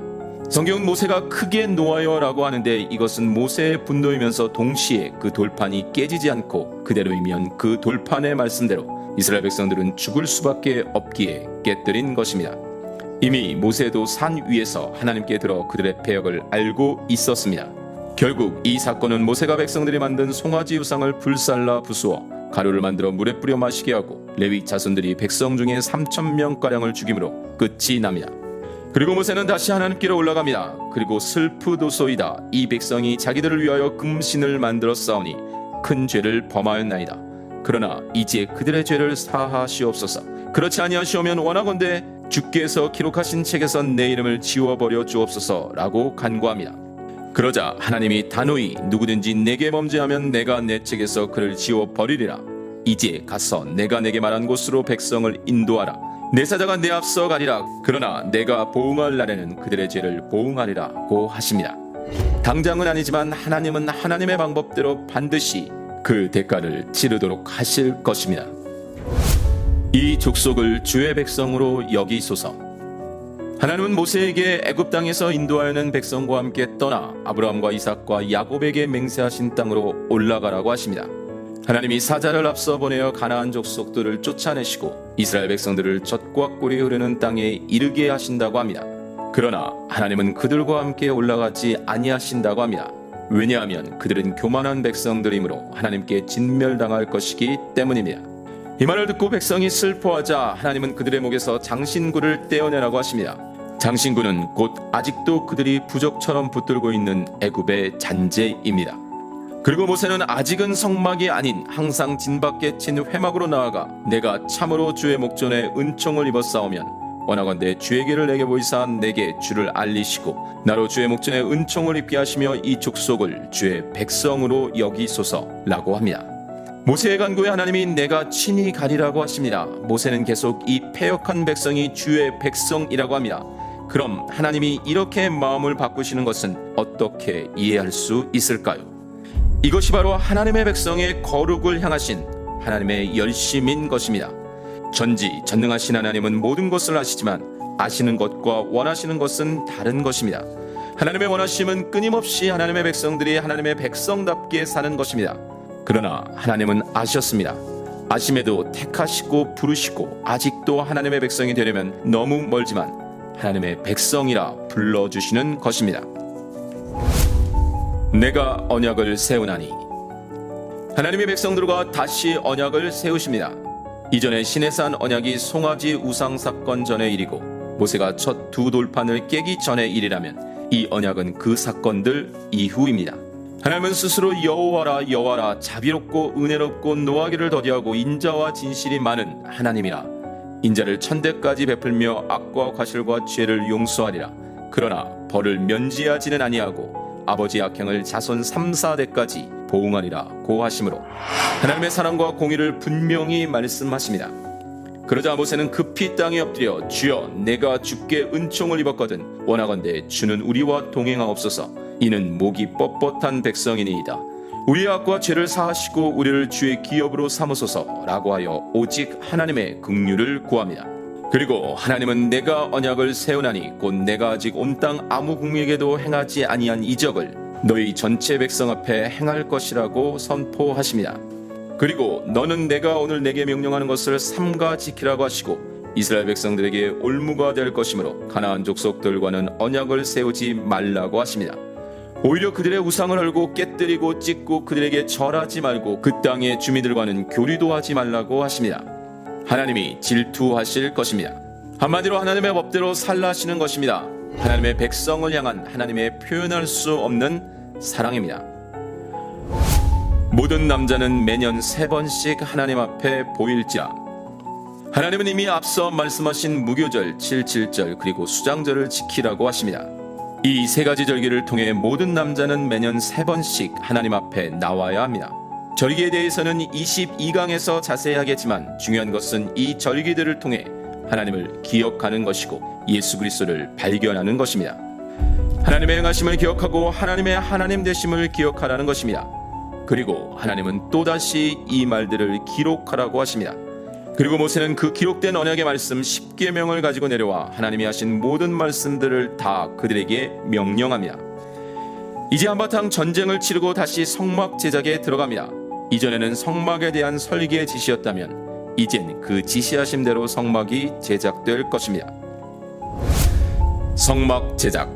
성경은 모세가 크게 놓아요라고 하는데 이것은 모세의 분노이면서 동시에 그 돌판이 깨지지 않고 그대로이면 그 돌판의 말씀대로 이스라엘 백성들은 죽을 수밖에 없기에 깨뜨린 것입니다. 이미 모세도 산 위에서 하나님께 들어 그들의 패역을 알고 있었습니다. 결국 이 사건은 모세가 백성들이 만든 송아지 우상을 불살라 부수어 가루를 만들어 물에 뿌려 마시게 하고 레위 자손들이 백성 중에 3,000명가량을 죽임으로 끝이 납니다. 그리고 모세는 다시 하나님께로 올라갑니다. 그리고 슬프도소이다. 이 백성이 자기들을 위하여 금신을 만들어 싸우니 큰 죄를 범하였나이다. 그러나 이제 그들의 죄를 사하시옵소서. 그렇지 아니하시오면 원하건대 주께서 기록하신 책에서 내 이름을 지워버려 주옵소서라고 간구합니다. 그러자 하나님이 단호히 누구든지 내게 범죄하면 내가 내 책에서 그를 지워버리리라. 이제 가서 내가 내게 말한 곳으로 백성을 인도하라. 내 사자가 내 앞서 가리라. 그러나 내가 보응할 날에는 그들의 죄를 보응하리라고 하십니다. 당장은 아니지만 하나님은 하나님의 방법대로 반드시 그 대가를 치르도록 하실 것입니다. 이 족속을 주의 백성으로 여기소서. 하나님은 모세에게 애굽 땅에서 인도하여낸 백성과 함께 떠나 아브라함과 이삭과 야곱에게 맹세하신 땅으로 올라가라고 하십니다. 하나님이 사자를 앞서 보내어 가나안 족속들을 쫓아내시고 이스라엘 백성들을 젖과 꿀이 흐르는 땅에 이르게 하신다고 합니다. 그러나 하나님은 그들과 함께 올라가지 아니하신다고 합니다. 왜냐하면 그들은 교만한 백성들이므로 하나님께 진멸당할 것이기 때문입니다. 이 말을 듣고 백성이 슬퍼하자 하나님은 그들의 목에서 장신구를 떼어내라고 하십니다. 장신구는 곧 아직도 그들이 부적처럼 붙들고 있는 애굽의 잔재입니다. 그리고 모세는 아직은 성막이 아닌 항상 진밖에 친 회막으로 나아가 내가 참으로 주의 목전에 은총을 입어 싸우면 원하건대 주의 길을 내게 보이사 내게 주를 알리시고 나로 주의 목전에 은총을 입게 하시며 이 족속을 주의 백성으로 여기소서라고 합니다. 모세의 간구에 하나님이 내가 친히 가리라고 하십니다. 모세는 계속 이 패역한 백성이 주의 백성이라고 합니다. 그럼 하나님이 이렇게 마음을 바꾸시는 것은 어떻게 이해할 수 있을까요? 이것이 바로 하나님의 백성의 거룩을 향하신 하나님의 열심인 것입니다. 전지전능하신 하나님은 모든 것을 아시지만 아시는 것과 원하시는 것은 다른 것입니다. 하나님의 원하심은 끊임없이 하나님의 백성들이 하나님의 백성답게 사는 것입니다. 그러나 하나님은 아셨습니다. 아심에도 택하시고 부르시고 아직도 하나님의 백성이 되려면 너무 멀지만 하나님의 백성이라 불러주시는 것입니다. 내가 언약을 세우나니. 하나님의 백성들과 다시 언약을 세우십니다. 이전에 시내산 언약이 송아지 우상 사건 전의 일이고 모세가 첫 두 돌판을 깨기 전의 일이라면 이 언약은 그 사건들 이후입니다. 하나님은 스스로 여호와라 여호와라 자비롭고 은혜롭고 노하기를 더디하고 인자와 진실이 많은 하나님이라. 인자를 천대까지 베풀며 악과 과실과 죄를 용서하리라. 그러나 벌을 면지하지는 아니하고 아버지 악행을 자손 3,4대까지 보응하리라 고 하심으로 하나님의 사랑과 공의를 분명히 말씀하십니다. 그러자 모세는 급히 땅에 엎드려 주여 내가 주께 은총을 입었거든 원하건대 주는 우리와 동행하옵소서. 이는 목이 뻣뻣한 백성이니이다. 우리의 악과 죄를 사하시고 우리를 주의 기업으로 삼으소서라고 하여 오직 하나님의 긍휼을 구합니다. 그리고 하나님은 내가 언약을 세우나니 곧 내가 아직 온 땅 아무 국민에게도 행하지 아니한 이적을 너희 전체 백성 앞에 행할 것이라고 선포하십니다. 그리고 너는 내가 오늘 내게 명령하는 것을 삼가 지키라고 하시고 이스라엘 백성들에게 올무가 될 것이므로 가나안 족속들과는 언약을 세우지 말라고 하십니다. 오히려 그들의 우상을 헐고 깨뜨리고 찢고 그들에게 절하지 말고 그 땅의 주민들과는 교류도 하지 말라고 하십니다. 하나님이 질투하실 것입니다. 한마디로 하나님의 법대로 살라 하시는 것입니다. 하나님의 백성을 향한 하나님의 표현할 수 없는 사랑입니다. 모든 남자는 매년 3번씩 하나님 앞에 보일지라. 하나님은 이미 앞서 말씀하신 무교절, 77절 그리고 수장절을 지키라고 하십니다. 이 3가지 절기를 통해 모든 남자는 매년 3번씩 하나님 앞에 나와야 합니다. 절기에 대해서는 22강에서 자세히 하겠지만 중요한 것은 이 절기들을 통해 하나님을 기억하는 것이고 예수 그리스도를 발견하는 것입니다. 하나님의 행하심을 기억하고 하나님의 하나님 되심을 기억하라는 것입니다. 그리고 하나님은 또다시 이 말들을 기록하라고 하십니다. 그리고 모세는 그 기록된 언약의 말씀 10계명을 가지고 내려와 하나님이 하신 모든 말씀들을 다 그들에게 명령합니다. 이제 한바탕 전쟁을 치르고 다시 성막 제작에 들어갑니다. 이전에는 성막에 대한 설계의 지시였다면 이젠 그 지시하심대로 성막이 제작될 것입니다. 성막 제작.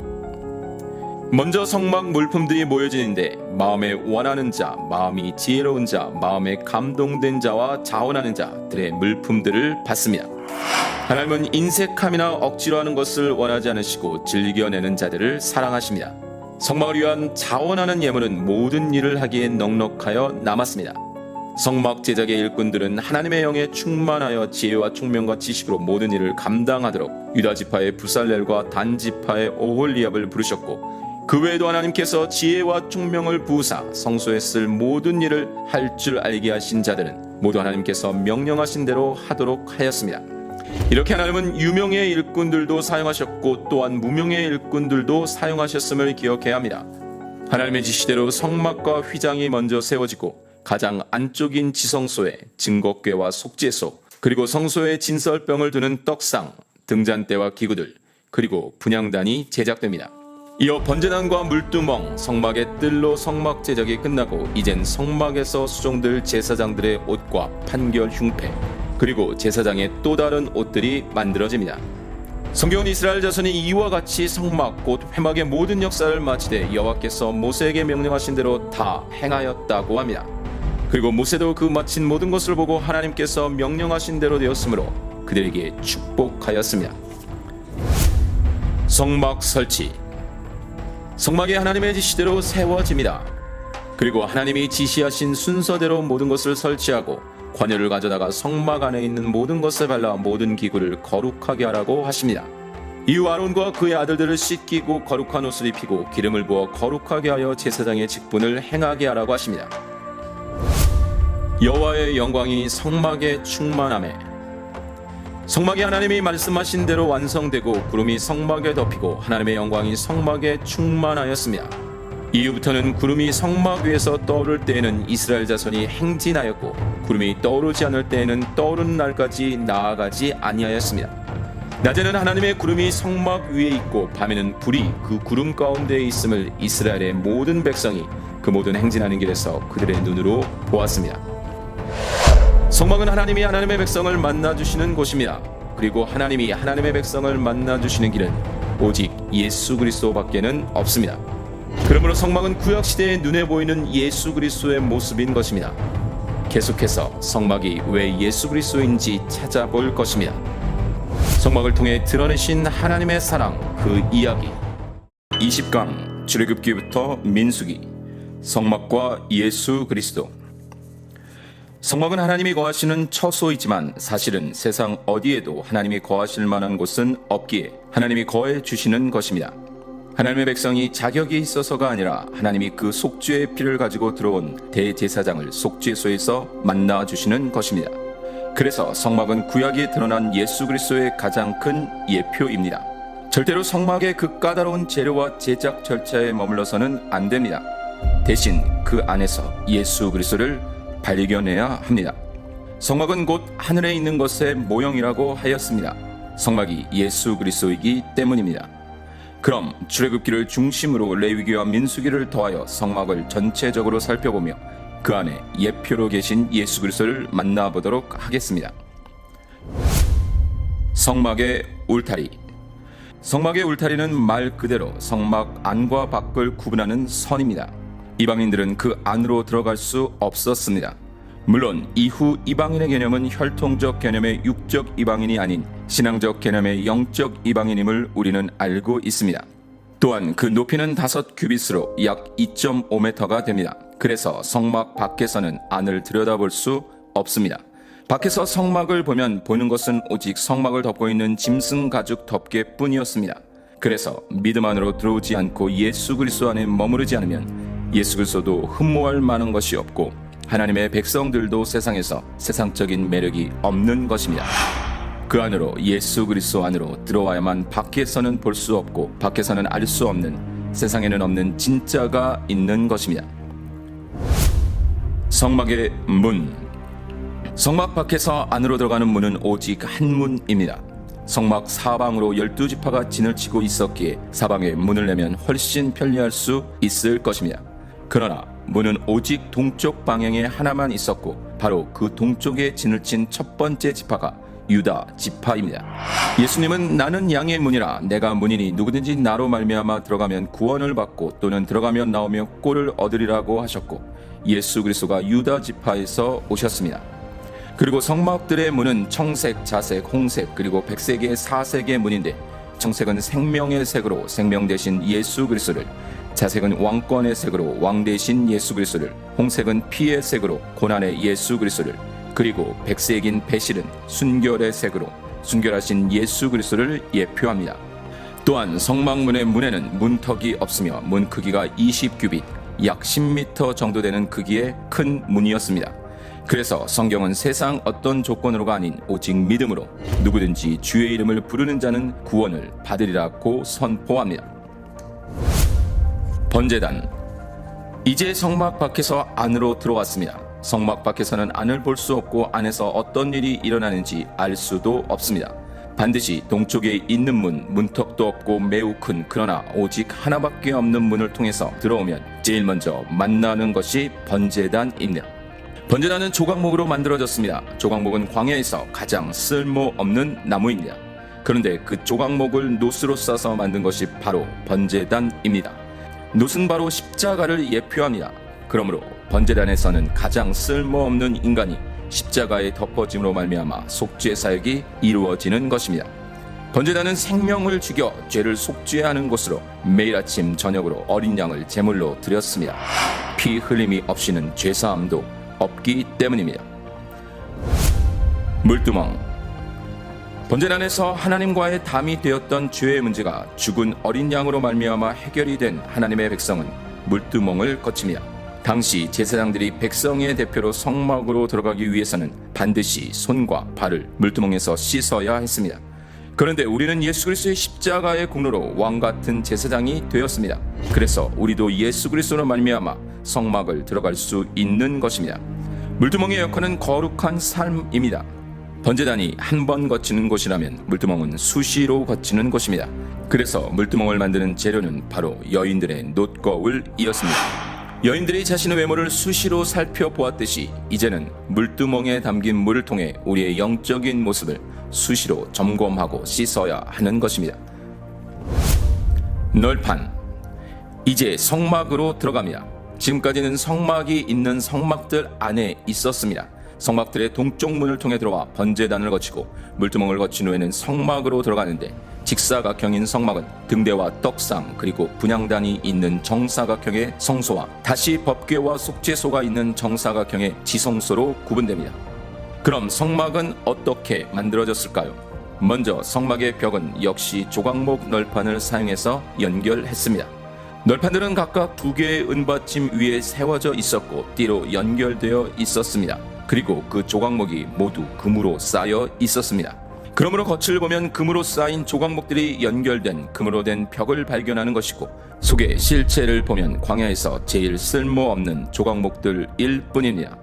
먼저 성막 물품들이 모여지는데 마음에 원하는 자, 마음이 지혜로운 자, 마음에 감동된 자와 자원하는 자들의 물품들을 받습니다. 하나님은 인색함이나 억지로 하는 것을 원하지 않으시고 즐겨내는 자들을 사랑하십니다. 성막을 위한 자원하는 예물은 모든 일을 하기에 넉넉하여 남았습니다. 성막 제작의 일꾼들은 하나님의 영에 충만하여 지혜와 총명과 지식으로 모든 일을 감당하도록 유다 지파의 부살렐과 단 지파의 오홀리압을 부르셨고, 그 외에도 하나님께서 지혜와 총명을 부으사 성소에 쓸 모든 일을 할 줄 알게 하신 자들은 모두 하나님께서 명령하신 대로 하도록 하였습니다. 이렇게 하나님은 유명의 일꾼들도 사용하셨고 또한 무명의 일꾼들도 사용하셨음을 기억해야 합니다. 하나님의 지시대로 성막과 휘장이 먼저 세워지고 가장 안쪽인 지성소에 증거궤와 속죄소, 그리고 성소에 진설병을 두는 떡상, 등잔대와 기구들, 그리고 분향단이 제작됩니다. 이어 번제단과 물두멍, 성막의 뜰로 성막 제작이 끝나고 이젠 성막에서 수종될 제사장들의 옷과 판결 흉패, 그리고 제사장의 또 다른 옷들이 만들어집니다. 성경은 이스라엘 자손이 이와 같이 성막 곧 회막의 모든 역사를 마치되 여호와께서 모세에게 명령하신 대로 다 행하였다고 합니다. 그리고 모세도 그 마친 모든 것을 보고 하나님께서 명령하신 대로 되었으므로 그들에게 축복하였습니다. 성막 설치. 성막이 하나님의 지시대로 세워집니다. 그리고 하나님이 지시하신 순서대로 모든 것을 설치하고 관여를 가져다가 성막 안에 있는 모든 것을 발라 모든 기구를 거룩하게 하라고 하십니다. 이후 아론과 그의 아들들을 씻기고 거룩한 옷을 입히고 기름을 부어 거룩하게 하여 제사장의 직분을 행하게 하라고 하십니다. 여호와의 영광이 성막에 충만하매. 성막이 하나님이 말씀하신 대로 완성되고 구름이 성막에 덮이고 하나님의 영광이 성막에 충만하였습니다. 이후부터는 구름이 성막 위에서 떠오를 때에는 이스라엘 자손이 행진하였고 구름이 떠오르지 않을 때에는 떠오르는 날까지 나아가지 아니하였습니다. 낮에는 하나님의 구름이 성막 위에 있고 밤에는 불이 그 구름 가운데에 있음을 이스라엘의 모든 백성이 그 모든 행진하는 길에서 그들의 눈으로 보았습니다. 성막은 하나님이 하나님의 백성을 만나주시는 곳입니다. 그리고 하나님이 하나님의 백성을 만나주시는 길은 오직 예수 그리스도밖에는 없습니다. 그러므로 성막은 구약시대에 눈에 보이는 예수 그리스도의 모습인 것입니다. 계속해서 성막이 왜 예수 그리스도인지 찾아볼 것입니다. 성막을 통해 드러내신 하나님의 사랑, 그 이야기. 20강 출애굽기부터 민수기. 성막과 예수 그리스도. 성막은 하나님이 거하시는 처소이지만 사실은 세상 어디에도 하나님이 거하실 만한 곳은 없기에 하나님이 거해 주시는 것입니다. 하나님의 백성이 자격이 있어서가 아니라 하나님이 그 속죄의 피를 가지고 들어온 대제사장을 속죄소에서 만나 주시는 것입니다. 그래서 성막은 구약에 드러난 예수 그리스도의 가장 큰 예표입니다. 절대로 성막의 그 까다로운 재료와 제작 절차에 머물러서는 안 됩니다. 대신 그 안에서 예수 그리스도를 발견해야 합니다. 성막은 곧 하늘에 있는 것의 모형이라고 하였습니다. 성막이 예수 그리스도이기 때문입니다. 그럼 출애굽기를 중심으로 레위기와 민수기를 더하여 성막을 전체적으로 살펴보며 그 안에 예표로 계신 예수 그리스도를 만나보도록 하겠습니다. 성막의 울타리. 성막의 울타리는 말 그대로 성막 안과 밖을 구분하는 선입니다. 이방인들은 그 안으로 들어갈 수 없었습니다. 물론 이후 이방인의 개념은 혈통적 개념의 육적 이방인이 아닌 신앙적 개념의 영적 이방인임을 우리는 알고 있습니다. 또한 그 높이는 5규빗으로 약 2.5m가 됩니다. 그래서 성막 밖에서는 안을 들여다볼 수 없습니다. 밖에서 성막을 보면 보는 것은 오직 성막을 덮고 있는 짐승 가죽 덮개뿐이었습니다. 그래서 믿음 안으로 들어오지 않고 예수 그리스도 안에 머무르지 않으면 예수 그리스도도 흠모할 만한 것이 없고 하나님의 백성들도 세상에서 세상적인 매력이 없는 것입니다. 그 안으로 예수 그리스도 안으로 들어와야만 밖에서는 볼 수 없고 밖에서는 알 수 없는 세상에는 없는 진짜가 있는 것입니다. 성막의 문. 성막 밖에서 안으로 들어가는 문은 오직 한 문입니다. 성막 사방으로 12지파가 진을 치고 있었기에 사방에 문을 내면 훨씬 편리할 수 있을 것입니다. 그러나 문은 오직 동쪽 방향에 하나만 있었고 바로 그 동쪽에 진을 친 첫 번째 지파가 유다 지파입니다. 예수님은 나는 양의 문이라 내가 문이니 누구든지 나로 말미암아 들어가면 구원을 받고 또는 들어가면 나오며 꼴을 얻으리라고 하셨고 예수 그리스도가 유다 지파에서 오셨습니다. 그리고 성막들의 문은 청색, 자색, 홍색 그리고 백색의 사색의 문인데 청색은 생명의 색으로 생명 대신 예수 그리스도를, 자색은 왕권의 색으로 왕 대신 예수 그리스도를, 홍색은 피의 색으로 고난의 예수 그리스도를, 그리고 백색인 배실은 순결의 색으로 순결하신 예수 그리스도를 예표합니다. 또한 성막문의 문에는 문턱이 없으며 문 크기가 20규빗, 약 10m 정도 되는 크기의 큰 문이었습니다. 그래서 성경은 세상 어떤 조건으로가 아닌 오직 믿음으로 누구든지 주의 이름을 부르는 자는 구원을 받으리라고 선포합니다. 번제단. 이제 성막 밖에서 안으로 들어왔습니다. 성막 밖에서는 안을 볼 수 없고 안에서 어떤 일이 일어나는지 알 수도 없습니다. 반드시 동쪽에 있는 문턱도 없고 매우 큰 그러나 오직 하나밖에 없는 문을 통해서 들어오면 제일 먼저 만나는 것이 번제단입니다. 번제단은 조각목으로 만들어졌습니다. 조각목은 광야에서 가장 쓸모없는 나무입니다. 그런데 그 조각목을 노스로 싸서 만든 것이 바로 번제단입니다. 노스는 바로 십자가를 예표합니다. 그러므로 번제단에서는 가장 쓸모없는 인간이 십자가에 덮어짐으로 말미암아 속죄 사역이 이루어지는 것입니다. 번제단은 생명을 죽여 죄를 속죄하는 곳으로 매일 아침 저녁으로 어린 양을 제물로 드렸습니다. 피 흘림이 없이는 죄사함도 없기 때문입니다. 물두멍. 번제단에서 하나님과의 담이 되었던 죄의 문제가 죽은 어린 양으로 말미암아 해결이 된 하나님의 백성은 물두멍을 거칩니다. 당시 제사장들이 백성의 대표로 성막으로 들어가기 위해서는 반드시 손과 발을 물두멍에서 씻어야 했습니다. 그런데 우리는 예수 그리스도의 십자가의 공로로 왕같은 제사장이 되었습니다. 그래서 우리도 예수 그리스도로 말미암아 성막을 들어갈 수 있는 것입니다. 물두멍의 역할은 거룩한 삶입니다. 번제단이 한 번 거치는 곳이라면 물두멍은 수시로 거치는 곳입니다. 그래서 물두멍을 만드는 재료는 바로 여인들의 놋거울이었습니다. 여인들이 자신의 외모를 수시로 살펴보았듯이 이제는 물두멍에 담긴 물을 통해 우리의 영적인 모습을 수시로 점검하고 씻어야 하는 것입니다. 널판. 이제 성막으로 들어갑니다. 지금까지는 성막이 있는 성막들 안에 있었습니다. 성막들의 동쪽 문을 통해 들어와 번제단을 거치고 물두멍을 거친 후에는 성막으로 들어가는데 직사각형인 성막은 등대와 떡상 그리고 분향단이 있는 정사각형의 성소와 다시 법궤와 속죄소가 있는 정사각형의 지성소로 구분됩니다. 그럼 성막은 어떻게 만들어졌을까요? 먼저 성막의 벽은 역시 조각목 널판을 사용해서 연결했습니다. 널판들은 각각 2개의 은받침 위에 세워져 있었고 띠로 연결되어 있었습니다. 그리고 그 조각목이 모두 금으로 쌓여 있었습니다. 그러므로 겉을 보면 금으로 쌓인 조각목들이 연결된 금으로 된 벽을 발견하는 것이고 속의 실체를 보면 광야에서 제일 쓸모없는 조각목들일 뿐입니다.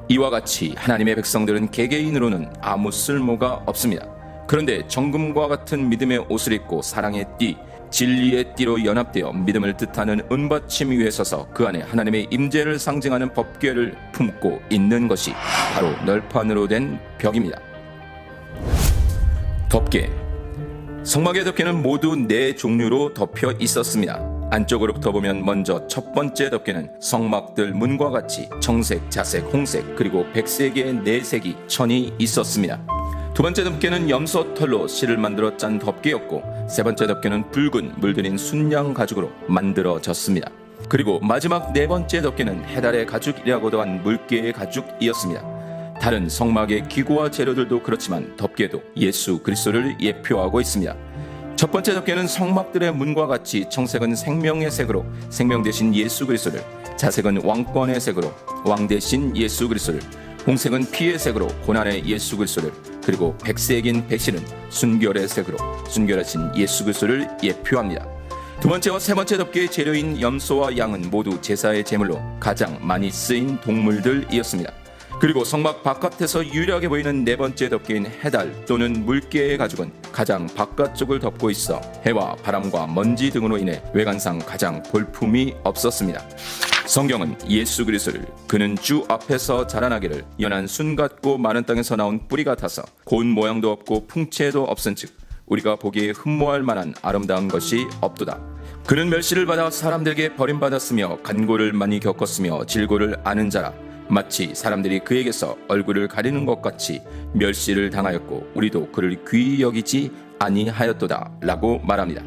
이와 같이 하나님의 백성들은 개개인으로는 아무 쓸모가 없습니다. 그런데 정금과 같은 믿음의 옷을 입고 사랑의 띠, 진리의 띠로 연합되어 믿음을 뜻하는 은받침 위에 서서 그 안에 하나님의 임재를 상징하는 법궤를 품고 있는 것이 바로 널판으로 된 벽입니다. 덮개. 성막의 덮개는 모두 4종류로 덮여 있었습니다. 안쪽으로부터 보면 먼저 첫 번째 덮개는 성막들 문과 같이 청색, 자색, 홍색 그리고 백색의 4색이 천이 있었습니다. 두 번째 덮개는 염소털로 실을 만들어 짠 덮개였고 세 번째 덮개는 붉은 물들인 순양 가죽으로 만들어졌습니다. 그리고 마지막 4번째 덮개는 해달의 가죽이라고도 한 물개의 가죽이었습니다. 다른 성막의 기구와 재료들도 그렇지만 덮개도 예수 그리스도를 예표하고 있습니다. 첫 번째 덮개는 성막들의 문과 같이 청색은 생명의 색으로 생명 대신 예수 그리스도를, 자색은 왕권의 색으로 왕 대신 예수 그리스도를, 홍색은 피의 색으로 고난의 예수 그리스도를, 그리고 백색인 백실은 순결의 색으로 순결하신 예수 그리스도를 예표합니다. 두 번째와 세 번째 덮개의 재료인 염소와 양은 모두 제사의 제물로 가장 많이 쓰인 동물들이었습니다. 그리고 성막 바깥에서 유일하게 보이는 네 번째 덮개인 해달 또는 물개의 가죽은 가장 바깥쪽을 덮고 있어 해와 바람과 먼지 등으로 인해 외관상 가장 볼품이 없었습니다. 성경은 예수 그리스도를 그는 주 앞에서 자라나기를 연한 순 같고 마른 땅에서 나온 뿌리 같아서 고운 모양도 없고 풍채도 없은즉 우리가 보기에 흠모할 만한 아름다운 것이 없도다. 그는 멸시를 받아 사람들에게 버림받았으며 간고를 많이 겪었으며 질고를 아는 자라. 마치 사람들이 그에게서 얼굴을 가리는 것 같이 멸시를 당하였고 우리도 그를 귀히 여기지 아니하였도다 라고 말합니다.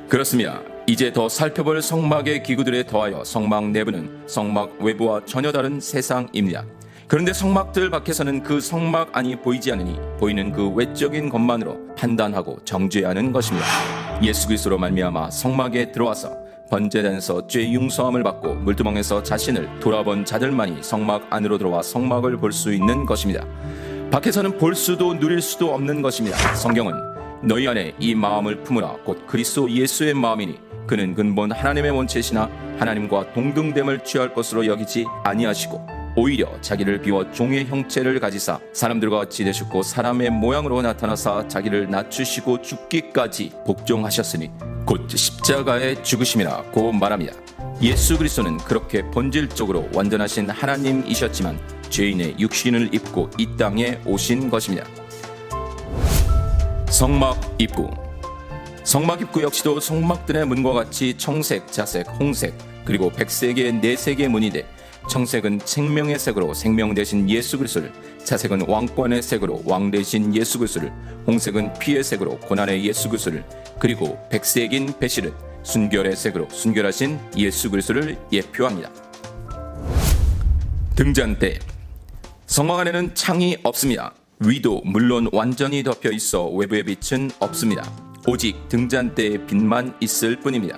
그렇습니다. 이제 더 살펴볼 성막의 기구들에 더하여 성막 내부는 성막 외부와 전혀 다른 세상입니다. 그런데 성막들 밖에서는 그 성막 안이 보이지 않으니 보이는 그 외적인 것만으로 판단하고 정죄하는 것입니다. 예수 그리스도로 말미암아 성막에 들어와서 번제단에서 죄 용서함을 받고 물두멍에서 자신을 돌아본 자들만이 성막 안으로 들어와 성막을 볼 수 있는 것입니다. 밖에서는 볼 수도 누릴 수도 없는 것입니다. 성경은 너희 안에 이 마음을 품으라 곧 그리스도 예수의 마음이니 그는 근본 하나님의 원체시나 하나님과 동등됨을 취할 것으로 여기지 아니하시고 오히려 자기를 비워 종의 형체를 가지사 사람들과 같이 되셨고 사람의 모양으로 나타나사 자기를 낮추시고 죽기까지 복종하셨으니 곧 십자가에 죽으심이라고 말합니다. 예수 그리스도는 그렇게 본질적으로 완전하신 하나님이셨지만 죄인의 육신을 입고 이 땅에 오신 것입니다. 성막 입구. 성막 입구 역시도 성막들의 문과 같이 청색, 자색, 홍색 그리고 백색의 네색의 문이 돼 청색은 생명의 색으로 생명 대신 예수 그리스도를, 자색은 왕권의 색으로 왕 대신 예수 그리스도를, 홍색은 피의 색으로 고난의 예수 그리스도를, 그리고 백색인 배실은 순결의 색으로 순결하신 예수 그리스도를 예표합니다. 등잔대. 성막 안에는 창이 없습니다. 위도 물론 완전히 덮여 있어 외부의 빛은 없습니다. 오직 등잔대의 빛만 있을 뿐입니다.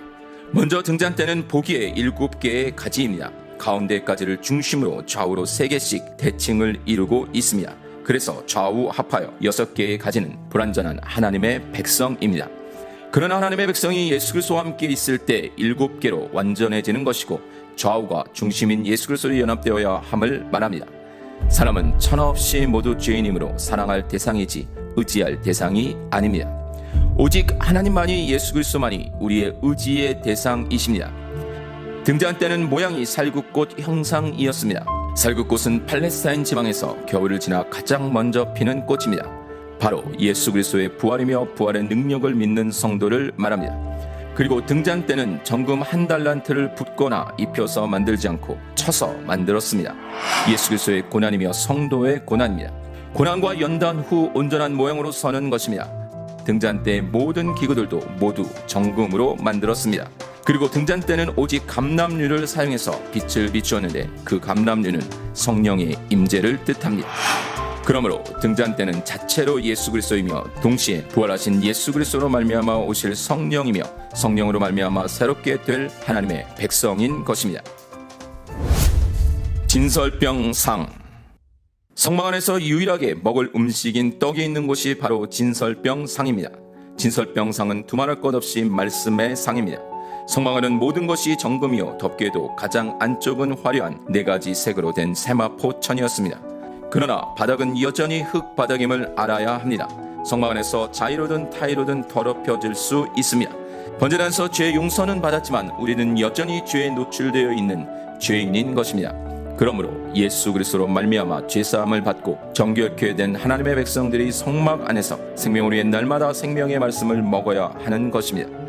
먼저 등잔대는 보기에 7개의 가지입니다. 가운데 가지를 중심으로 좌우로 3개씩 대칭을 이루고 있습니다. 그래서 좌우 합하여 6개의 가지는 불완전한 하나님의 백성입니다. 그런 하나님의 백성이 예수 그리스도와 함께 있을 때 7개로 완전해지는 것이고 좌우가 중심인 예수 그리스도로 연합되어야 함을 말합니다. 사람은 천하없이 모두 죄인이므로 사랑할 대상이지 의지할 대상이 아닙니다. 오직 하나님만이 예수 그리스도만이 우리의 의지의 대상이십니다. 등잔대는 모양이 살구꽃 형상이었습니다. 살구꽃은 팔레스타인 지방에서 겨울을 지나 가장 먼저 피는 꽃입니다. 바로 예수 그리스도의 부활이며 부활의 능력을 믿는 성도를 말합니다. 그리고 등잔대는 정금 1달란트를 붓거나 입혀서 만들지 않고 쳐서 만들었습니다. 예수 그리스도의 고난이며 성도의 고난입니다. 고난과 연단 후 온전한 모양으로 서는 것입니다. 등잔대의 모든 기구들도 모두 정금으로 만들었습니다. 그리고 등잔대는 오직 감람류를 사용해서 빛을 비추었는데 그 감람류는 성령의 임재를 뜻합니다. 그러므로 등잔대는 자체로 예수 그리스도이며 동시에 부활하신 예수 그리스도로 말미암아 오실 성령이며 성령으로 말미암아 새롭게 될 하나님의 백성인 것입니다. 진설병상. 성막 안에서 유일하게 먹을 음식인 떡이 있는 곳이 바로 진설병상입니다. 진설병상은 두말할 것 없이 말씀의 상입니다. 성막 안은 모든 것이 정금이요 덮개도 가장 안쪽은 화려한 4가지 색으로 된 세마포천이었습니다. 그러나 바닥은 여전히 흙바닥임을 알아야 합니다. 성막 안에서 자의로든 타의로든 더럽혀질 수 있습니다. 번제단에서 죄 용서는 받았지만 우리는 여전히 죄에 노출되어 있는 죄인인 것입니다. 그러므로 예수 그리스도로 말미암아 죄사함을 받고 정결케 된 하나님의 백성들이 성막 안에서 생명으로 옛날마다 생명의 말씀을 먹어야 하는 것입니다.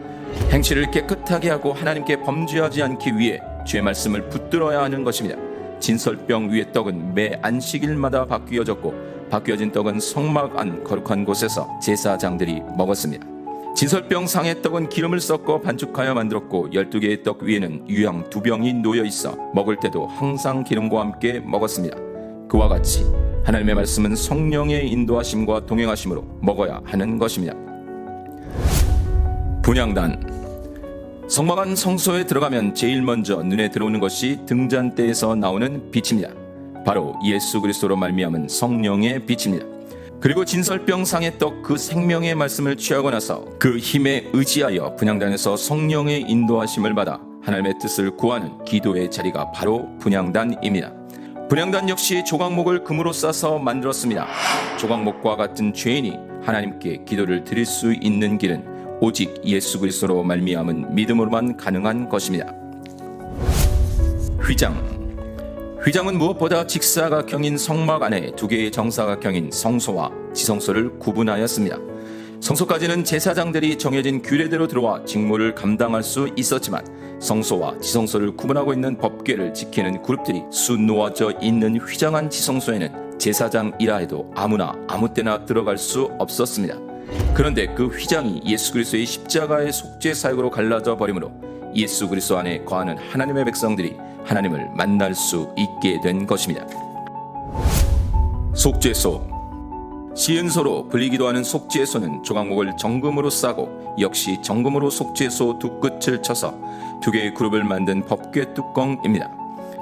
행실을 깨끗하게 하고 하나님께 범죄하지 않기 위해 주의 말씀을 붙들어야 하는 것입니다. 진설병 위의 떡은 매 안식일마다 바뀌어졌고 바뀌어진 떡은 성막 안 거룩한 곳에서 제사장들이 먹었습니다. 진설병 상의 떡은 기름을 섞어 반죽하여 만들었고 12개의 떡 위에는 유향 2병이 놓여있어 먹을 때도 항상 기름과 함께 먹었습니다. 그와 같이 하나님의 말씀은 성령의 인도하심과 동행하심으로 먹어야 하는 것입니다. 분향단. 성막 안 성소에 들어가면 제일 먼저 눈에 들어오는 것이 등잔대에서 나오는 빛입니다. 바로 예수 그리스도로 말미암은 성령의 빛입니다. 그리고 진설병상의 떡 그 생명의 말씀을 취하고 나서 그 힘에 의지하여 분향단에서 성령의 인도하심을 받아 하나님의 뜻을 구하는 기도의 자리가 바로 분향단입니다. 분향단 역시 조각목을 금으로 싸서 만들었습니다. 조각목과 같은 죄인이 하나님께 기도를 드릴 수 있는 길은 오직 예수 그리스도로 말미암은 믿음으로만 가능한 것입니다. 휘장은 무엇보다 직사각형인 성막 안에 두 개의 정사각형인 성소와 지성소를 구분하였습니다. 성소까지는 제사장들이 정해진 규례대로 들어와 직무를 감당할 수 있었지만 성소와 지성소를 구분하고 있는 법궤를 지키는 그룹들이 수놓아져 있는 휘장한 지성소에는 제사장이라 해도 아무나 아무 때나 들어갈 수 없었습니다. 그런데 그 휘장이 예수 그리스도의 십자가의 속죄 사역으로 갈라져 버림으로 예수 그리스도 안에 거하는 하나님의 백성들이 하나님을 만날 수 있게 된 것입니다. 속죄소. 시은소로 불리기도 하는 속죄소는 조각목을 정금으로 싸고 역시 정금으로 속죄소 두 끝을 쳐서 두 개의 그룹을 만든 법궤 뚜껑입니다.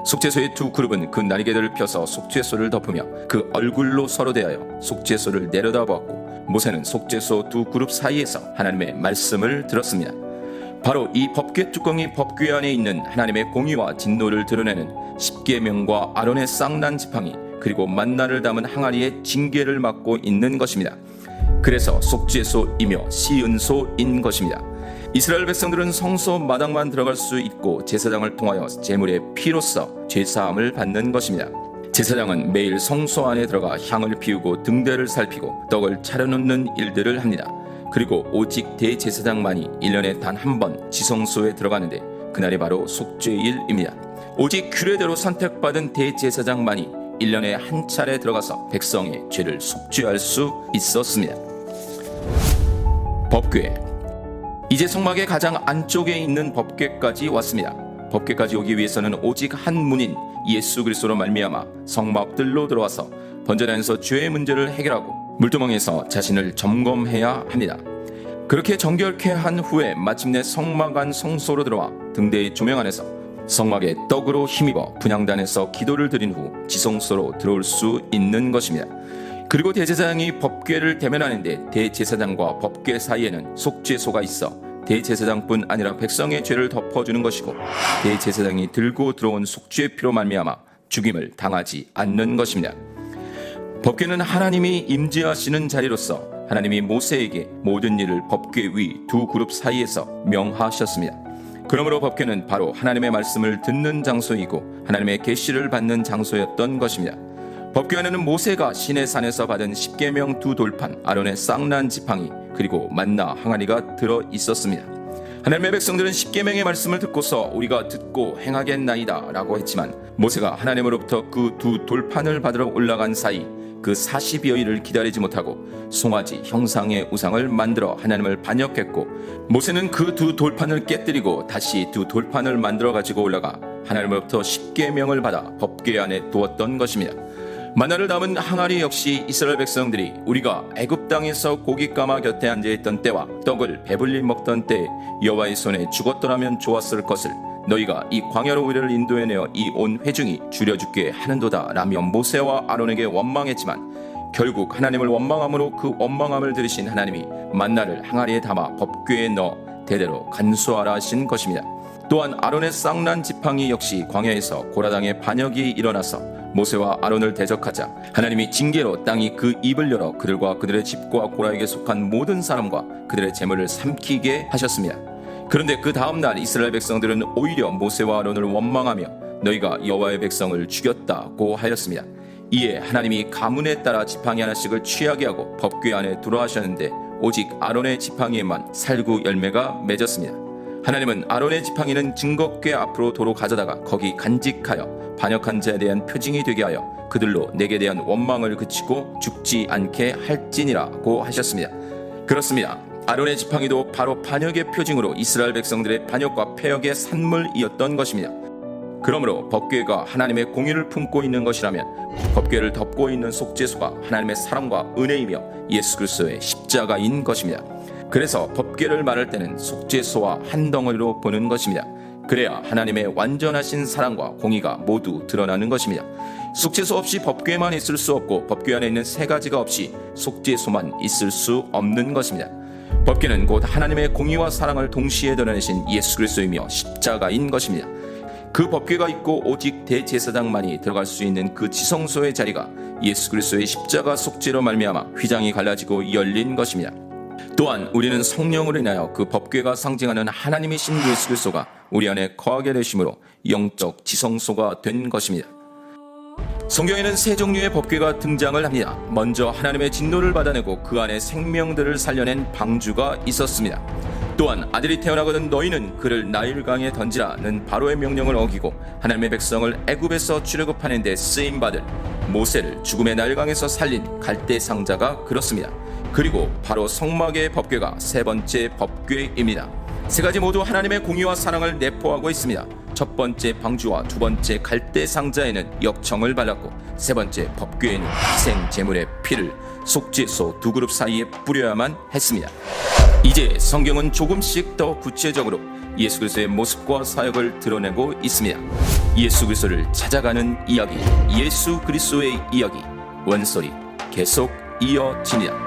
속죄소의 두 그룹은 그 날개들을 펴서 속죄소를 덮으며 그 얼굴로 서로 대하여 속죄소를 내려다보았고 모세는 속죄소 두 그룹 사이에서 하나님의 말씀을 들었습니다. 바로 이 법궤 뚜껑이 법궤 안에 있는 하나님의 공의와 진노를 드러내는 십계명과 아론의 쌍난 지팡이 그리고 만나를 담은 항아리의 징계를 맡고 있는 것입니다. 그래서 속죄소이며 시은소인 것입니다. 이스라엘 백성들은 성소 마당만 들어갈 수 있고 제사장을 통하여 제물의 피로써 죄사함을 받는 것입니다. 제사장은 매일 성소 안에 들어가 향을 피우고 등대를 살피고 떡을 차려놓는 일들을 합니다. 그리고 오직 대제사장만이 1년에 단 한 번 지성소에 들어가는데 그날이 바로 속죄일입니다. 오직 규례대로 선택받은 대제사장만이 1년에 한 차례 들어가서 백성의 죄를 속죄할 수 있었습니다. 법궤. 이제 성막의 가장 안쪽에 있는 법궤까지 왔습니다. 법궤까지 오기 위해서는 오직 한 문인 예수 그리스도로 말미암아 성막들로 들어와서 번제단에서 죄의 문제를 해결하고 물두멍에서 자신을 점검해야 합니다. 그렇게 정결케 한 후에 마침내 성막 안 성소로 들어와 등대의 조명 안에서 성막의 떡으로 힘입어 분향단에서 기도를 드린 후 지성소로 들어올 수 있는 것입니다. 그리고 대제사장이 법궤를 대면하는데 대제사장과 법궤 사이에는 속죄소가 있어 대제사장뿐 아니라 백성의 죄를 덮어주는 것이고 대제사장이 들고 들어온 속죄피로 말미암아 죽임을 당하지 않는 것입니다. 법궤는 하나님이 임재하시는 자리로서 하나님이 모세에게 모든 일을 법궤 위 두 그룹 사이에서 명하셨습니다. 그러므로 법궤는 바로 하나님의 말씀을 듣는 장소이고 하나님의 계시를 받는 장소였던 것입니다. 법궤 안에는 모세가 시내 산에서 받은 십계명 두 돌판, 아론의 쌍난 지팡이, 그리고 만나 항아리가 들어 있었습니다. 하나님의 백성들은 십계명의 말씀을 듣고서 우리가 듣고 행하겠나이다 라고 했지만 모세가 하나님으로부터 그 두 돌판을 받으러 올라간 사이 그 40여일을 기다리지 못하고 송아지 형상의 우상을 만들어 하나님을 반역했고 모세는 그 두 돌판을 깨뜨리고 다시 두 돌판을 만들어 가지고 올라가 하나님으로부터 십계명을 받아 법궤 안에 두었던 것입니다. 만나를 담은 항아리 역시 이스라엘 백성들이 우리가 애굽 땅에서 고기 까마 곁에 앉아있던 때와 떡을 배불리 먹던 때에 여호와의 손에 죽었더라면 좋았을 것을 너희가 이 광야로 우리를 인도해내어 이 온 회중이 줄여죽게 하는도다 라며 모세와 아론에게 원망했지만 결국 하나님을 원망함으로 그 원망함을 들으신 하나님이 만나를 항아리에 담아 법궤에 넣어 대대로 간수하라 하신 것입니다. 또한 아론의 쌍난 지팡이 역시 광야에서 고라당의 반역이 일어나서 모세와 아론을 대적하자 하나님이 징계로 땅이 그 입을 열어 그들과 그들의 집과 고라에게 속한 모든 사람과 그들의 재물을 삼키게 하셨습니다. 그런데 그 다음날 이스라엘 백성들은 오히려 모세와 아론을 원망하며 너희가 여호와의 백성을 죽였다고 하였습니다. 이에 하나님이 가문에 따라 지팡이 하나씩을 취하게 하고 법궤 안에 두라 하셨는데 오직 아론의 지팡이에만 살구 열매가 맺었습니다. 하나님은 아론의 지팡이는 증거궤 앞으로 도로 가져다가 거기 간직하여 반역한 자에 대한 표징이 되게 하여 그들로 내게 대한 원망을 그치고 죽지 않게 할지니라고 하셨습니다. 그렇습니다. 아론의 지팡이도 바로 반역의 표징으로 이스라엘 백성들의 반역과 패역의 산물이었던 것입니다. 그러므로 법궤가 하나님의 공의를 품고 있는 것이라면 법궤를 덮고 있는 속죄소가 하나님의 사랑과 은혜이며 예수 그리스도의 십자가인 것입니다. 그래서 법궤를 말할 때는 속죄소와 한 덩어리로 보는 것입니다. 그래야 하나님의 완전하신 사랑과 공의가 모두 드러나는 것입니다. 속죄소 없이 법궤만 있을 수 없고 법궤 안에 있는 세 가지가 없이 속죄소만 있을 수 없는 것입니다. 법궤는 곧 하나님의 공의와 사랑을 동시에 드러내신 예수 그리스도이며 십자가인 것입니다. 그 법궤가 있고 오직 대제사장만이 들어갈 수 있는 그 지성소의 자리가 예수 그리스도의 십자가 속죄로 말미암아 휘장이 갈라지고 열린 것입니다. 또한 우리는 성령으로 인하여 그 법궤가 상징하는 하나님이신 예수 그리스도가 우리 안에 거하게 되심으로 영적 지성소가 된 것입니다. 성경에는 세 종류의 법궤가 등장을 합니다. 먼저 하나님의 진노를 받아내고 그 안에 생명들을 살려낸 방주가 있었습니다. 또한 아들이 태어나거든 너희는 그를 나일강에 던지라는 바로의 명령을 어기고 하나님의 백성을 애굽에서 출애굽하는 데 쓰임받은 모세를 죽음의 나일강에서 살린 갈대 상자가 그렇습니다. 그리고 바로 성막의 법궤가 세 번째 법궤입니다. 세 가지 모두 하나님의 공의와 사랑을 내포하고 있습니다. 첫 번째 방주와 두 번째 갈대 상자에는 역청을 발랐고 세 번째 법궤에는 희생 제물의 피를 속죄소 두 그룹 사이에 뿌려야만 했습니다. 이제 성경은 조금씩 더 구체적으로 예수 그리스도의 모습과 사역을 드러내고 있습니다. 예수 그리스도를 찾아가는 이야기, 예수 그리스도의 이야기, 원소리 계속 이어집니다.